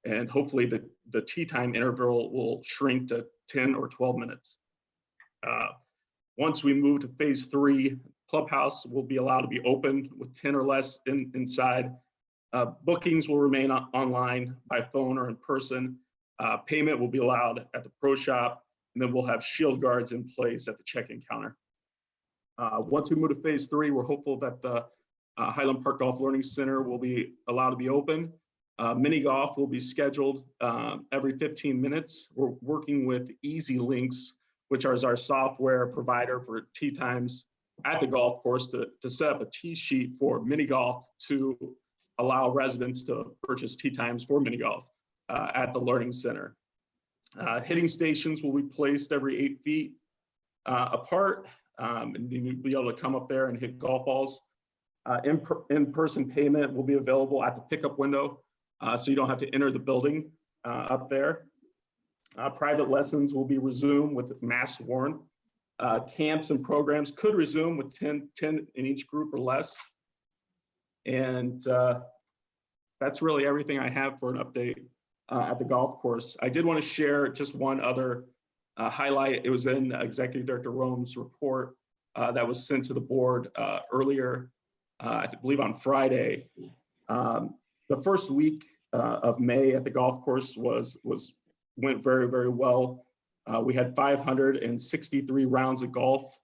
and hopefully the tee time interval will shrink to 10 or 12 minutes. Once we move to phase 3, clubhouse will be allowed to be open with 10 or less inside. Bookings will remain online by phone or in person. Payment will be allowed at the pro shop, and then we'll have shield guards in place at the check-in counter. Once we move to phase 3, we're hopeful that the Highland Park Golf Learning Center will be allowed to be open. Mini golf will be scheduled every 15 minutes. We're working with Easy Links, which is our software provider for tee times at the golf course, to set up a tee sheet for mini golf to allow residents to purchase tee times for mini golf at the Learning Center. Hitting stations will be placed every 8 feet apart, and you'll be able to come up there and hit golf balls. In-person payment will be available at the pickup window, so you don't have to enter the building up there. Private lessons will be resumed with masks worn. Camps and programs could resume with 10 in each group or less. And that's really everything I have for an update at the golf course. I did want to share just one other highlight. It was in Executive Director Rome's report that was sent to the board earlier, I believe on Friday. The first week of May at the golf course went very, very well. We had 563 rounds of golf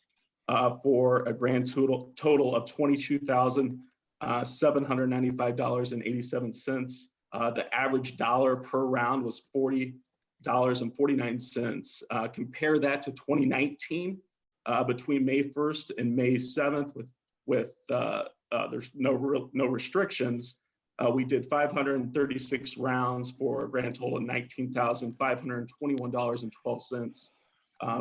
for a grand total of $22,795.87. The average dollar per round was $40.49. Compare that to 2019, between May 1st and May 7th, with there's no restrictions. We did 536 rounds for a grand total of $19,521.12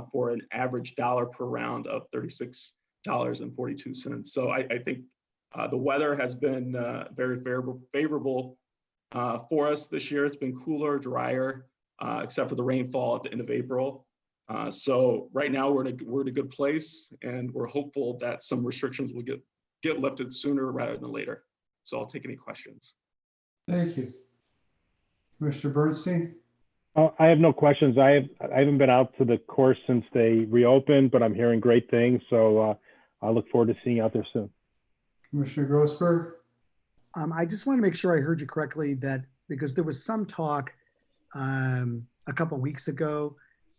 for an average dollar per round of $36.42. So I think the weather has been very favorable for us this year. It's been cooler, drier, except for the rainfall at the end of April. So right now we're in a good place, and we're hopeful that some restrictions will get lifted sooner rather than later. So I'll take any questions. Thank you. Commissioner Bernstein? I have no questions. I haven't been out to the course since they reopened, but I'm hearing great things. So I look forward to seeing you out there soon. Commissioner Grossberg? I just want to make sure I heard you correctly, that because there was some talk a couple weeks ago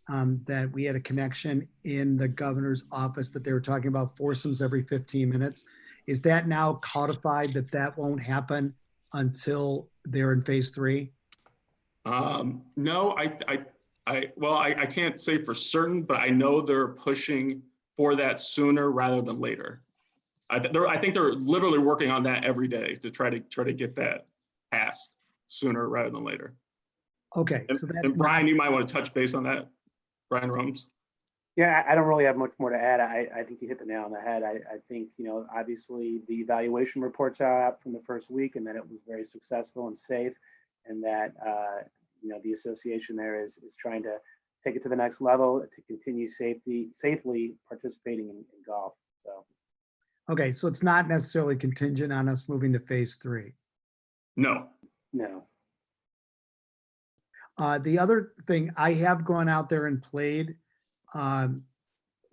that we had a connection in the governor's office that they were talking about foursomes every 15 minutes. Is that now codified that won't happen until they're in phase 3? No, I can't say for certain, but I know they're pushing for that sooner rather than later. I think they're literally working on that every day to try to get that passed sooner rather than later. Okay. And, So that's Brian, you might want to touch base on that, Brian Romes. Yeah, I don't really have much more to add. I think you hit the nail on the head. I think, obviously the evaluation reports are out from the first week, and that it was very successful and safe, and that, the association there is trying to take it to the next level to continue safely participating in golf. So. Okay, so it's not necessarily contingent on us moving to phase 3. No. The other thing, I have gone out there and played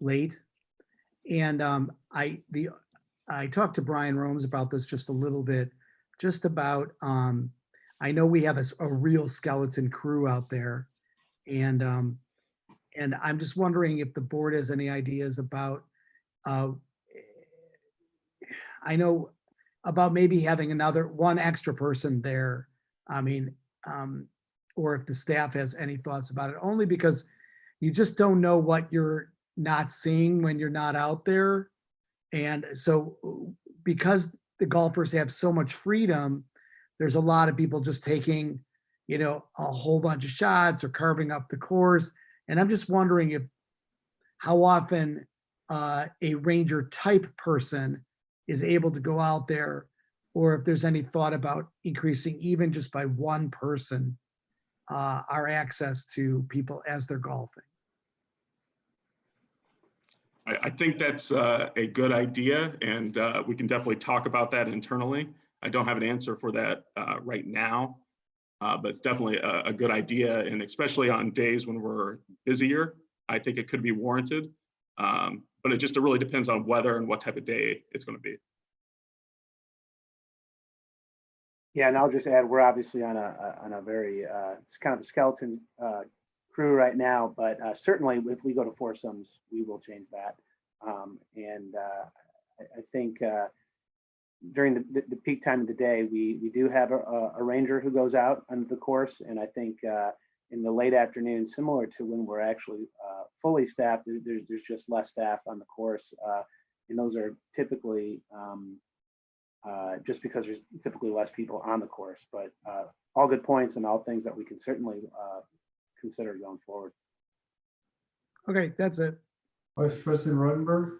late, and I talked to Brian Romes about this just a little bit, just about I know we have a real skeleton crew out there, and I'm just wondering if the board has any ideas about I know about maybe having one extra person there. I mean, or if the staff has any thoughts about it, only because you just don't know what you're not seeing when you're not out there. And so because the golfers have so much freedom, there's a lot of people just taking, a whole bunch of shots or carving up the course. And I'm just wondering how often a ranger type person is able to go out there, or if there's any thought about increasing even just by one person our access to people as they're golfing. I think that's a good idea, and we can definitely talk about that internally. I don't have an answer for that right now, but it's definitely a good idea, and especially on days when we're busier, I think it could be warranted. But it really depends on weather and what type of day it's going to be. Yeah, and I'll just add, we're obviously on a very, it's kind of a skeleton crew right now, but certainly if we go to foursomes, we will change that. I think during the peak time of the day, we do have a ranger who goes out on the course, and I think in the late afternoon, similar to when we're actually fully staffed, there's just less staff on the course, and those are typically just because there's typically less people on the course, but all good points and all things that we can certainly consider going forward. Okay, that's it. Vice President Rotenberg,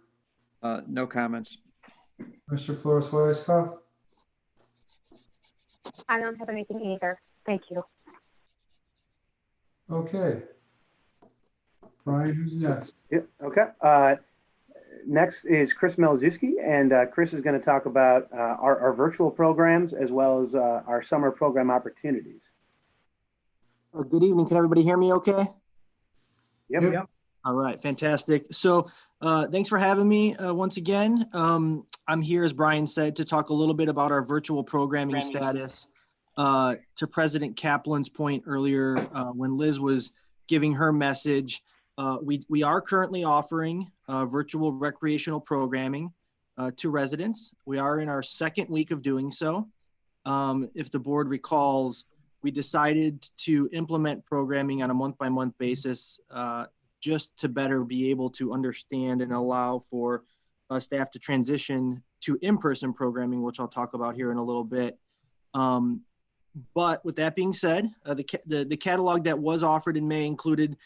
No comments. Mr. Flores Westcott. I don't have anything either. Thank you. Okay. Brian, who's next? Yeah, okay. Next is Chris Melzewski, and Chris is going to talk about our virtual programs as well as our summer program opportunities. Good evening. Can everybody hear me okay? Yep. All right, fantastic. So thanks for having me once again. I'm here, as Brian said, to talk a little bit about our virtual programming status. To President Kaplan's point earlier, when Liz was giving her message, we are currently offering virtual recreational programming to residents. We are in our second week of doing so. If the board recalls, we decided to implement programming on a month-by-month basis just to better be able to understand and allow for staff to transition to in-person programming, which I'll talk about here in a little bit. But with that being said, the catalog that was offered in May included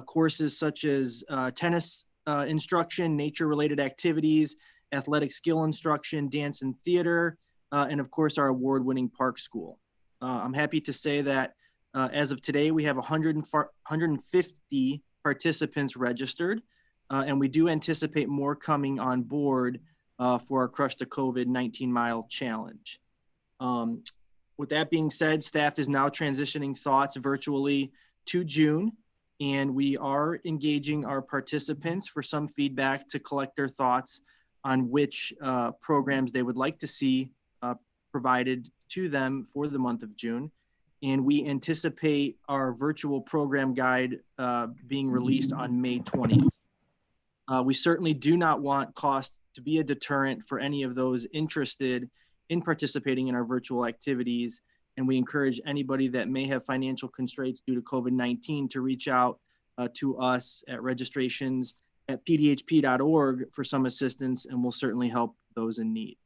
courses such as tennis instruction, nature-related activities, athletic skill instruction, dance and theater, and of course our award-winning park school. I'm happy to say that as of today, we have 150 participants registered, and we do anticipate more coming on board for our Crush the COVID-19 Mile Challenge. With that being said, staff is now transitioning thoughts virtually to June, and we are engaging our participants for some feedback to collect their thoughts on which programs they would like to see provided to them for the month of June. And we anticipate our virtual program guide being released on May 20th. We certainly do not want cost to be a deterrent for any of those interested in participating in our virtual activities. And we encourage anybody that may have financial constraints due to COVID-19 to reach out to us at registrations@pdhp.org for some assistance, and we'll certainly help those in need.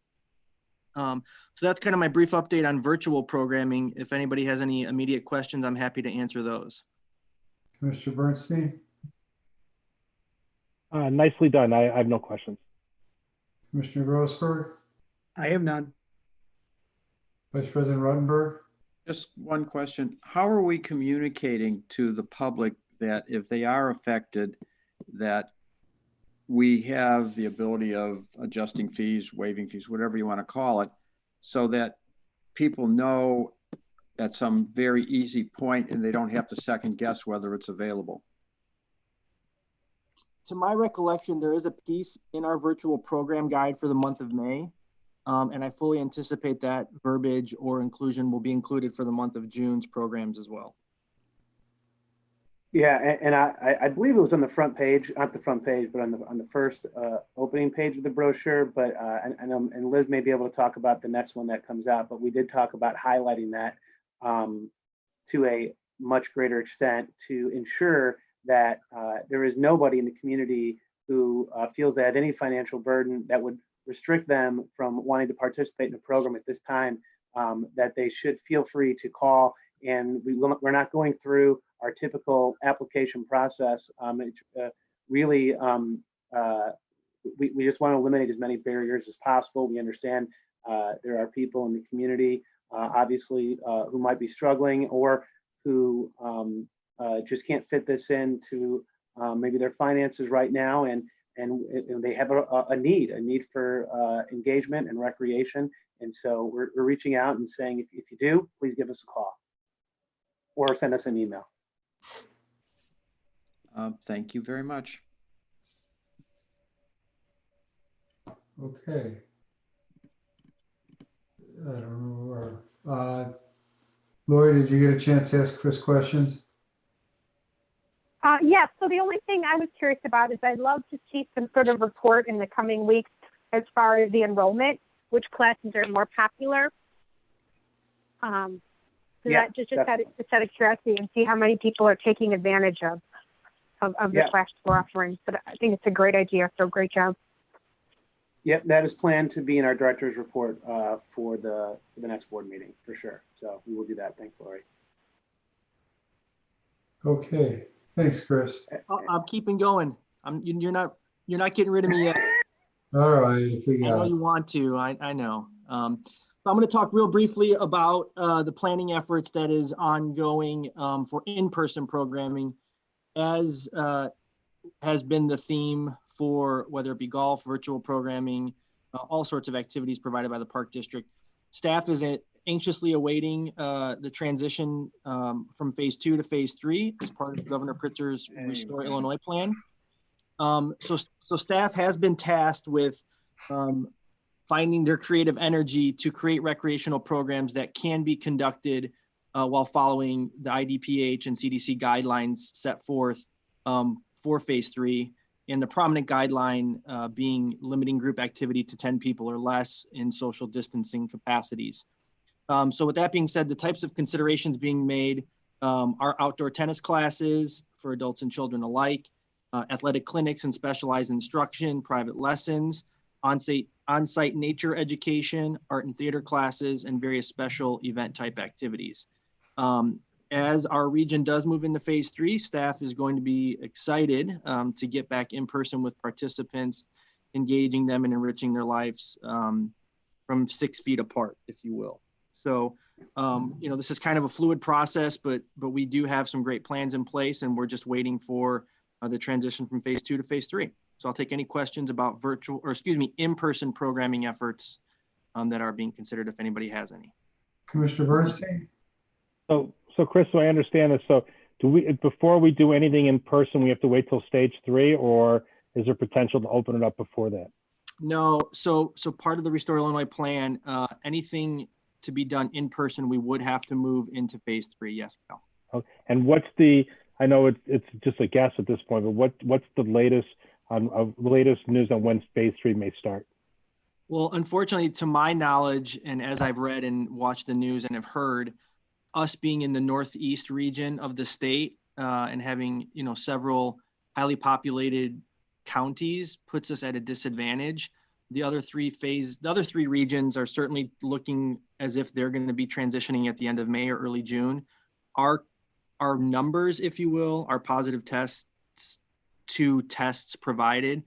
So that's kind of my brief update on virtual programming. If anybody has any immediate questions, I'm happy to answer those. Commissioner Bernstein. Nicely done. I have no questions. Commissioner Grossberg. I have none. Vice President Rotenberg. Just one question. How are we communicating to the public that if they are affected, that we have the ability of adjusting fees, waiving fees, whatever you want to call it, so that people know at some very easy point and they don't have to second guess whether it's available? To my recollection, there is a piece in our virtual program guide for the month of May. And I fully anticipate that verbiage or inclusion will be included for the month of June's programs as well. Yeah, and I believe it was on the front page, not the front page, but on the first opening page of the brochure. But and Liz may be able to talk about the next one that comes out. But we did talk about highlighting that to a much greater extent to ensure that there is nobody in the community who feels they have any financial burden that would restrict them from wanting to participate in the program at this time, that they should feel free to call. And we're not going through our typical application process. It's really, we just want to eliminate as many barriers as possible. We understand there are people in the community, obviously, who might be struggling or who just can't fit this into maybe their finances right now. And and they have a need for engagement and recreation. And so we're reaching out and saying, if you do, please give us a call or send us an email. Thank you very much. Okay. I don't know where. Lori, did you get a chance to ask Chris questions? Yes. So the only thing I was curious about is I'd love to see some sort of report in the coming weeks as far as the enrollment, which classes are more popular. Yeah, just out of curiosity, and see how many people are taking advantage of the class we're offering. So I think it's a great idea. So great job. Yep, that is planned to be in our director's report for the next board meeting for sure. So we will do that. Thanks, Lori. Okay, thanks, Chris. I'm keeping going. You're not getting rid of me yet. All right, I know you want to. I know. So I'm going to talk real briefly about the planning efforts that is ongoing for in-person programming, as has been the theme for whether it be golf, virtual programming, all sorts of activities provided by the Park District. Staff is anxiously awaiting the transition from phase 2 to phase 3 as part of Governor Pritzker's Restore Illinois plan. So staff has been tasked with finding their creative energy to create recreational programs that can be conducted while following the IDPH and CDC guidelines set forth for phase 3, and the prominent guideline being limiting group activity to 10 people or less in social distancing capacities. So with that being said, the types of considerations being made are outdoor tennis classes for adults and children alike, athletic clinics and specialized instruction, private lessons, on-site nature education, art and theater classes, and various special event type activities. As our region does move into phase 3, staff is going to be excited to get back in person with participants, engaging them and enriching their lives from 6 feet apart, if you will. So, this is kind of a fluid process, but we do have some great plans in place, and we're just waiting for the transition from phase 2 to phase 3. So I'll take any questions about in-person programming efforts that are being considered, if anybody has any. Commissioner Bernstein? So Chris, so I understand this. So before we do anything in person, we have to wait till stage 3, or is there potential to open it up before that? No, so part of the Restore Illinois plan, anything to be done in person, we would have to move into phase 3. Yes, Cal. Okay. And I know it's just a guess at this point, but what's the latest news on when phase 3 may start? Well, unfortunately, to my knowledge, and as I've read and watched the news and have heard, us being in the northeast region of the state and having several highly populated counties puts us at a disadvantage. The other three regions are certainly looking as if they're going to be transitioning at the end of May or early June. Our numbers, if you will, our positive tests to tests provided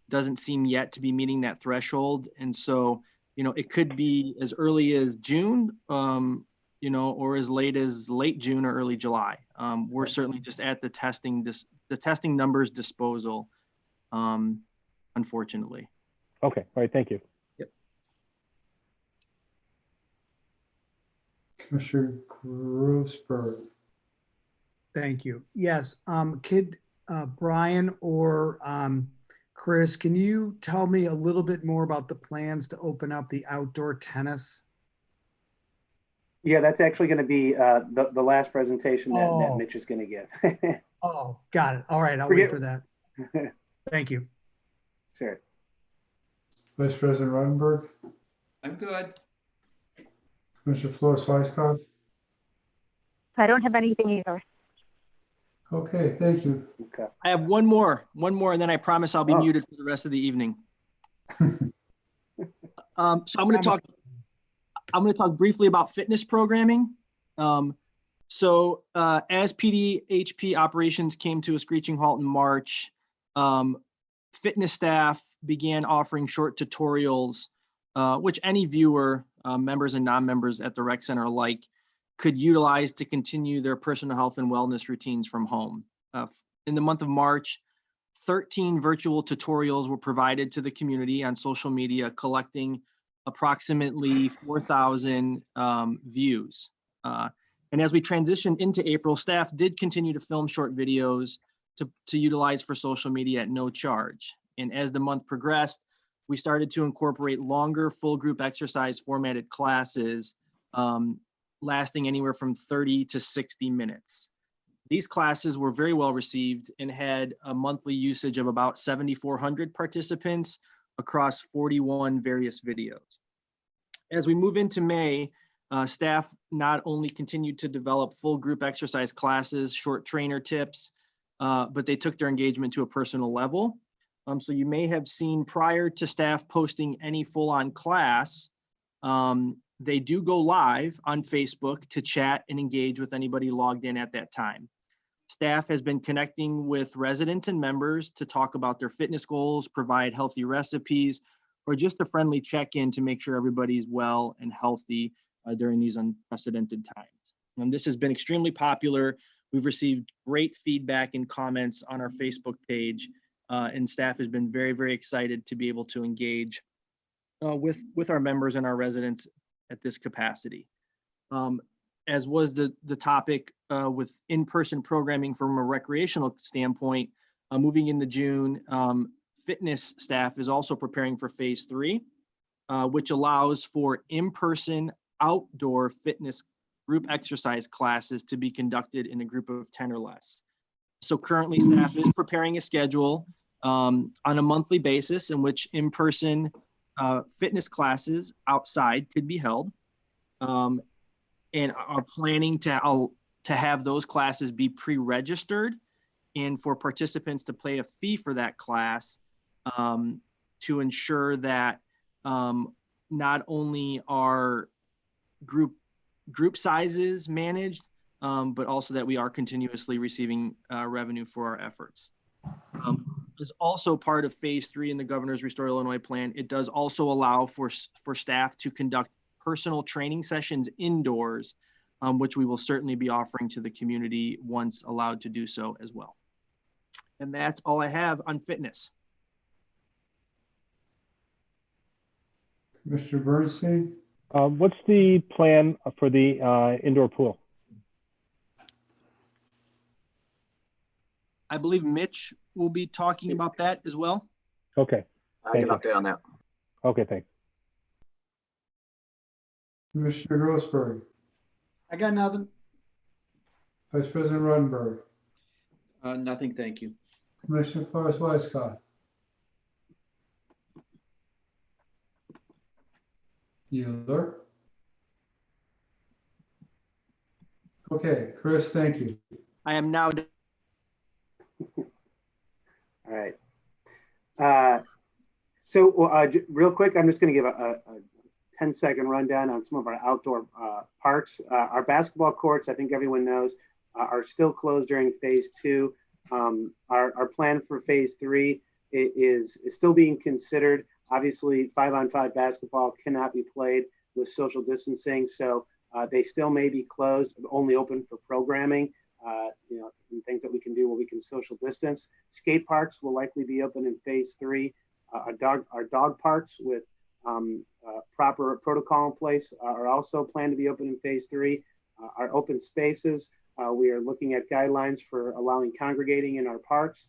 doesn't seem yet to be meeting that threshold. And so, it could be as early as June, or as late as late June or early July. We're certainly just at the testing numbers disposal, unfortunately. Okay, all right, thank you. Yep. Commissioner Grossberg. Thank you. Yes, could Brian or Chris, can you tell me a little bit more about the plans to open up the outdoor tennis? Yeah, that's actually going to be the last presentation that Mitch is going to give. Oh, got it. All right, I'll wait for that. Thank you. Sure. Vice President Rottenberg. I'm good. Commissioner Flores Weisskopf. I don't have anything either. Okay, thank you. Okay. I have one more, and then I promise I'll be muted for the rest of the evening. So I'm going to talk briefly about fitness programming. As PDHP operations came to a screeching halt in March, fitness staff began offering short tutorials, which any viewer, members and non-members at the rec center alike, could utilize to continue their personal health and wellness routines from home. In the month of March, 13 virtual tutorials were provided to the community on social media, collecting approximately 4,000 views. And as we transitioned into April, staff did continue to film short videos to utilize for social media at no charge. And as the month progressed, we started to incorporate longer full group exercise formatted classes, lasting anywhere from 30 to 60 minutes. These classes were very well received and had a monthly usage of about 7,400 participants across 41 various videos. As we move into May, staff not only continued to develop full group exercise classes, short trainer tips, but they took their engagement to a personal level. So you may have seen prior to staff posting any full-on class, they do go live on Facebook to chat and engage with anybody logged in at that time. Staff has been connecting with residents and members to talk about their fitness goals, provide healthy recipes, or just a friendly check-in to make sure everybody's well and healthy during these unprecedented times. And this has been extremely popular. We've received great feedback and comments on our Facebook page, and staff has been very, very excited to be able to engage with our members and our residents at this capacity. As was the topic with in-person programming from a recreational standpoint, moving into June, fitness staff is also preparing for phase 3, which allows for in-person outdoor fitness group exercise classes to be conducted in a group of 10 or less. So currently staff is preparing a schedule on a monthly basis in which in-person fitness classes outside could be held, and are planning to have those classes be pre-registered and for participants to pay a fee for that class to ensure that not only are group sizes managed, but also that we are continuously receiving revenue for our efforts. As also part of phase 3 in the Governor's Restore Illinois plan, it does also allow for staff to conduct personal training sessions indoors, which we will certainly be offering to the community once allowed to do so as well. And that's all I have on fitness. Commissioner Bernstein? What's the plan for the indoor pool? I believe Mitch will be talking about that as well. Okay. I can update on that. Okay, thanks. Commissioner Grossberg? I got nothing. Vice President Rodenberg? Nothing, thank you. Commissioner Forrest Weisskopf? Bueller? Okay, Chris, thank you. I am now. All right. Real quick, I'm just going to give a 10-second rundown on some of our outdoor parks. Our basketball courts, I think everyone knows, are still closed during phase 2. Our plan for phase 3 is still being considered. Obviously, 5-on-5 basketball cannot be played with social distancing, so they still may be closed, only open for programming. And things that we can do where we can social distance. Skate parks will likely be open in phase 3. Our dog parks with proper protocol in place are also planned to be open in phase 3. Our open spaces, we are looking at guidelines for allowing congregating in our parks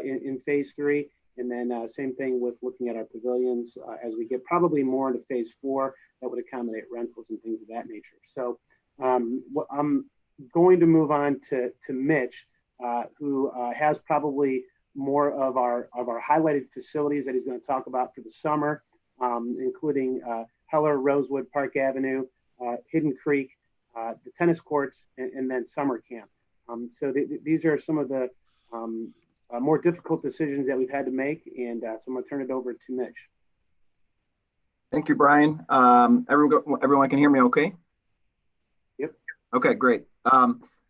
in phase 3. And then same thing with looking at our pavilions as we get probably more into phase 4 that would accommodate rentals and things of that nature. So I'm going to move on to Mitch, who has probably more of our highlighted facilities that he's going to talk about for the summer, including Heller, Rosewood, Park Avenue, Hidden Creek, the tennis courts, and then summer camp. So these are some of the more difficult decisions that we've had to make, and so I'm going to turn it over to Mitch. Thank you, Brian. Everyone can hear me okay? Yep. Okay, great.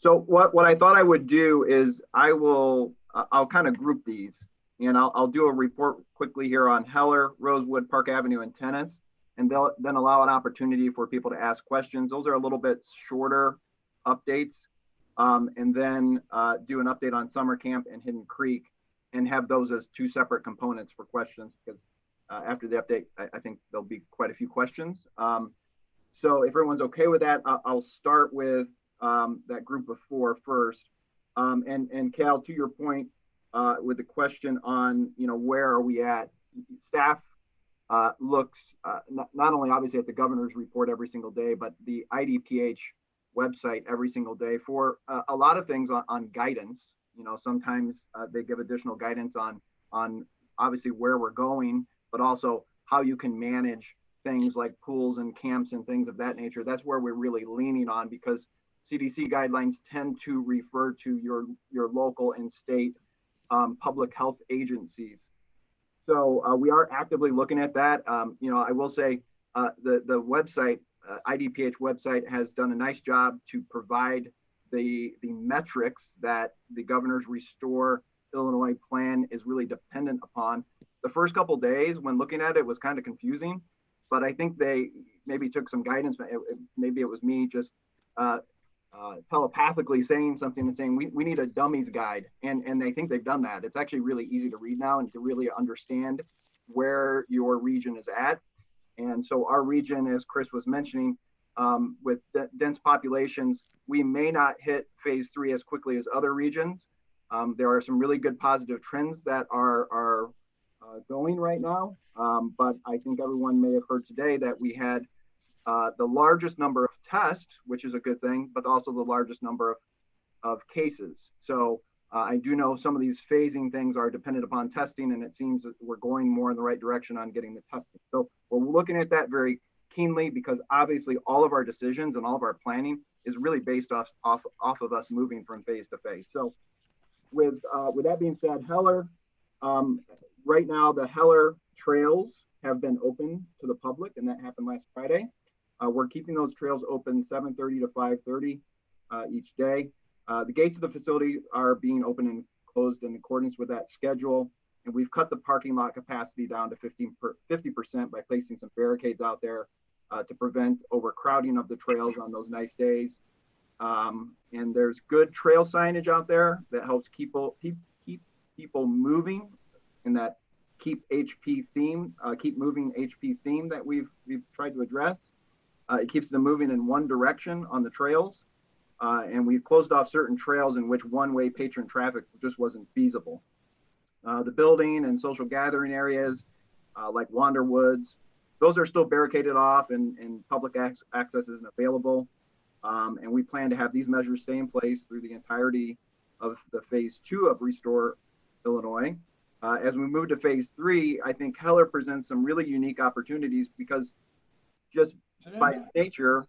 So what I thought I would do is I'll kind of group these, and I'll do a report quickly here on Heller, Rosewood, Park Avenue, and tennis, and then allow an opportunity for people to ask questions. Those are a little bit shorter updates, and then do an update on summer camp and Hidden Creek. and have those as two separate components for questions, because after the update, I think there'll be quite a few questions. So if everyone's okay with that, I'll start with that group of four first. And Cal, to your point, with the question on, where are we at? Staff looks not only obviously at the governor's report every single day, but the IDPH website every single day for a lot of things on guidance. Sometimes they give additional guidance on obviously where we're going, but also how you can manage things like pools and camps and things of that nature. That's where we're really leaning on, because CDC guidelines tend to refer to your local and state public health agencies. So we are actively looking at that. I will say the website, IDPH website, has done a nice job to provide the metrics that the governor's Restore Illinois plan is really dependent upon. The first couple of days when looking at it was kind of confusing, but I think they maybe took some guidance. Maybe it was me just telepathically saying something and saying we need a dummies guide, and they think they've done that. It's actually really easy to read now and to really understand where your region is at. And so our region, as Chris was mentioning, with dense populations, we may not hit phase 3 as quickly as other regions. There are some really good positive trends that are going right now, but I think everyone may have heard today that we had the largest number of tests, which is a good thing, but also the largest number of cases. So I do know some of these phasing things are dependent upon testing, and it seems that we're going more in the right direction on getting the testing. So we're looking at that very keenly, because obviously all of our decisions and all of our planning is really based off of us moving from phase to phase. So with that being said, Heller, right now the Heller trails have been open to the public, and that happened last Friday. We're keeping those trails open 7:30 to 5:30 each day. The gates of the facility are being open and closed in accordance with that schedule. And we've cut the parking lot capacity down to 50% by placing some barricades out there to prevent overcrowding of the trails on those nice days. And there's good trail signage out there that helps keep people moving in that keep moving HP theme that we've tried to address. It keeps them moving in one direction on the trails. And we've closed off certain trails in which one-way patron traffic just wasn't feasible. The building and social gathering areas like Wander Woods, those are still barricaded off and public access isn't available. And we plan to have these measures stay in place through the entirety of the phase 2 of Restore Illinois. As we move to phase 3, I think Heller presents some really unique opportunities, because just by its nature,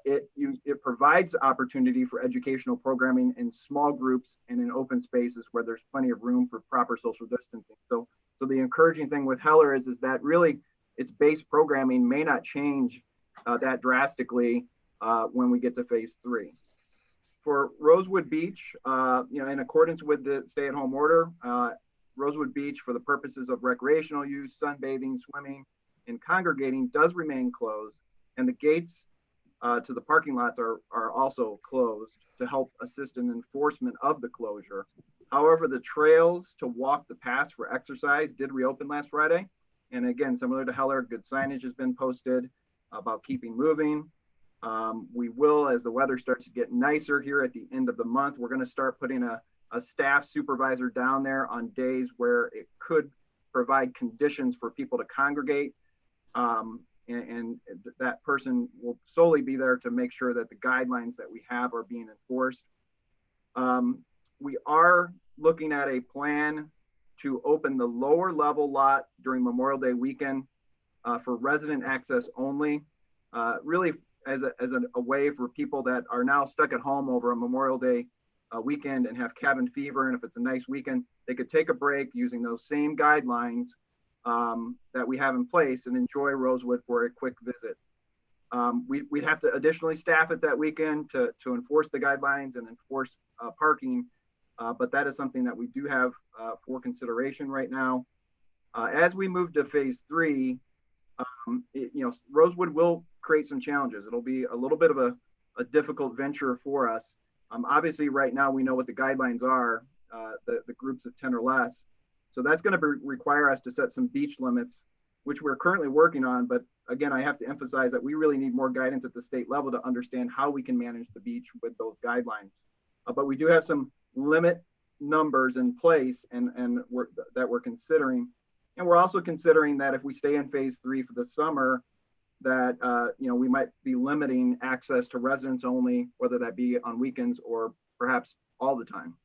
it provides opportunity for educational programming in small groups and in open spaces where there's plenty of room for proper social distancing. So the encouraging thing with Heller is that really its base programming may not change that drastically when we get to phase 3. For Rosewood Beach, in accordance with the stay-at-home order, Rosewood Beach, for the purposes of recreational use, sunbathing, swimming, and congregating, does remain closed, and the gates to the parking lots are also closed to help assist in enforcement of the closure. However, the trails to walk the paths for exercise did reopen last Friday. And again, similar to Heller, good signage has been posted about keeping moving. We will, as the weather starts to get nicer here at the end of the month, we're going to start putting a staff supervisor down there on days where it could provide conditions for people to congregate. And that person will solely be there to make sure that the guidelines that we have are being enforced. We are looking at a plan to open the lower level lot during Memorial Day weekend for resident access only, really as a way for people that are now stuck at home over a Memorial Day weekend and have cabin fever. And if it's a nice weekend, they could take a break using those same guidelines that we have in place and enjoy Rosewood for a quick visit. We'd have to additionally staff it that weekend to enforce the guidelines and enforce parking, but that is something that we do have for consideration right now. As we move to phase 3, Rosewood will create some challenges. It'll be a little bit of a difficult venture for us. Obviously, right now we know what the guidelines are. the groups of 10 or less. So that's going to require us to set some beach limits, which we're currently working on. But again, I have to emphasize that we really need more guidance at the state level to understand how we can manage the beach with those guidelines. But we do have some limit numbers in place and that we're considering. And we're also considering that if we stay in phase 3 for the summer, that we might be limiting access to residents only, whether that be on weekends or perhaps all the time.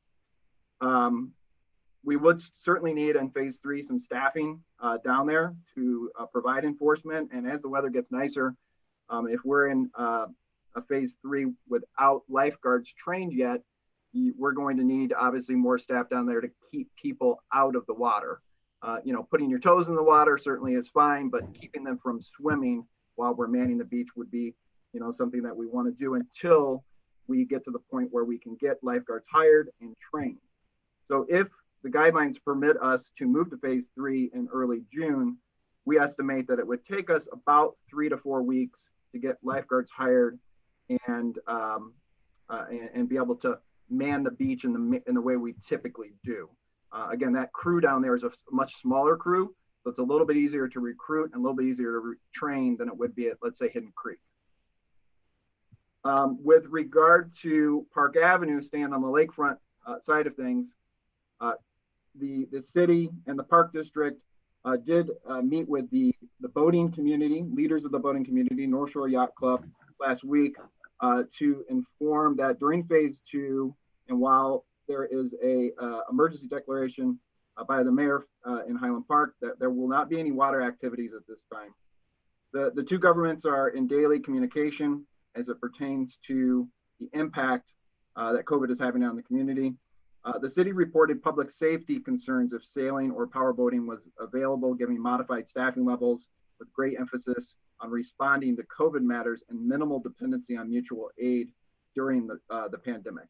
We would certainly need in phase 3 some staffing down there to provide enforcement. And as the weather gets nicer, if we're in a phase 3 without lifeguards trained yet, we're going to need obviously more staff down there to keep people out of the water. Putting your toes in the water certainly is fine, but keeping them from swimming while we're manning the beach would be, something that we want to do until we get to the point where we can get lifeguards hired and trained. So if the guidelines permit us to move to phase 3 in early June, we estimate that it would take us about 3 to 4 weeks to get lifeguards hired and be able to man the beach in the way we typically do. Again, that crew down there is a much smaller crew, so it's a little bit easier to recruit and a little bit easier to train than it would be at, let's say, Hidden Creek. With regard to Park Avenue, staying on the lakefront side of things, the city and the Park District did meet with the boating community, leaders of the boating community, North Shore Yacht Club, last week to inform that during phase 2, and while there is a emergency declaration by the mayor in Highland Park, that there will not be any water activities at this time. The two governments are in daily communication as it pertains to the impact that COVID is having on the community. The city reported public safety concerns if sailing or powerboating was available, giving modified staffing levels with great emphasis on responding to COVID matters and minimal dependency on mutual aid during the pandemic.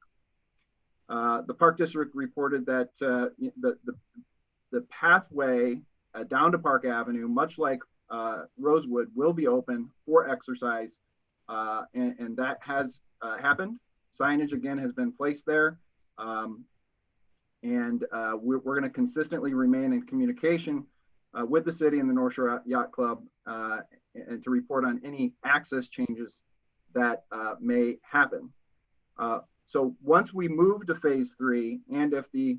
The Park District reported that the pathway down to Park Avenue, much like Rosewood, will be open for exercise, and that has happened. Signage again has been placed there. We're going to consistently remain in communication with the city and the North Shore Yacht Club and to report on any access changes that may happen. So once we move to phase 3, and if the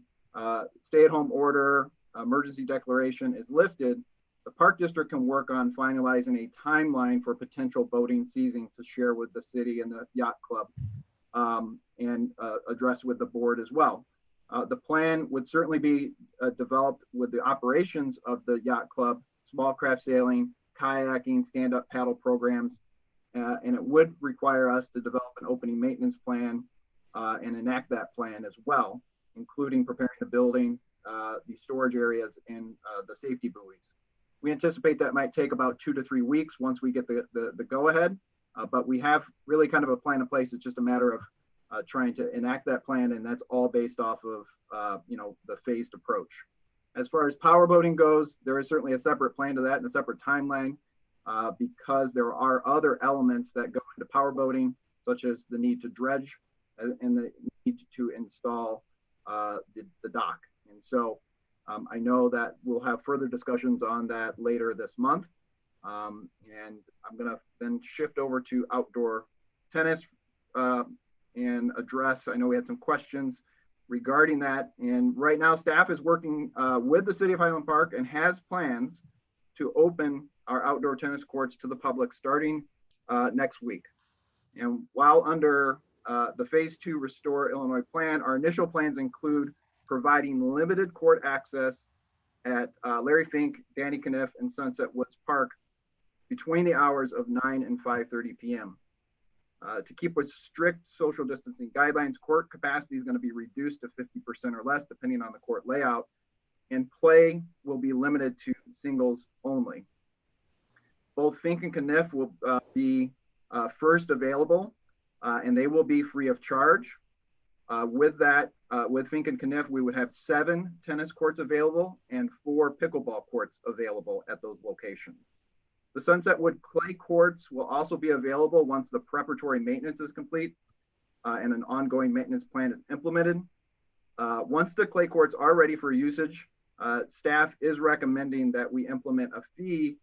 stay-at-home order emergency declaration is lifted, the Park District can work on finalizing a timeline for potential boating season to share with the city and the Yacht Club and address with the board as well. The plan would certainly be developed with the operations of the Yacht Club, small craft sailing, kayaking, stand-up paddle programs, and it would require us to develop an opening maintenance plan and enact that plan as well, including preparing the building, the storage areas, and the safety buoys. We anticipate that might take about 2 to 3 weeks once we get the go-ahead, but we have really kind of a plan in place. It's just a matter of trying to enact that plan, and that's all based off of the phased approach. As far as powerboating goes, there is certainly a separate plan to that and a separate timeline because there are other elements that go into powerboating, such as the need to dredge and the need to install the dock. And so I know that we'll have further discussions on that later this month. And I'm going to then shift over to outdoor tennis and address, I know we had some questions regarding that. And right now staff is working with the city of Highland Park and has plans to open our outdoor tennis courts to the public starting next week. And while under the phase 2 Restore Illinois plan, our initial plans include providing limited court access at Larry Fink, Danny Caniff, and Sunset Woods Park between the hours of 9 and 5:30 p.m. To keep with strict social distancing guidelines, court capacity is going to be reduced to 50% or less, depending on the court layout, and play will be limited to singles only. Both Fink and Caniff will be first available, and they will be free of charge. With that, with Fink and Caniff, we would have 7 tennis courts available and 4 pickleball courts available at those locations. The Sunsetwood clay courts will also be available once the preparatory maintenance is complete and an ongoing maintenance plan is implemented. Once the clay courts are ready for usage, staff is recommending that we implement a fee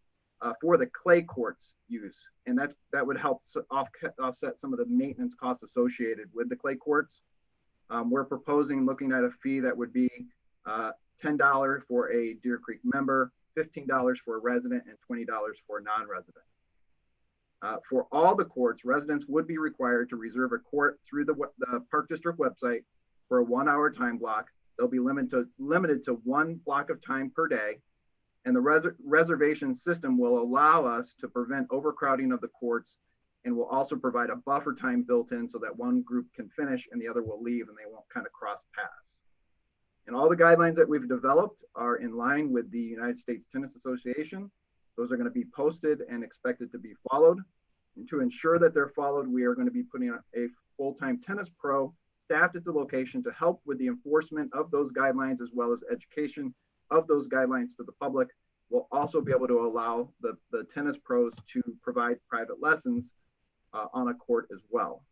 for the clay courts use, and that would help offset some of the maintenance costs associated with the clay courts. We're proposing looking at a fee that would be $10 for a Deer Creek member, $15 for a resident, and $20 for a non-resident. For all the courts, residents would be required to reserve a court through the Park District website for a 1-hour time block. They'll be limited to 1 block of time per day. And the reservation system will allow us to prevent overcrowding of the courts, and will also provide a buffer time built in so that one group can finish and the other will leave and they won't kind of cross paths. And all the guidelines that we've developed are in line with the United States Tennis Association. Those are going to be posted and expected to be followed. And to ensure that they're followed, we are going to be putting a full-time tennis pro staffed at the location to help with the enforcement of those guidelines, as well as education of those guidelines to the public. We'll also be able to allow the tennis pros to provide private lessons on a court as well.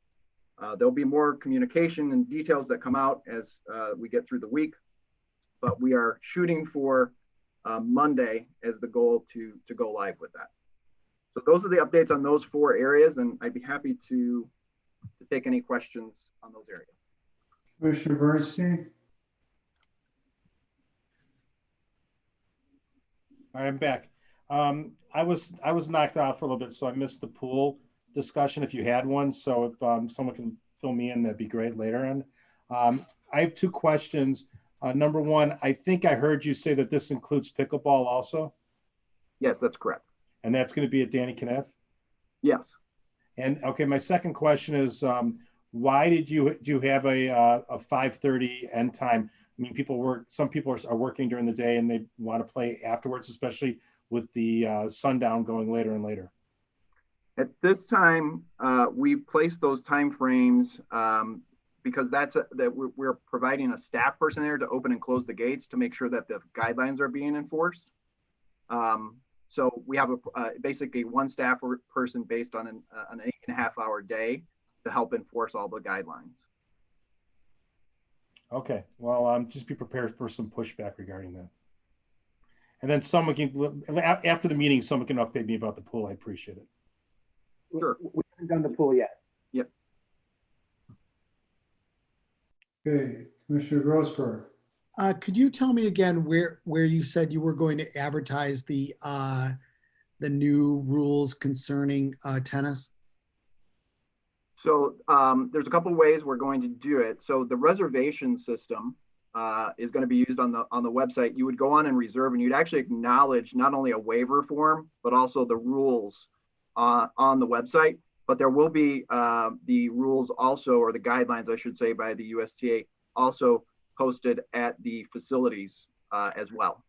There'll be more communication and details that come out as we get through the week, but we are shooting for Monday as the goal to go live with that. So those are the updates on those 4 areas, and I'd be happy to take any questions on those areas. Commissioner Bernstein? All right, I'm back. I was knocked out for a little bit, so I missed the pool discussion if you had one. So if someone can fill me in, that'd be great later on. I have 2 questions. Number one, I think I heard you say that this includes pickleball also? Yes, that's correct. And that's going to be at Danny Kneff? Yes. And okay, my second question is, why do you have a 5:30 end time? I mean, some people are working during the day and they want to play afterwards, especially with the sundown going later and later. At this time, we place those time frames because we're providing a staff person there to open and close the gates to make sure that the guidelines are being enforced. So we have basically one staff person based on an 8.5-hour day to help enforce all the guidelines. Okay, well, just be prepared for some pushback regarding that. And then someone can, after the meeting, someone can update me about the pool. I appreciate it. Sure. We haven't done the pool yet. Yep. Okay, Commissioner Grossberg. Could you tell me again where you said you were going to advertise the new rules concerning tennis? So there's a couple of ways we're going to do it. So the reservation system is going to be used on the website. You would go on and reserve, and you'd actually acknowledge not only a waiver form, but also the rules on the website. But there will be the rules also, or the guidelines, I should say, by the USTA also posted at the facilities as well.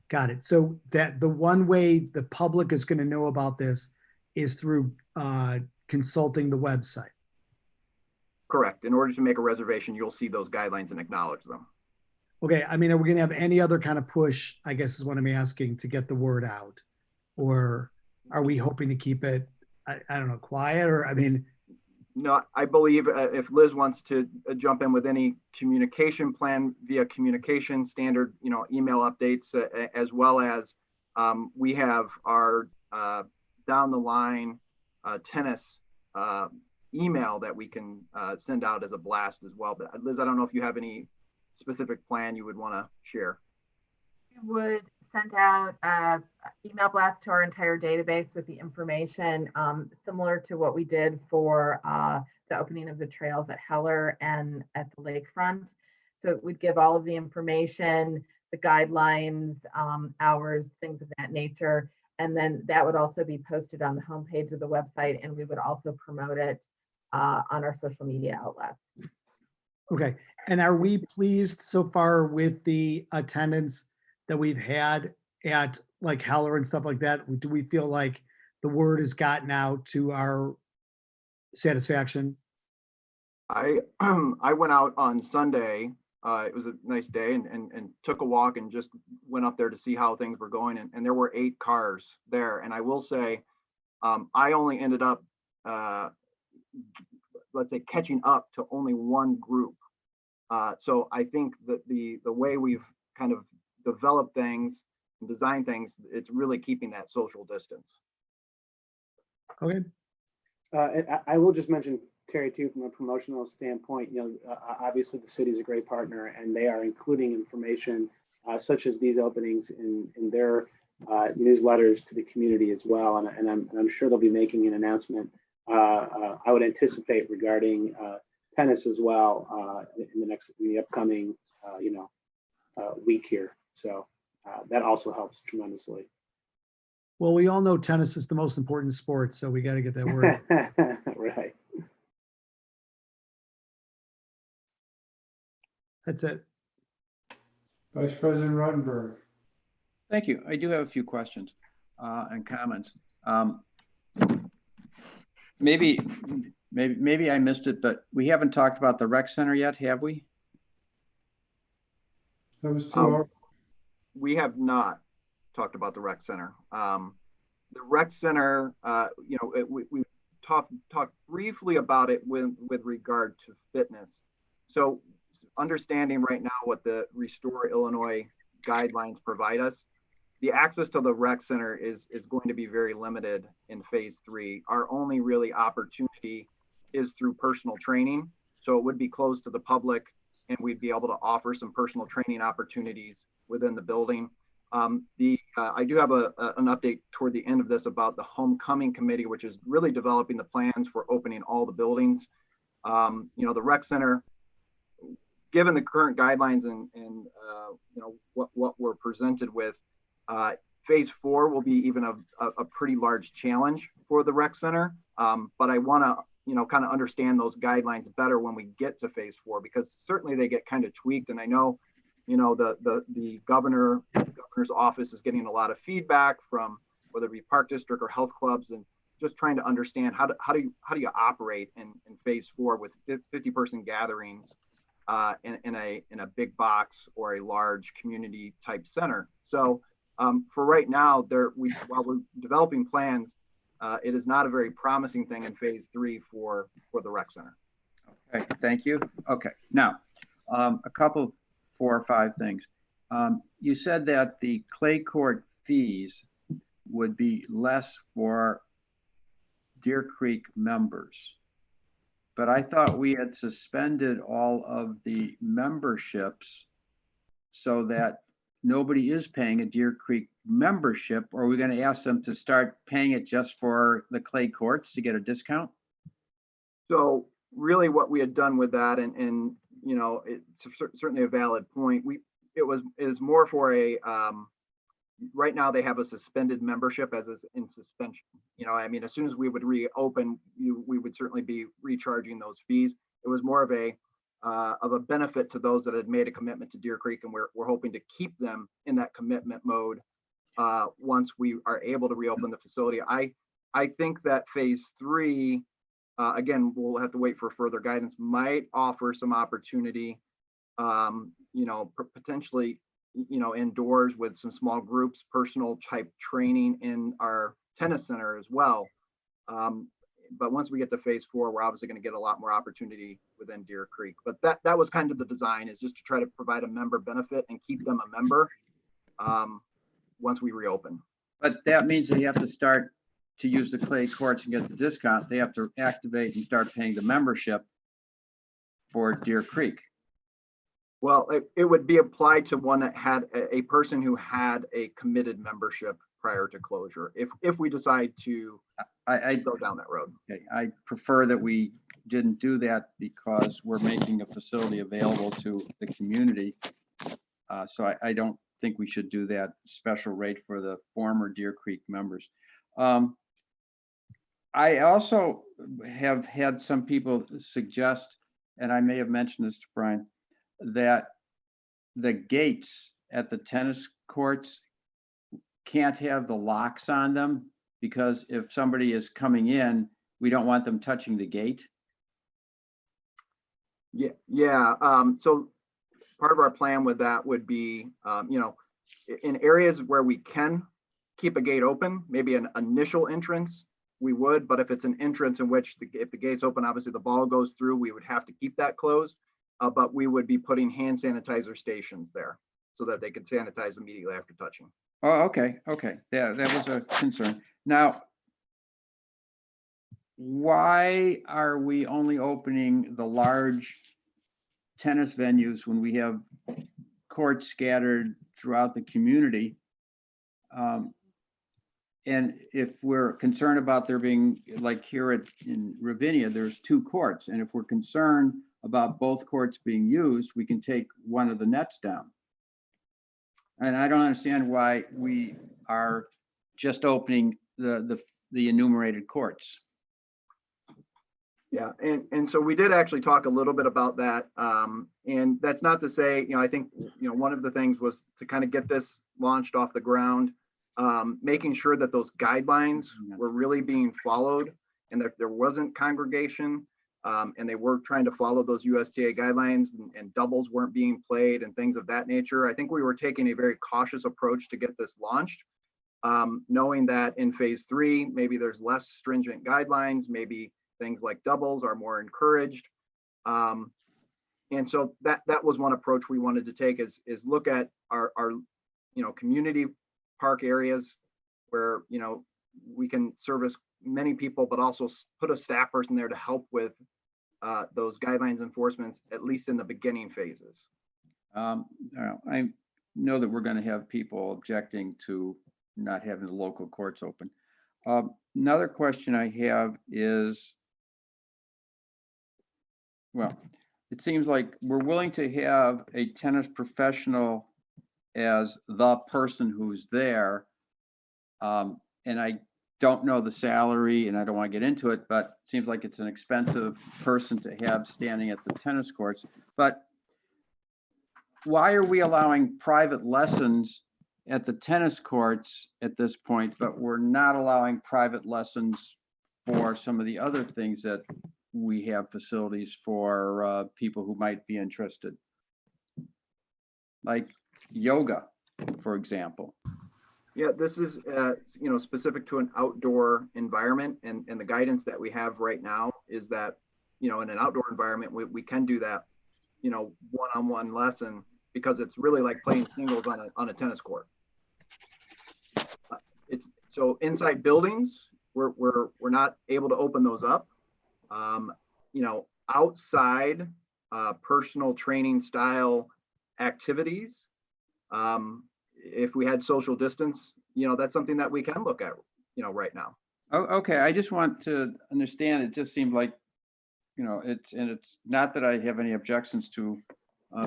Got it. So that the one way the public is going to know about this is through consulting the website. Correct. In order to make a reservation, you'll see those guidelines and acknowledge them. Okay. I mean, are we going to have any other kind of push, I guess is what I'm asking, to get the word out? Or are we hoping to keep it, I don't know, quiet? Or, I mean, no, I believe if Liz wants to jump in with any communication plan via communication standard, email updates, as well as we have our down the line tennis email that we can send out as a blast as well. But Liz, I don't know if you have any specific plan you would want to share. We would send out an email blast to our entire database with the information, similar to what we did for the opening of the trails at Heller and at the lakefront. So it would give all of the information, the guidelines, hours, things of that nature. And then that would also be posted on the homepage of the website, and we would also promote it on our social media outlets. okay. And are we pleased so far with the attendance that we've had at like Heller and stuff like that? Do we feel like the word has gotten out to our satisfaction? I went out on Sunday. It was a nice day, and took a walk and just went up there to see how things were going. And there were 8 cars there. And I will say, I only ended up, let's say, catching up to only one group. So I think that the way we've kind of developed things and designed things, it's really keeping that social distance. Okay. I will just mention, Terry, too, from a promotional standpoint, obviously the city's a great partner, and they are including information such as these openings in their newsletters to the community as well. And I'm sure they'll be making an announcement, I would anticipate, regarding tennis as well in the upcoming week here. So that also helps tremendously. Well, we all know tennis is the most important sport, so we got to get that word. Right. That's it. Vice President Rottenberg. Thank you. I do have a few questions and comments. Maybe I missed it, but we haven't talked about the rec center yet, have we? That was 2 hours. We have not talked about the rec center. The rec center, we talked briefly about it with regard to fitness. So understanding right now what the Restore Illinois guidelines provide us, the access to the rec center is going to be very limited in phase 3. Our only really opportunity is through personal training. So it would be closed to the public, and we'd be able to offer some personal training opportunities within the building. I do have an update toward the end of this about the Homecoming Committee, which is really developing the plans for opening all the buildings. The rec center, given the current guidelines and what we're presented with, phase 4 will be even a pretty large challenge for the rec center. But I want to kind of understand those guidelines better when we get to phase 4, because certainly they get kind of tweaked. And I know, the governor's office is getting a lot of feedback from whether it be Park District or health clubs, and just trying to understand how do you operate in phase 4 with 50-person gatherings in a big box or a large community type center. So for right now, while we're developing plans, it is not a very promising thing in phase 3 for the rec center. Okay, thank you. Okay, now a couple, 4 or 5 things. You said that the clay court fees would be less for Deer Creek members, but I thought we had suspended all of the memberships so that nobody is paying a Deer Creek membership. Or are we going to ask them to start paying it just for the clay courts to get a discount? So really what we had done with that, and it's certainly a valid point. It is more for a, right now they have a suspended membership as is in suspension. As soon as we would reopen, we would certainly be recharging those fees. It was more of a benefit to those that had made a commitment to Deer Creek, and we're hoping to keep them in that commitment mode once we are able to reopen the facility. I think that phase 3, again, we'll have to wait for further guidance, might offer some opportunity, potentially, indoors with some small groups, personal type training in our tennis center as well. But once we get to phase 4, we're obviously going to get a lot more opportunity within Deer Creek. But that was kind of the design, is just to try to provide a member benefit and keep them a member once we reopen. But that means they have to start to use the clay courts and get the discount. They have to activate and start paying the membership for Deer Creek. Well, it would be applied to one that had a person who had a committed membership prior to closure. If we decide to go down that road. Okay, I prefer that we didn't do that, because we're making a facility available to the community. So I don't think we should do that special rate for the former Deer Creek members. I also have had some people suggest, and I may have mentioned this to Brian, that the gates at the tennis courts can't have the locks on them, because if somebody is coming in, we don't want them touching the gate. Yeah. So part of our plan with that would be, in areas where we can keep a gate open, maybe an initial entrance, we would. But if it's an entrance in which if the gate's open, obviously the ball goes through, we would have to keep that closed. but we would be putting hand sanitizer stations there so that they could sanitize immediately after touching. Oh, okay, okay. Yeah, that was a concern. Now, why are we only opening the large tennis venues when we have courts scattered throughout the community? And if we're concerned about there being, like here in Ravinia, there's 2 courts. And if we're concerned about both courts being used, we can take one of the nets down. And I don't understand why we are just opening the enumerated courts. Yeah, and so we did actually talk a little bit about that. And that's not to say, I think, one of the things was to kind of get this launched off the ground, making sure that those guidelines were really being followed and that there wasn't congregation, and they were trying to follow those USTA guidelines, and doubles weren't being played and things of that nature. I think we were taking a very cautious approach to get this launched, knowing that in phase 3, maybe there's less stringent guidelines, maybe things like doubles are more encouraged. And so that was one approach we wanted to take, is look at our community park areas where, we can service many people, but also put a staff person there to help with those guidelines enforcements, at least in the beginning phases. I know that we're going to have people objecting to not having the local courts open. Another question I have is, well, it seems like we're willing to have a tennis professional as the person who's there. And I don't know the salary and I don't want to get into it, but it seems like it's an expensive person to have standing at the tennis courts. But why are we allowing private lessons at the tennis courts at this point, but we're not allowing private lessons for some of the other things that we have facilities for people who might be interested? Like yoga, for example. Yeah, this is, specific to an outdoor environment, and the guidance that we have right now is that, in an outdoor environment, we can do that, one-on-one lesson, because it's really like playing singles on a tennis court. It's so inside buildings, we're not able to open those up. Outside personal training style activities, if we had social distance, that's something that we can look at, right now. Oh, okay. I just want to understand. It just seemed like, it's not that I have any objections to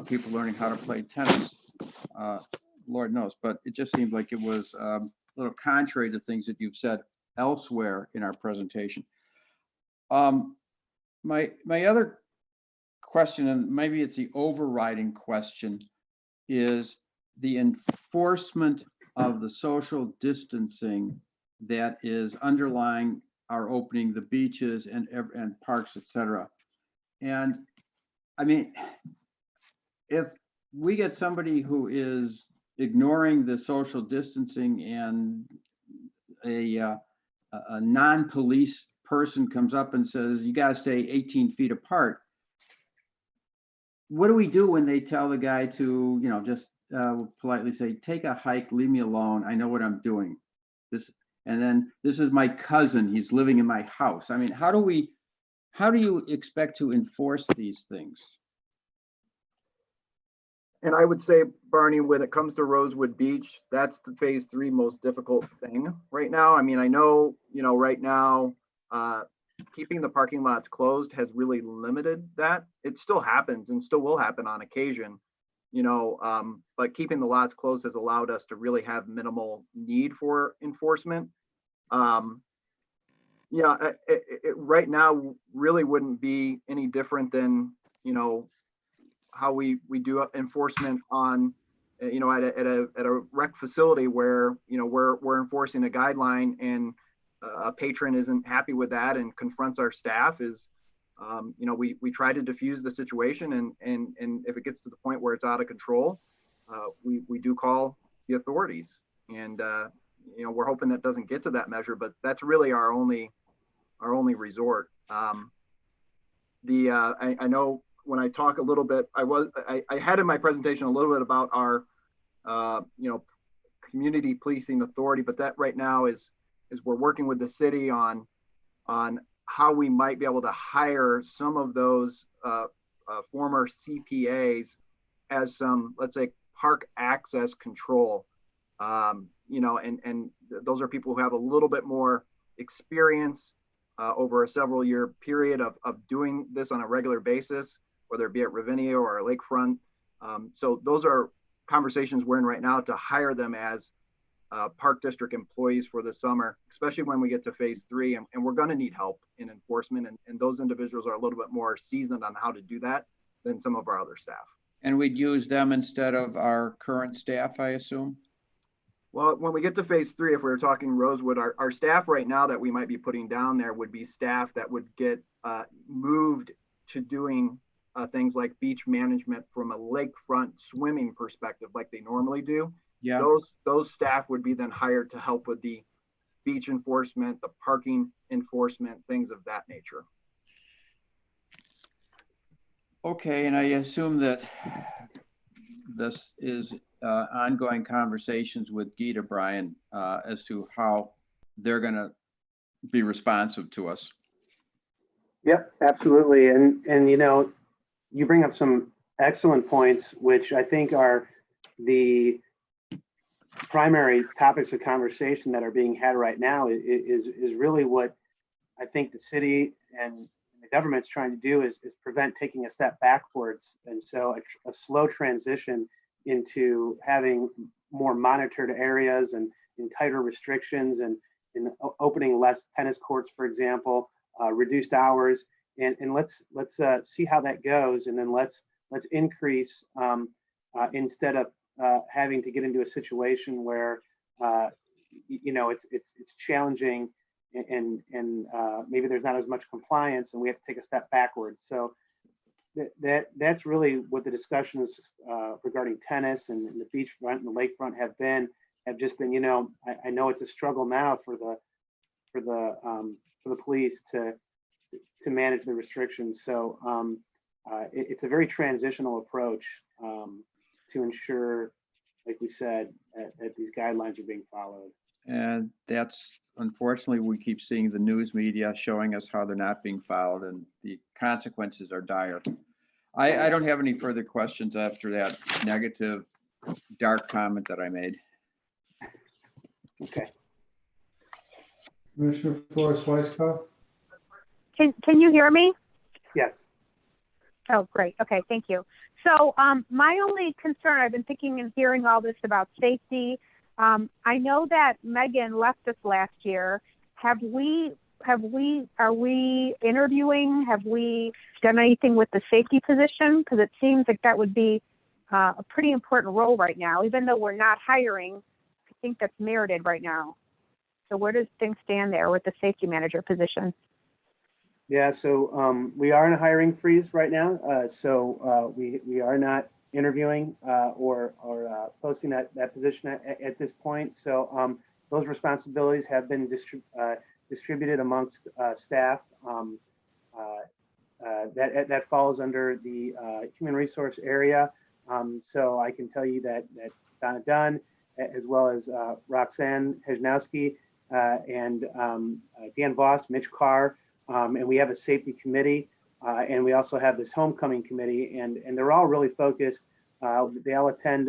people learning how to play tennis, Lord knows, but it just seemed like it was a little contrary to things that you've said elsewhere in our presentation. My other question, and maybe it's the overriding question, is the enforcement of the social distancing that is underlying our opening the beaches and parks, etc. And I mean, if we get somebody who is ignoring the social distancing and a non-police person comes up and says, you got to stay 18 feet apart, what do we do when they tell the guy to, just politely say, take a hike, leave me alone, I know what I'm doing. And then this is my cousin, he's living in my house. I mean, how do you expect to enforce these things? And I would say, Barney, when it comes to Rosewood Beach, that's the phase 3 most difficult thing right now. I mean, I know, right now, keeping the parking lots closed has really limited that. It still happens and still will happen on occasion, but keeping the lots closed has allowed us to really have minimal need for enforcement. It right now really wouldn't be any different than, how we do enforcement on, at a rec facility where, we're enforcing a guideline and a patron isn't happy with that and confronts our staff. Is we try to diffuse the situation, and if it gets to the point where it's out of control, we do call the authorities, and we're hoping that doesn't get to that measure, but that's really our only resort. I know when I talk a little bit, I had in my presentation a little bit about our, community policing authority, but that right now is we're working with the city on how we might be able to hire some of those former CPAs as some, let's say, park access control. And those are people who have a little bit more experience over a several year period of doing this on a regular basis, whether it be at Ravinia or Lakefront. So those are conversations we're in right now to hire them as Park District employees for the summer, especially when we get to phase 3. And we're going to need help in enforcement. And those individuals are a little bit more seasoned on how to do that than some of our other staff. And we'd use them instead of our current staff, I assume? Well, when we get to phase 3, if we were talking Rosewood, our staff right now that we might be putting down there would be staff that would get moved to doing things like beach management from a lakefront swimming perspective, like they normally do. Yeah. Those staff would be then hired to help with the beach enforcement, the parking enforcement, things of that nature. Okay, and I assume that this is ongoing conversations with Gita, Brian, as to how they're going to be responsive to us. Yep, absolutely. And you bring up some excellent points, which I think are the primary topics of conversation that are being had right now is really what I think the city and the government's trying to do is prevent taking a step backwards. And so a slow transition into having more monitored areas and tighter restrictions and opening less tennis courts, for example, reduced hours. And let's see how that goes. And then let's increase instead of having to get into a situation where it's challenging and maybe there's not as much compliance and we have to take a step backwards. So that's really what the discussions regarding tennis and the beachfront and the lakefront have just been. I know it's a struggle now for the police to manage the restrictions. So it's a very transitional approach to ensure, like we said, that these guidelines are being followed. And that's, unfortunately, we keep seeing the news media showing us how they're not being followed, and the consequences are dire. I don't have any further questions after that negative, dark comment that I made. Okay. Commissioner Flores Weisskopf? Can you hear me? Yes. Oh, great. Okay, thank you. So my only concern, I've been thinking and hearing all this about safety. I know that Megan left us last year. Are we interviewing? Have we done anything with the safety position? Because it seems like that would be a pretty important role right now. Even though we're not hiring, I think that's merited right now. So where does things stand there with the safety manager position? Yeah, so we are in a hiring freeze right now. We are not interviewing or posting that position at this point. So those responsibilities have been distributed amongst staff. That falls under the human resource area. So I can tell you that Donna Dunn, as well as Roxanne Hejnowski and Dan Voss, Mitch Carr, and we have a safety committee, and we also have this homecoming committee, and they're all really focused. They all attend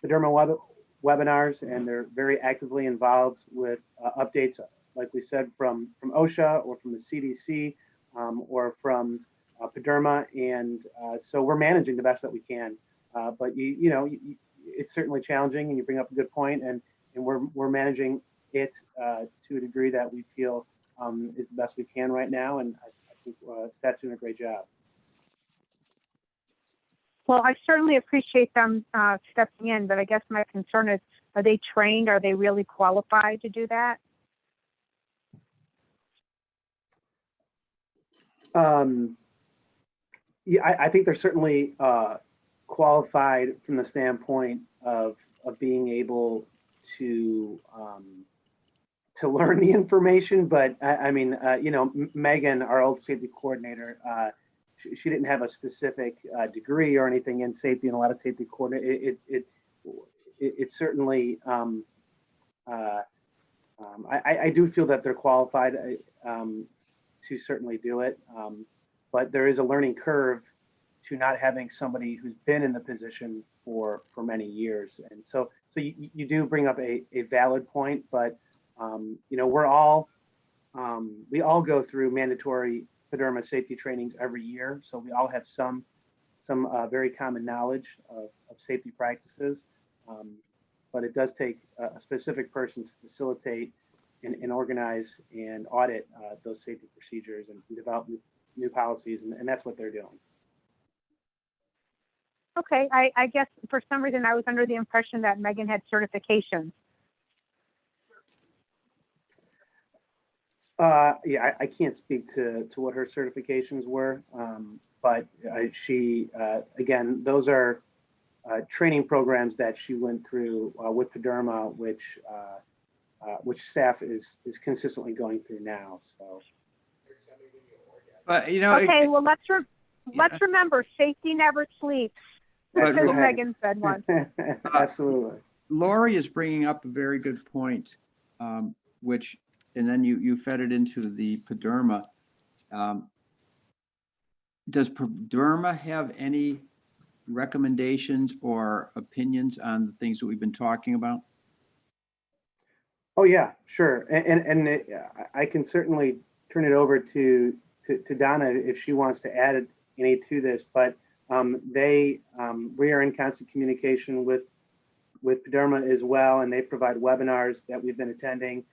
PDRMA webinars, and they're very actively involved with updates, like we said, from OSHA or from the CDC or from PDRMA, and so we're managing the best that we can. But it's certainly challenging, and you bring up a good point, and we're managing it to a degree that we feel is the best we can right now, and I think staff's doing a great job. Well, I certainly appreciate them stepping in, but I guess my concern is, are they trained? Are they really qualified to do that? Yeah, I think they're certainly qualified from the standpoint of being able to learn the information. But I mean, Megan, our old safety coordinator, she didn't have a specific degree or anything in safety and a lot of safety coordinate. It certainly, I do feel that they're qualified to certainly do it. But there is a learning curve to not having somebody who's been in the position for many years. And so you do bring up a valid point, but you know, we all go through mandatory PDERMA safety trainings every year. So we all have some very common knowledge of safety practices. But it does take a specific person to facilitate and organize and audit those safety procedures and develop new policies, and that's what they're doing. Okay, I guess for some reason I was under the impression that Megan had certifications. Yeah, I can't speak to what her certifications were, but she, again, those are training programs that she went through with PDERMA, which staff is consistently going through now. So, but you know, okay, well let's remember, safety never sleeps. But Because right. Megan said once. Absolutely. Lori is bringing up a very good point, which, and then you fed it into the PDERMA. Does PDERMA have any recommendations or opinions on the things that we've been talking about? Oh yeah, sure. And I can certainly turn it over to Donna if she wants to add any to this, but we are in constant communication with PDERMA as well, and they provide webinars that we've been attending.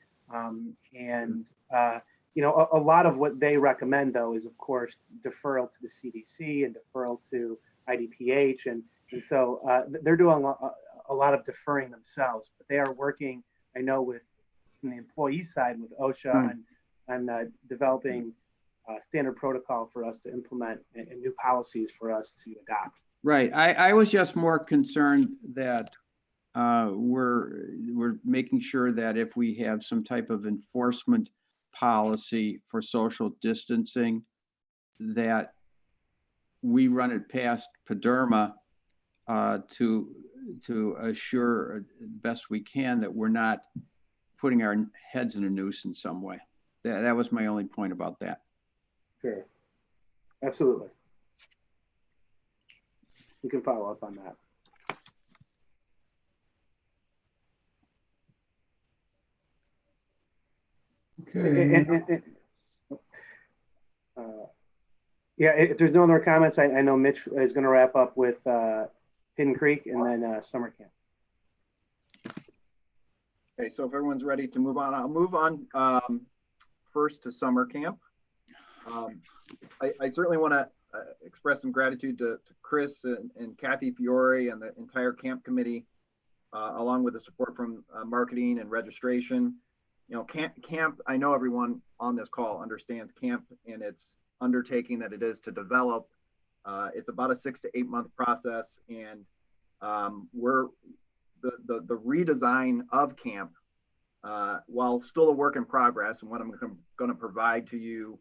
You know, a lot of what they recommend, though, is of course deferral to the CDC and deferral to IDPH, and so they're doing a lot of deferring themselves. But they are working, I know, with from the employee side with OSHA and developing standard protocol for us to implement and new policies for us to adopt. Right. I was just more concerned that we're making sure that if we have some type of enforcement policy for social distancing, that we run it past PDERMA to assure best we can that we're not putting our heads in a noose in some way. That was my only point about that. Sure. Absolutely. We can follow up on that. Okay. Yeah, if there's no other comments, I know Mitch is going to wrap up with Hidden Creek and then summer camp. Okay, so if everyone's ready to move on, I'll move on first to summer camp. I certainly want to express some gratitude to Chris and Kathy Fiore and the entire camp committee, along with the support from marketing and registration. You know, camp, I know everyone on this call understands camp and its undertaking that it is to develop. It's about a 6 to 8 month process, and we're the redesign of camp, while still a work in progress, and what I'm going to provide to you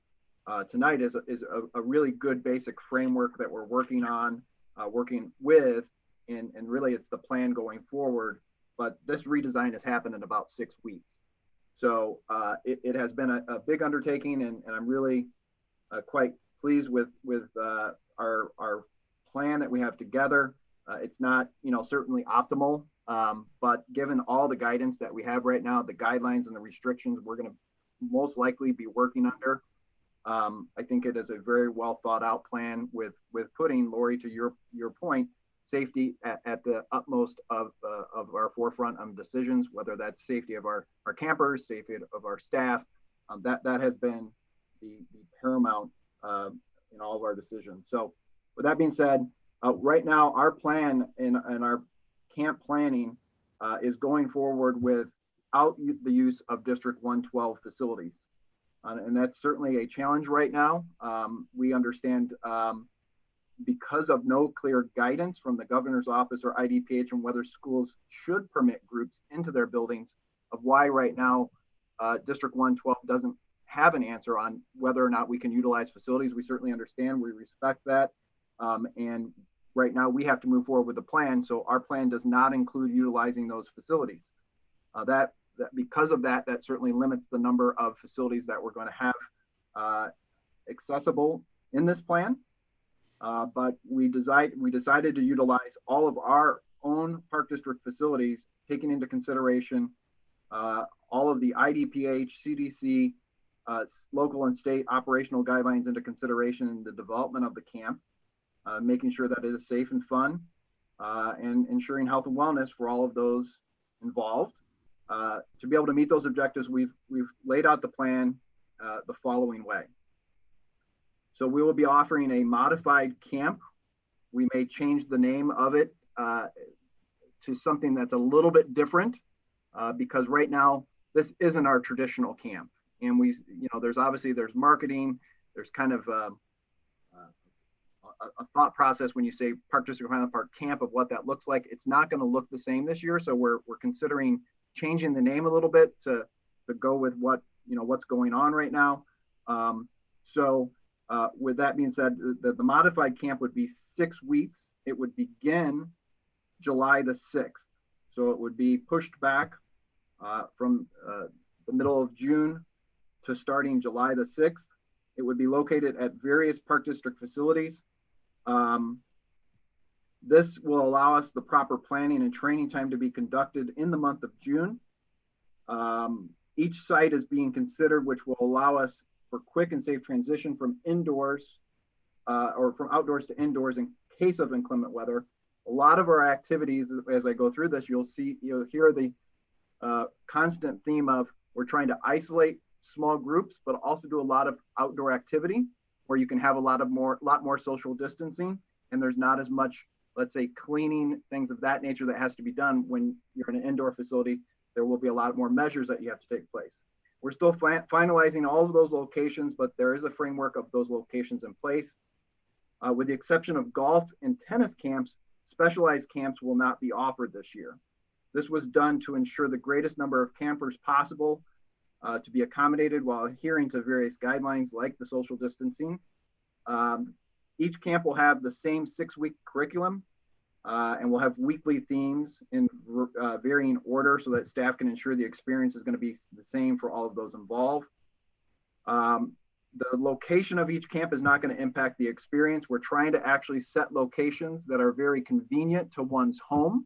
tonight is a really good basic framework that we're working on, working with, and really it's the plan going forward. But this redesign has happened in about 6 weeks. So it has been a big undertaking, and I'm really quite pleased with our plan that we have together. It's not, you know, certainly optimal, but given all the guidance that we have right now, the guidelines and the restrictions we're going to most likely be working under, I think it is a very well thought out plan with putting, Lori, to your point, safety at the utmost of our forefront of decisions, whether that's safety of our campers, safety of our staff. That has been the paramount in all of our decisions. So with that being said, right now our plan and our camp planning is going forward without the use of District 112 facilities. And that's certainly a challenge right now. We understand because of no clear guidance from the governor's office or IDPH on whether schools should permit groups into their buildings, of why right now District 112 doesn't have an answer on whether or not we can utilize facilities. We certainly understand, we respect that. And right now we have to move forward with the plan. So our plan does not include utilizing those facilities. Because of that, that certainly limits the number of facilities that we're going to have accessible in this plan. But we decided to utilize all of our own Park District facilities, taking into consideration all of the IDPH, CDC, local and state operational guidelines into consideration in the development of the camp, making sure that it is safe and fun, and ensuring health and wellness for all of those involved. To be able to meet those objectives, we've laid out the plan the following way. So we will be offering a modified camp. We may change the name of it to something that's a little bit different because right now this isn't our traditional camp. And there's marketing, there's kind of a thought process when you say Park District Highland Park Camp of what that looks like. It's not going to look the same this year. So we're considering changing the name a little bit to go with what's going on right now. With that being said, the modified camp would be 6 weeks. It would begin July the 6th. So it would be pushed back from the middle of June to starting July the 6th. It would be located at various Park District facilities. This will allow us the proper planning and training time to be conducted in the month of June. Each site is being considered, which will allow us for quick and safe transition from indoors or from outdoors to indoors in case of inclement weather. A lot of our activities, as I go through this, you'll hear the constant theme of we're trying to isolate small groups, but also do a lot of outdoor activity where you can have a lot more social distancing, and there's not as much, let's say, cleaning, things of that nature that has to be done when you're in an indoor facility. There will be a lot more measures that you have to take place. We're still finalizing all of those locations, but there is a framework of those locations in place. With the exception of golf and tennis camps, specialized camps will not be offered this year. This was done to ensure the greatest number of campers possible to be accommodated while adhering to various guidelines like the social distancing. Each camp will have the same 6-week curriculum and we'll have weekly themes in varying order so that staff can ensure the experience is going to be the same for all of those involved. The location of each camp is not going to impact the experience. We're trying to actually set locations that are very convenient to one's home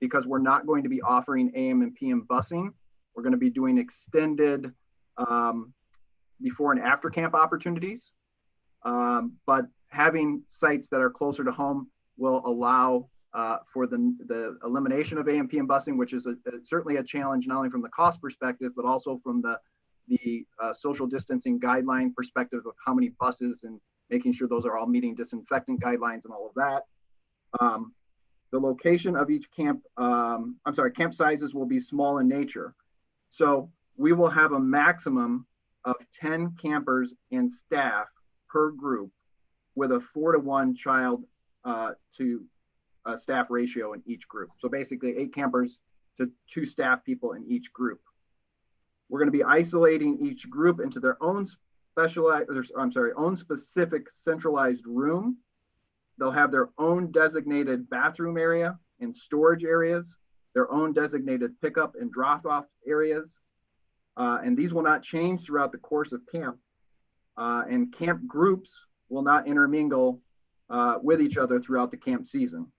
because we're not going to be offering AM and PM busing. We're going to be doing extended before and after camp opportunities. But having sites that are closer to home will allow for the elimination of AM PM busing, which is certainly a challenge not only from the cost perspective, but also from the social distancing guideline perspective of how many buses and making sure those are all meeting disinfectant guidelines and all of that. The location of each camp, camp sizes will be small in nature. So we will have a maximum of 10 campers and staff per group with a 4-to-1 child to staff ratio in each group. So basically 8 campers to 2 staff people in each group. We're going to be isolating each group into their own specific centralized room. They'll have their own designated bathroom area and storage areas, their own designated pickup and drop-off areas. And these will not change throughout the course of camp. And camp groups will not intermingle with each other throughout the camp season.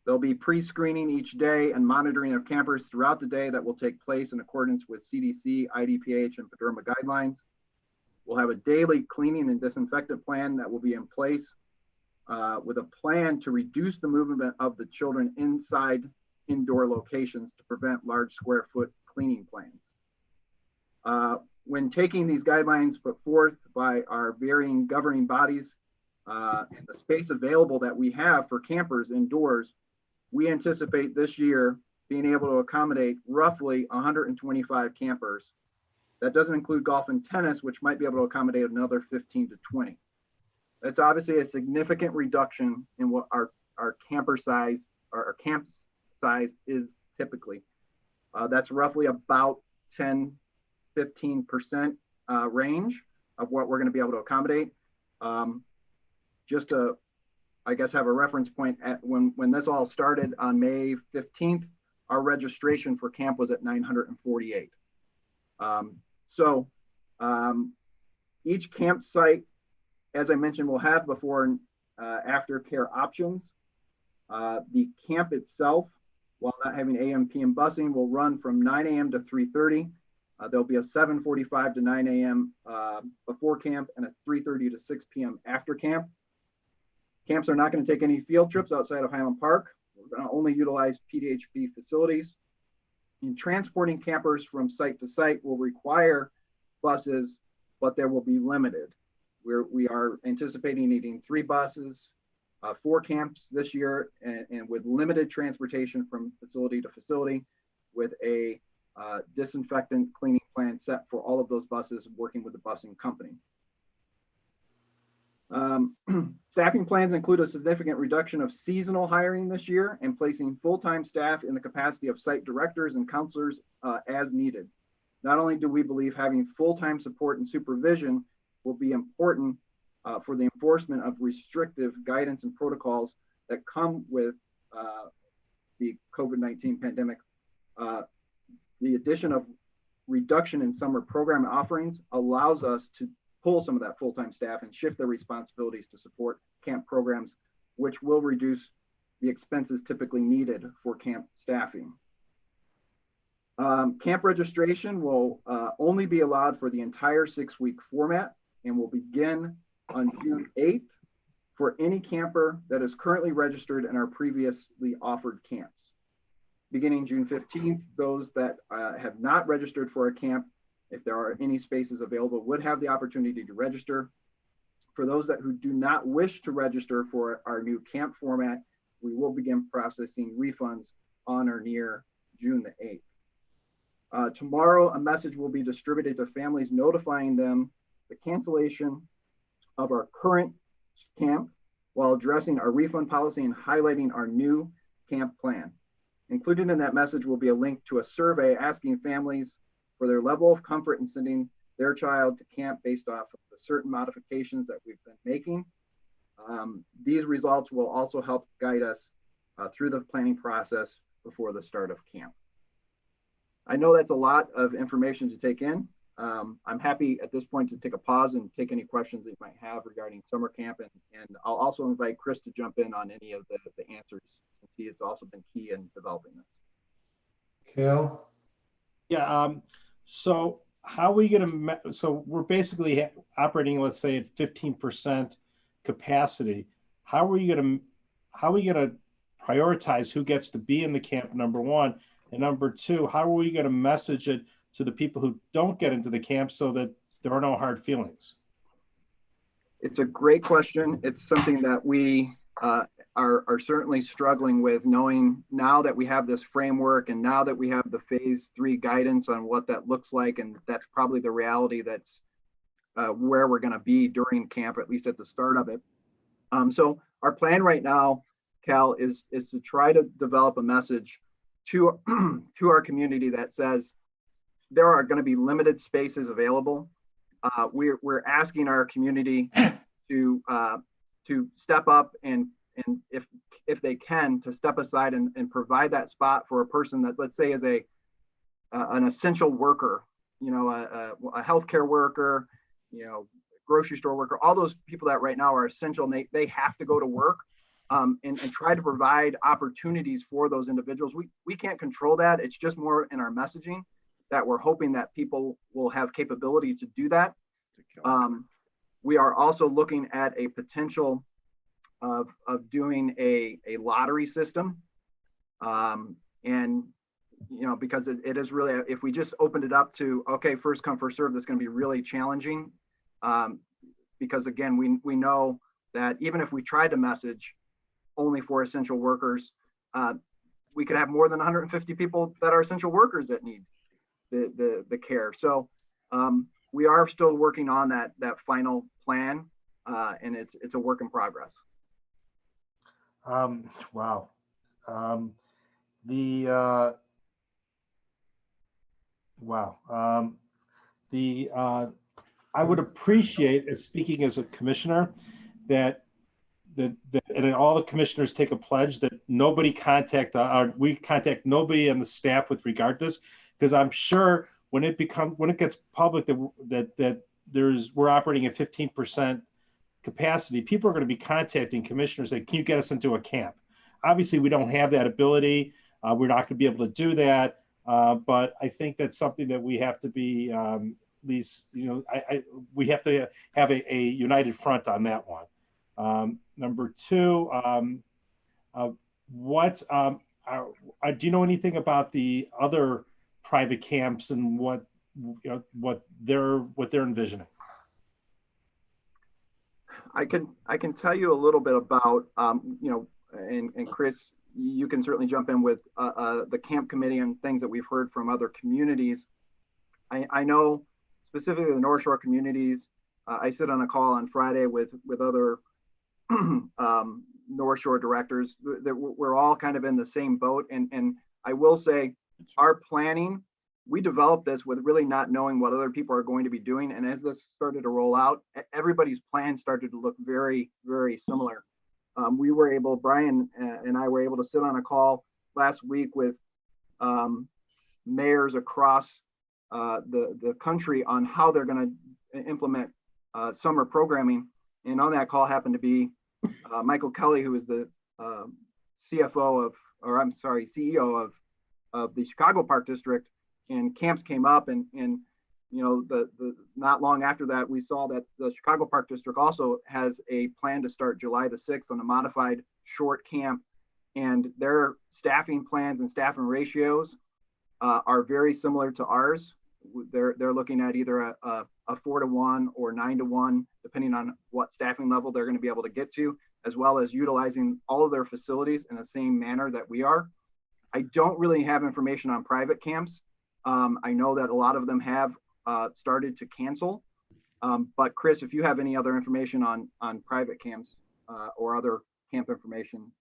There'll be pre-screening each day and monitoring of campers throughout the day that will take place in accordance with CDC, IDPH, and PDRMA guidelines. We'll have a daily cleaning and disinfectant plan that will be in place with a plan to reduce the movement of the children inside indoor locations to prevent large square foot cleaning plans. When taking these guidelines put forth by our varying governing bodies and the space available that we have for campers indoors, we anticipate this year being able to accommodate roughly 125 campers. That doesn't include golf and tennis, which might be able to accommodate another 15 to 20. That's obviously a significant reduction in what our camper size, our camp size is typically. That's roughly about 10-15% range of what we're going to be able to accommodate. Just to, I guess, have a reference point, at when this all started on May 15th, our registration for camp was at 948. Each campsite, as I mentioned, will have before and after care options. The camp itself, while not having AM, PM busing, will run from 9 a.m. to 3:30. There'll be a 7:45 to 9 a.m. Before camp and a 3:30 to 6 p.m. after camp. Camps are not going to take any field trips outside of Highland Park. We're going to only utilize PDHP facilities. And transporting campers from site to site will require buses, but there will be limited. We are anticipating needing 3 buses, 4 camps this year, and with limited transportation from facility to facility, with a disinfectant cleaning plan set for all of those buses, working with the busing company. Staffing plans include a significant reduction of seasonal hiring this year and placing full-time staff in the capacity of site directors and counselors as needed. Not only do we believe having full-time support and supervision will be important for the enforcement of restrictive guidance and protocols that come with the COVID-19 pandemic, the addition of reduction in summer program offerings allows us to pull some of that full-time staff and shift their responsibilities to support camp programs, which will reduce the expenses typically needed for camp staffing. Camp registration will only be allowed for the entire 6-week format and will begin on June 8th for any camper that is currently registered in our previously offered camps. Beginning June 15th, those that have not registered for a camp, if there are any spaces available, would have the opportunity to register. For those who do not wish to register for our new camp format, we will begin processing refunds on or near June the 8th. Tomorrow, a message will be distributed to families notifying them the cancellation of our current camp while addressing our refund policy and highlighting our new camp plan. Included in that message will be a link to a survey asking families for their level of comfort in sending their child to camp based off of the certain modifications that we've been making. These results will also help guide us through the planning process before the start of camp. I know that's a lot of information to take in. I'm happy at this point to take a pause and take any questions that you might have regarding summer camp, and I'll also invite Chris to jump in on any of the answers, since he has also been key in developing this. Cal? Yeah, so how are we going to, so we're basically operating, let's say, at 15% capacity. How are you going to prioritize who gets to be in the camp, number one? And number two, how are we going to message it to the people who don't get into the camp so that there are no hard feelings? It's a great question. It's something that we are certainly struggling with, knowing now that we have this framework and now that we have the phase 3 guidance on what that looks like, and that's probably the reality that's where we're going to be during camp, at least at the start of it. So our plan right now, Cal, is to try to develop a message to our community that says there are going to be limited spaces available. We're asking our community to step up and if they can, to step aside and provide that spot for a person that, let's say, is an essential worker, you know, a healthcare worker, you know, grocery store worker, all those people that right now are essential and they have to go to work, and try to provide opportunities for those individuals. We can't control that. It's just more in our messaging that we're hoping that people will have capability to do that. We are also looking at a potential of doing a lottery system. And, you know, because it is really, if we just opened it up to, okay, first come, first serve, that's going to be really challenging. Because again, we know that even if we tried to message only for essential workers, we could have more than 150 people that are essential workers that need the care. So we are still working on that final plan, and it's a work in progress. Wow. I would appreciate, as speaking as a commissioner, that and all the commissioners take a pledge that nobody we contact nobody on the staff with regard to this, because I'm sure when it gets public that we're operating at 15% capacity, people are going to be contacting commissioners saying, can you get us into a camp? Obviously, we don't have that ability. We're not going to be able to do that. But I think that's something that we have to be, we have to have a united front on that one. Number two, do you know anything about the other private camps and what they're envisioning? I can tell you a little bit about, and Chris, you can certainly jump in with the camp committee and things that we've heard from other communities. I know specifically the North Shore communities. I sit on a call on Friday with other North Shore directors that we're all kind of in the same boat. And I will say our planning, we developed this with really not knowing what other people are going to be doing. And as this started to roll out, everybody's plan started to look very, very similar. Brian and I were able to sit on a call last week with mayors across the country on how they're going to implement summer programming. And on that call happened to be Michael Kelly, who is the CEO of the Chicago Park District. And camps came up, and the not long after that, we saw that the Chicago Park District also has a plan to start July the 6th on a modified short camp, and their staffing plans and staffing ratios are very similar to ours. They're looking at either a 4-to-1 or 9-to-1, depending on what staffing level they're going to be able to get to, as well as utilizing all of their facilities in the same manner that we are. I don't really have information on private camps. I know that a lot of them have started to cancel. But Chris, if you have any other information on private camps or other camp information.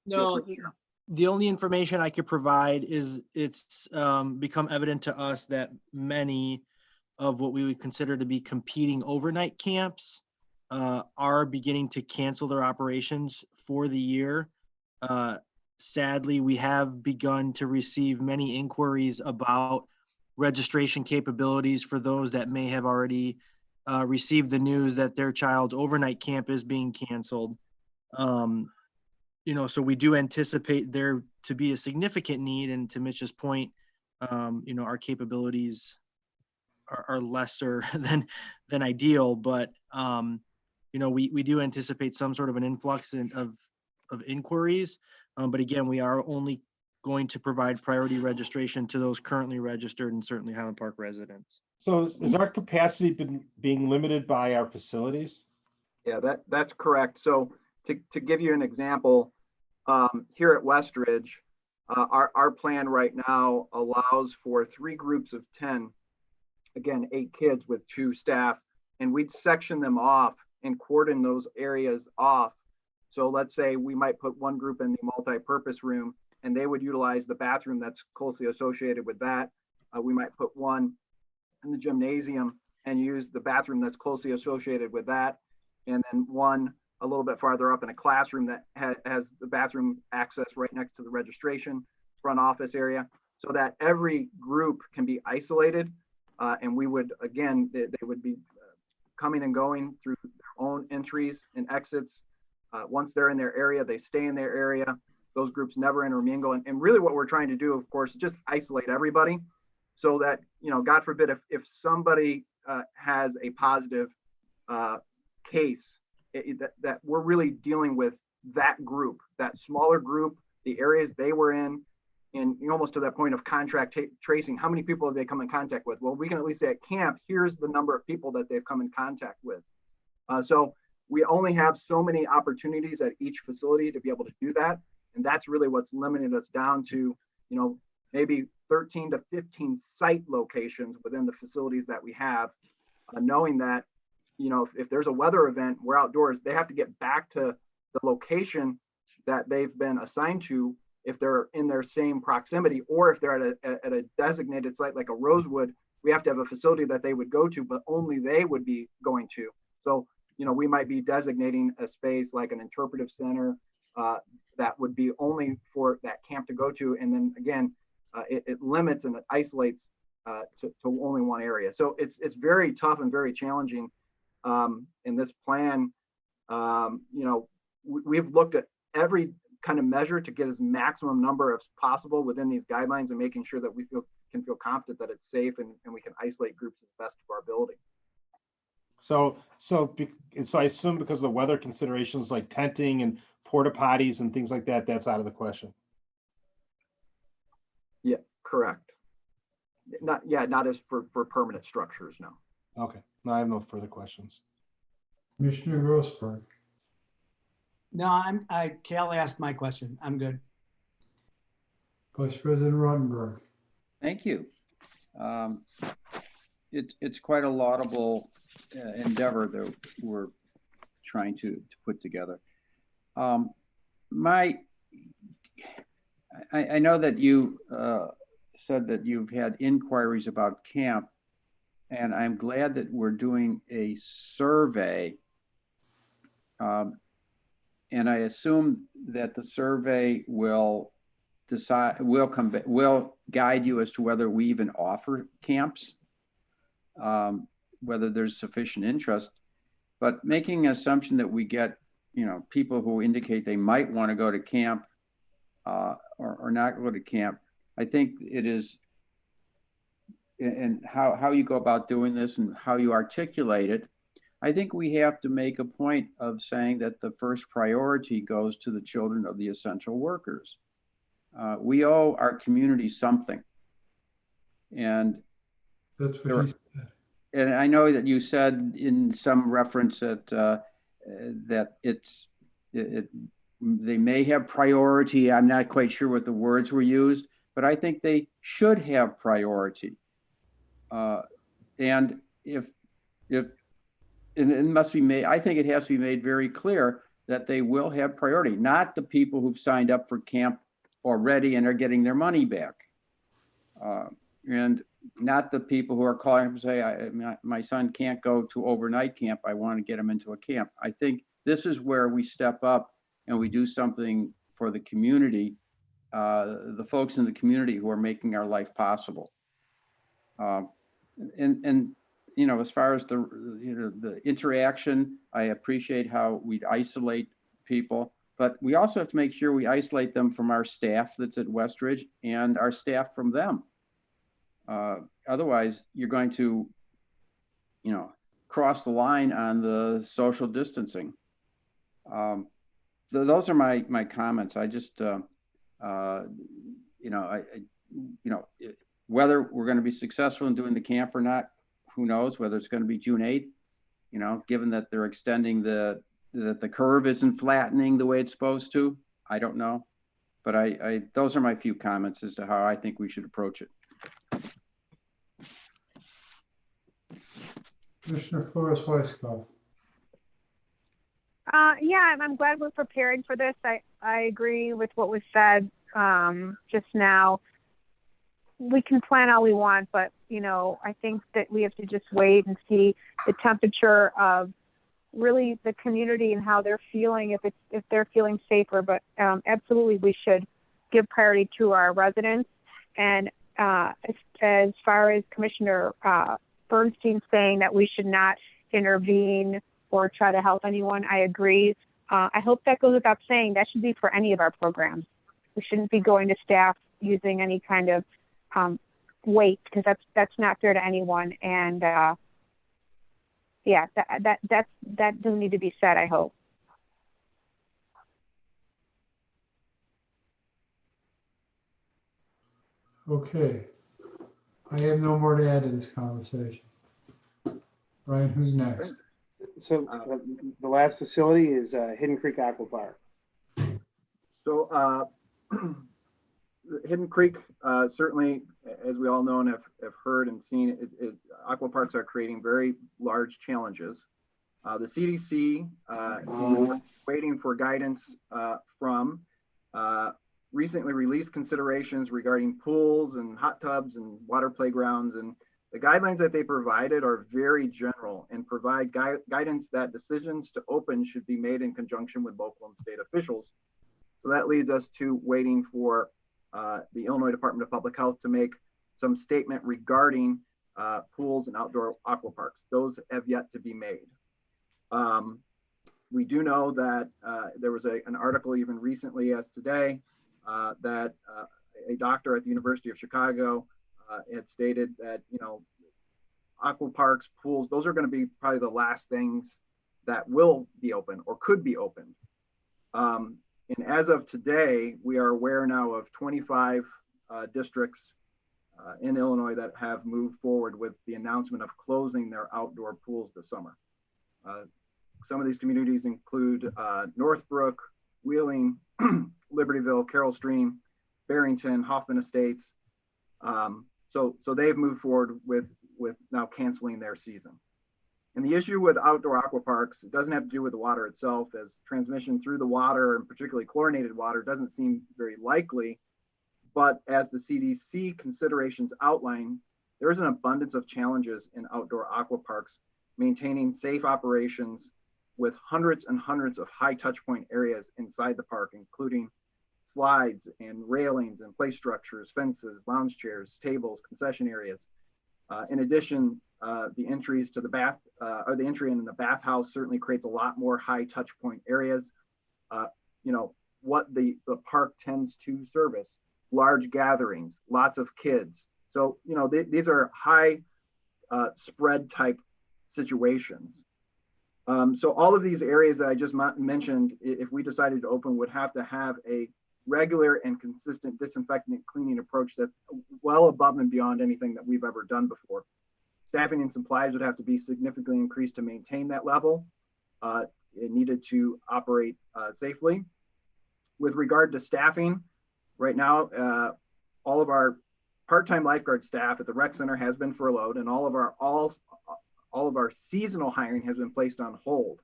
No, the only information I could provide is it's become evident to us that many of what we would consider to be competing overnight camps are beginning to cancel their operations for the year. Sadly, we have begun to receive many inquiries about registration capabilities for those that may have already received the news that their child's overnight camp is being canceled. So we do anticipate there to be a significant need, and to Mitch's point, our capabilities are lesser than ideal, but we do anticipate some sort of an influx of inquiries. But again, we are only going to provide priority registration to those currently registered and certainly Highland Park residents. So is our capacity being limited by our facilities? Yeah, that's correct. So to give you an example, here at Westridge, our plan right now allows for 3 groups of 10, again, 8 kids with 2 staff, and we'd section them off and cordon those areas off. So let's say we might put one group in the multi-purpose room, and they would utilize the bathroom that's closely associated with that. We might put one in the gymnasium and use the bathroom that's closely associated with that. And then one a little bit farther up in a classroom that has the bathroom access right next to the registration front office area, so that every group can be isolated. And we would, again, they would be coming and going through their own entries and exits. Once they're in their area, they stay in their area. Those groups never intermingle. And really what we're trying to do, of course, is just isolate everybody so that, God forbid, if somebody has a positive case, that we're really dealing with that group, that smaller group, the areas they were in, and almost to that point of contract tracing. How many people have they come in contact with? Well, we can at least say at camp, here's the number of people that they've come in contact with. So we only have so many opportunities at each facility to be able to do that. And that's really what's limited us down to, maybe 13 to 15 site locations within the facilities that we have, knowing that, if there's a weather event, we're outdoors, they have to get back to the location that they've been assigned to if they're in their same proximity, or if they're at a designated site like a Rosewood, we have to have a facility that they would go to, but only they would be going to. So, we might be designating a space like an interpretive center that would be only for that camp to go to. And then again, it limits and it isolates to only one area. So it's very tough and very challenging in this plan. We've looked at every kind of measure to get as maximum number as possible within these guidelines and making sure that we can feel confident that it's safe and we can isolate groups as best of our ability. So I assume because of the weather considerations like tenting and porta potties and things like that, that's out of the question. Yeah, correct. Not as for permanent structures, no. Okay, no, I have no further questions. Commissioner Grossberg. No, Cal asked my question. I'm good. Vice President Rottenberg. Thank you. It's quite a laudable endeavor that we're trying to put together. I know that you said that you've had inquiries about camp, and I'm glad that we're doing a survey. And I assume that the survey will guide you as to whether we even offer camps, whether there's sufficient interest. But making an assumption that we get, people who indicate they might want to go to camp or not go to camp, I think it is, and how you go about doing this and how you articulate it, I think we have to make a point of saying that the first priority goes to the children of the essential workers. We owe our community something. And that's what he said. And I know that you said in some reference that they may have priority. I'm not quite sure what the words were used, but I think they should have priority. And and it must be made, I think it has to be made very clear that they will have priority, not the people who've signed up for camp already and are getting their money back. And not the people who are calling up and say, my son can't go to overnight camp, I want to get him into a camp. I think this is where we step up and we do something for the community, the folks in the community who are making our life possible. As far as the interaction, I appreciate how we isolate people, but we also have to make sure we isolate them from our staff that's at Westridge and our staff from them. Otherwise, you're going to, cross the line on the social distancing. Those are my comments. I just, whether we're going to be successful in doing the camp or not, who knows? Whether it's going to be June 8th, given that they're extending that the curve isn't flattening the way it's supposed to, I don't know. But those are my few comments as to how I think we should approach it. Commissioner Flores Weisskopf. Yeah, I'm glad we're preparing for this. I agree with what was said just now. We can plan all we want, but I think that we have to just wait and see the temperature of really the community and how they're feeling, if they're feeling safer. But absolutely, we should give priority to our residents. And as far as Commissioner Bernstein saying that we should not intervene or try to help anyone, I agree. I hope that goes without saying. That should be for any of our programs. We shouldn't be going to staff using any kind of weight, because that's not fair to anyone. And that doesn't need to be said, I hope. Okay. I have no more to add to this conversation. Brian, who's next? So the last facility is Hidden Creek Aqua Park. So Hidden Creek, certainly, as we all know and have heard and seen, aqua parks are creating very large challenges. The CDC, waiting for guidance from recently released considerations regarding pools and hot tubs and water playgrounds, and The guidelines that they provided are very general and provide guidance that decisions to open should be made in conjunction with local and state officials. So that leads us to waiting for the Illinois Department of Public Health to make some statement regarding pools and outdoor aqua parks. Those have yet to be made. We do know that there was an article even recently as today that a doctor at the University of Chicago had stated that, you know, aqua parks, pools, those are going to be probably the last things that will be open or could be opened. And as of today, we are aware now of 25 districts in Illinois that have moved forward with the announcement of closing their outdoor pools this summer. Some of these communities include Northbrook, Wheeling, Libertyville, Carroll Stream, Barrington, Hoffman Estates. So they've moved forward with now canceling their season. And the issue with outdoor aqua parks, it doesn't have to do with the water itself, as transmission through the water, and particularly chlorinated water, doesn't seem very likely. But as the CDC considerations outline, there is an abundance of challenges in outdoor aqua parks, maintaining safe operations with hundreds and hundreds of high touch point areas inside the park, including slides and railings and play structures, fences, lounge chairs, tables, concession areas. In addition, the entries to the bath or the entry in the bathhouse certainly creates a lot more high touch point areas. You know, what the park tends to service, large gatherings, lots of kids. So, you know, these are high spread type situations. So all of these areas that I just mentioned, if we decided to open, would have to have a regular and consistent disinfecting and cleaning approach that's well above and beyond anything that we've ever done before. Staffing and supplies would have to be significantly increased to maintain that level. It needed to operate safely. With regard to staffing, right now, all of our part-time lifeguard staff at the rec center has been furloughed, and all of our seasonal hiring has been placed on hold.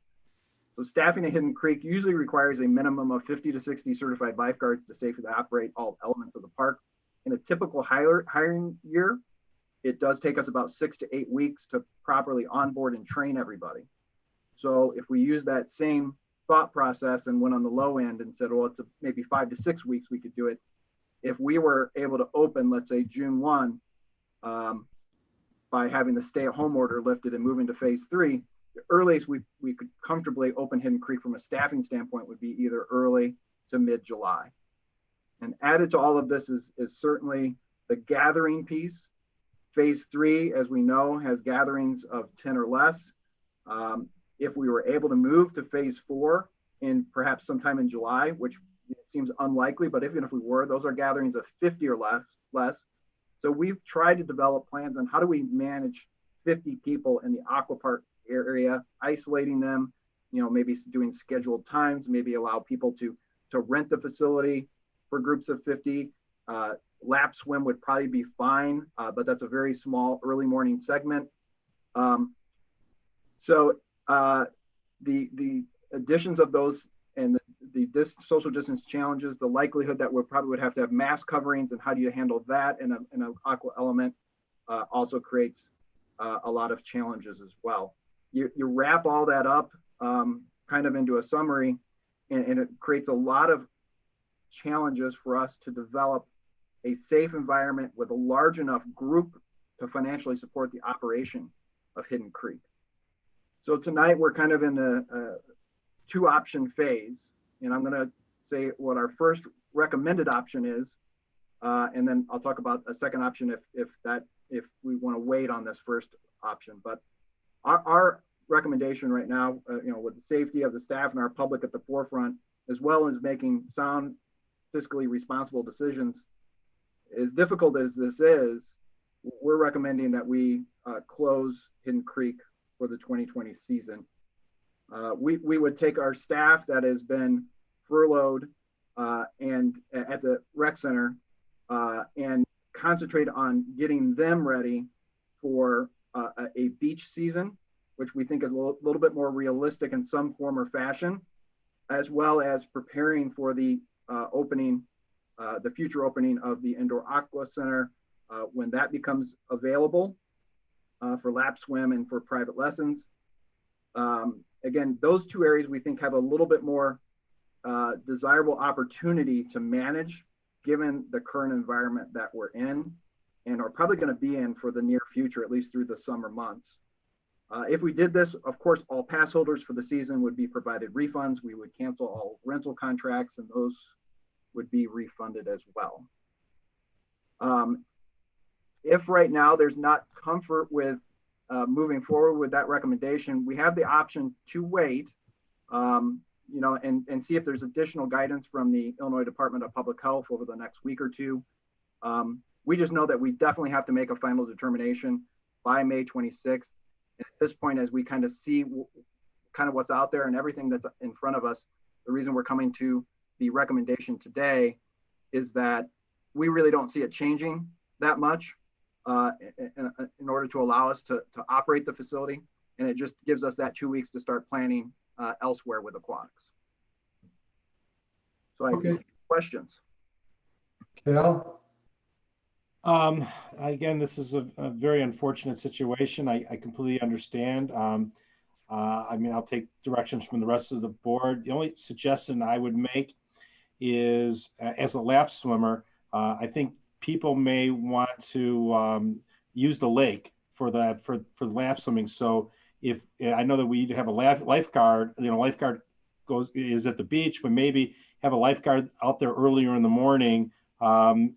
So staffing at Hidden Creek usually requires a minimum of 50 to 60 certified lifeguards to safely operate all elements of the park. In a typical hiring year, it does take us about 6 to 8 weeks to properly onboard and train everybody. So if we use that same thought process and went on the low end and said, well, it's maybe 5 to 6 weeks we could do it. If we were able to open, let's say June 1, by having the stay-at-home order lifted and moving to phase 3, the earliest we could comfortably open Hidden Creek from a staffing standpoint would be either early to mid-July. And added to all of this is certainly the gathering piece. Phase 3, as we know, has gatherings of 10 or less. If we were able to move to phase 4 in perhaps sometime in July, which seems unlikely, but even if we were, those are gatherings of 50 or less. So we've tried to develop plans on how do we manage 50 people in the aqua park area, isolating them, you know, maybe doing scheduled times, maybe allow people to rent the facility for groups of 50. Lap swim would probably be fine, but that's a very small early morning segment. So the additions of those and the social distance challenges, the likelihood that we probably would have to have mask coverings, and how do you handle that in an aqua element also creates a lot of challenges as well. You wrap all that up kind of into a summary, and it creates a lot of challenges for us to develop a safe environment with a large enough group to financially support the operation of Hidden Creek. So tonight we're kind of in a 2-option phase, and I'm going to say what our first recommended option is, and then I'll talk about a second option if we want to wait on this first option. But our recommendation right now, you know, with the safety of the staff and our public at the forefront, as well as making sound, fiscally responsible decisions, as difficult as this is, we're recommending that we close Hidden Creek for the 2020 season. We would take our staff that has been furloughed and at the rec center and concentrate on getting them ready for a beach season, which we think is a little bit more realistic in some form or fashion, as well as preparing for the future opening of the Indoor Aqua Center when that becomes available. for lap swim and for private lessons. Again, those two areas we think have a little bit more desirable opportunity to manage given the current environment that we're in and are probably going to be in for the near future, at least through the summer months. If we did this, of course, all pass holders for the season would be provided refunds. We would cancel all rental contracts and those would be refunded as well. If right now there's not comfort with moving forward with that recommendation, we have the option to wait, you know, and see if there's additional guidance from the Illinois Department of Public Health over the next week or two. We just know that we definitely have to make a final determination by May 26th. And at this point, as we kind of see kind of what's out there and everything that's in front of us, the reason we're coming to the recommendation today is that we really don't see it changing that much in order to allow us to operate the facility. And it just gives us that 2 weeks to start planning elsewhere with aquatics. So I have questions. Cal? Again, this is a very unfortunate situation. I completely understand. I mean, I'll take directions from the rest of the board. The only suggestion I would make is, as a lap swimmer, I think people may want to use the lake for lap swimming. So if I know that we have a lifeguard, you know, lifeguard is at the beach, but maybe have a lifeguard out there earlier in the morning,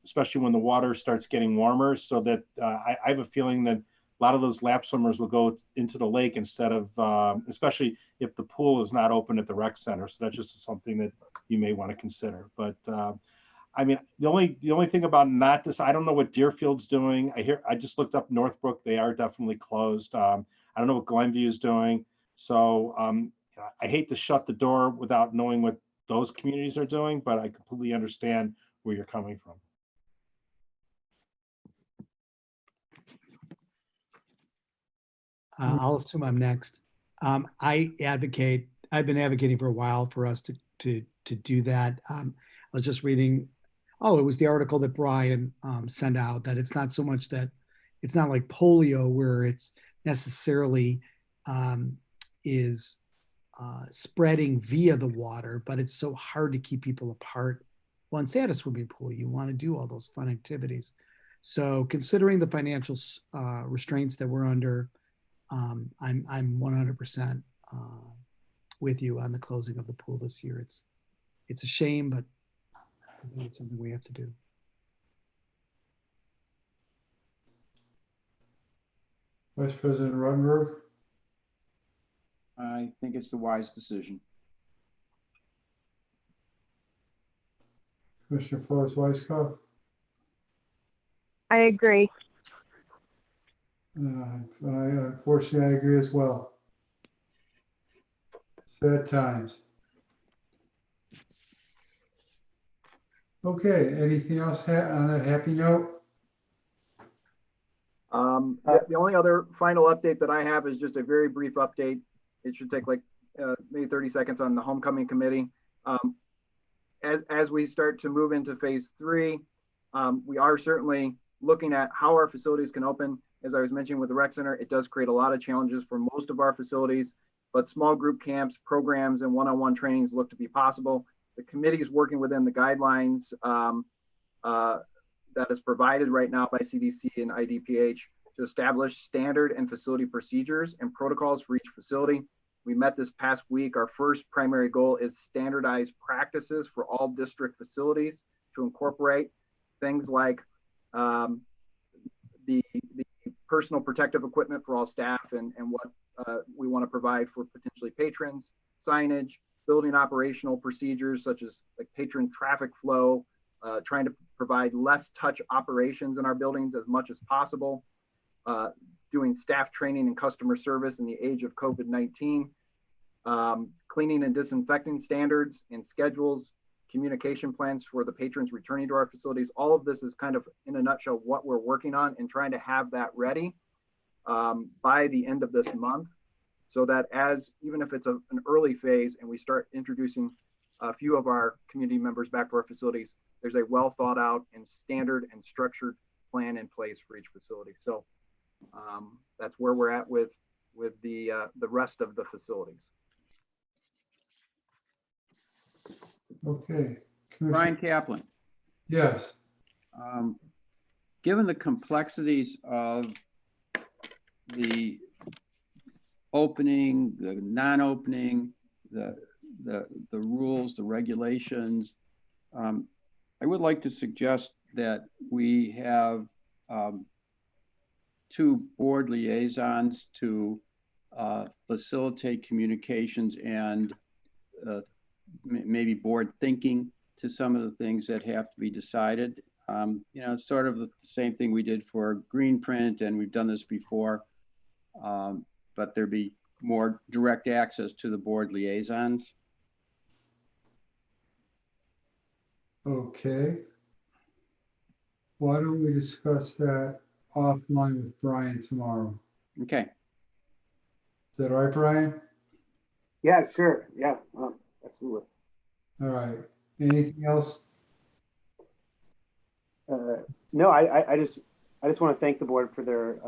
especially when the water starts getting warmer, so that I have a feeling that a lot of those lap swimmers will go into the lake instead of, especially if the pool is not open at the rec center. So that's just something that you may want to consider. But I mean, the only thing about not this, I don't know what Deerfield's doing. I just looked up Northbrook; they are definitely closed. I don't know what Glenview is doing. So I hate to shut the door without knowing what those communities are doing, but I completely understand where you're coming from. I'll assume I'm next. I've been advocating for a while for us to do that. I was just reading, it was the article that Brian sent out, that it's not so much that it's not like polio where it's necessarily is spreading via the water, but it's so hard to keep people apart. Once at a swimming pool, you want to do all those fun activities. So considering the financial restraints that we're under, I'm 100% with you on the closing of the pool this year. It's a shame, but I think it's something we have to do. Vice President Ruttenberg? I think it's the wise decision. Commissioner Flores Weisskopf? I agree. Unfortunately, I agree as well. Sad times. Okay, anything else on that happy note? The only other final update that I have is just a very brief update. It should take like maybe 30 seconds on the homecoming committee. As we start to move into phase 3, we are certainly looking at how our facilities can open. As I was mentioning with the rec center, it does create a lot of challenges for most of our facilities, but small group camps, programs, and one-on-one trainings look to be possible. The committee is working within the guidelines that is provided right now by CDC and IDPH to establish standard and facility procedures and protocols for each facility. We met this past week. Our first primary goal is standardized practices for all district facilities to incorporate things like the personal protective equipment for all staff and what we want to provide for potentially patrons, signage, building operational procedures such as like patron traffic flow, trying to provide less touch operations in our buildings as much as possible, doing staff training and customer service in the age of COVID-19, cleaning and disinfecting standards and schedules, communication plans for the patrons returning to our facilities. All of this is kind of in a nutshell what we're working on and trying to have that ready by the end of this month, so that even if it's an early phase and we start introducing a few of our community members back to our facilities, there's a well thought out and standard and structured plan in place for each facility. So That's where we're at with the rest of the facilities. Okay. Brian Kaplan. Yes. Given the complexities of the opening, the non-opening, the rules, the regulations, I would like to suggest that we have 2 board liaisons to facilitate communications and maybe board thinking to some of the things that have to be decided. You know, sort of the same thing we did for Greenprint, and we've done this before, but there'd be more direct access to the board liaisons. Okay. Why don't we discuss that offline with Brian tomorrow? Okay. Is that all right, Brian? Yeah, sure. Yeah, absolutely. All right. Anything else? No, I just want to thank the board for their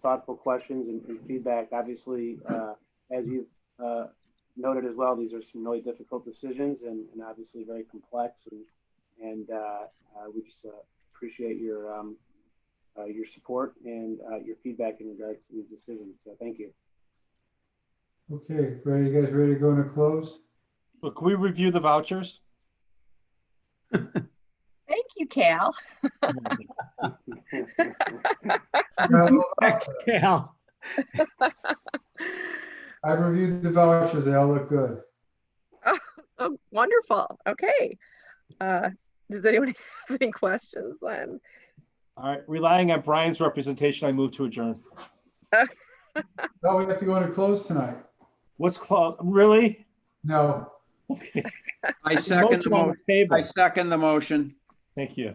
thoughtful questions and feedback. Obviously, as you've noted as well, these are some really difficult decisions and obviously very complex, and we just appreciate your support and your feedback in regards to these decisions. So thank you. Okay, ready? You guys ready to go into close? Well, can we review the vouchers? Thank you, Cal. Thanks, Cal. I reviewed the vouchers. They all look good. Oh, wonderful. Okay. Does anyone have any questions then? All right, relying on Brian's representation, I move to adjourn. No, we have to go into close tonight. What's close? Really? No. Okay. I second the Motion on motion. the table. I second the motion. Thank you.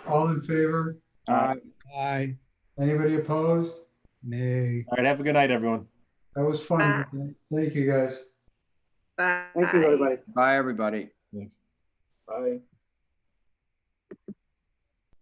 All in favor? Aye. Anybody opposed? Nay. All right, have a good night, everyone. That was fun. Thank you, guys. Bye. Thank you, everybody. Bye, everybody. Thanks. Bye.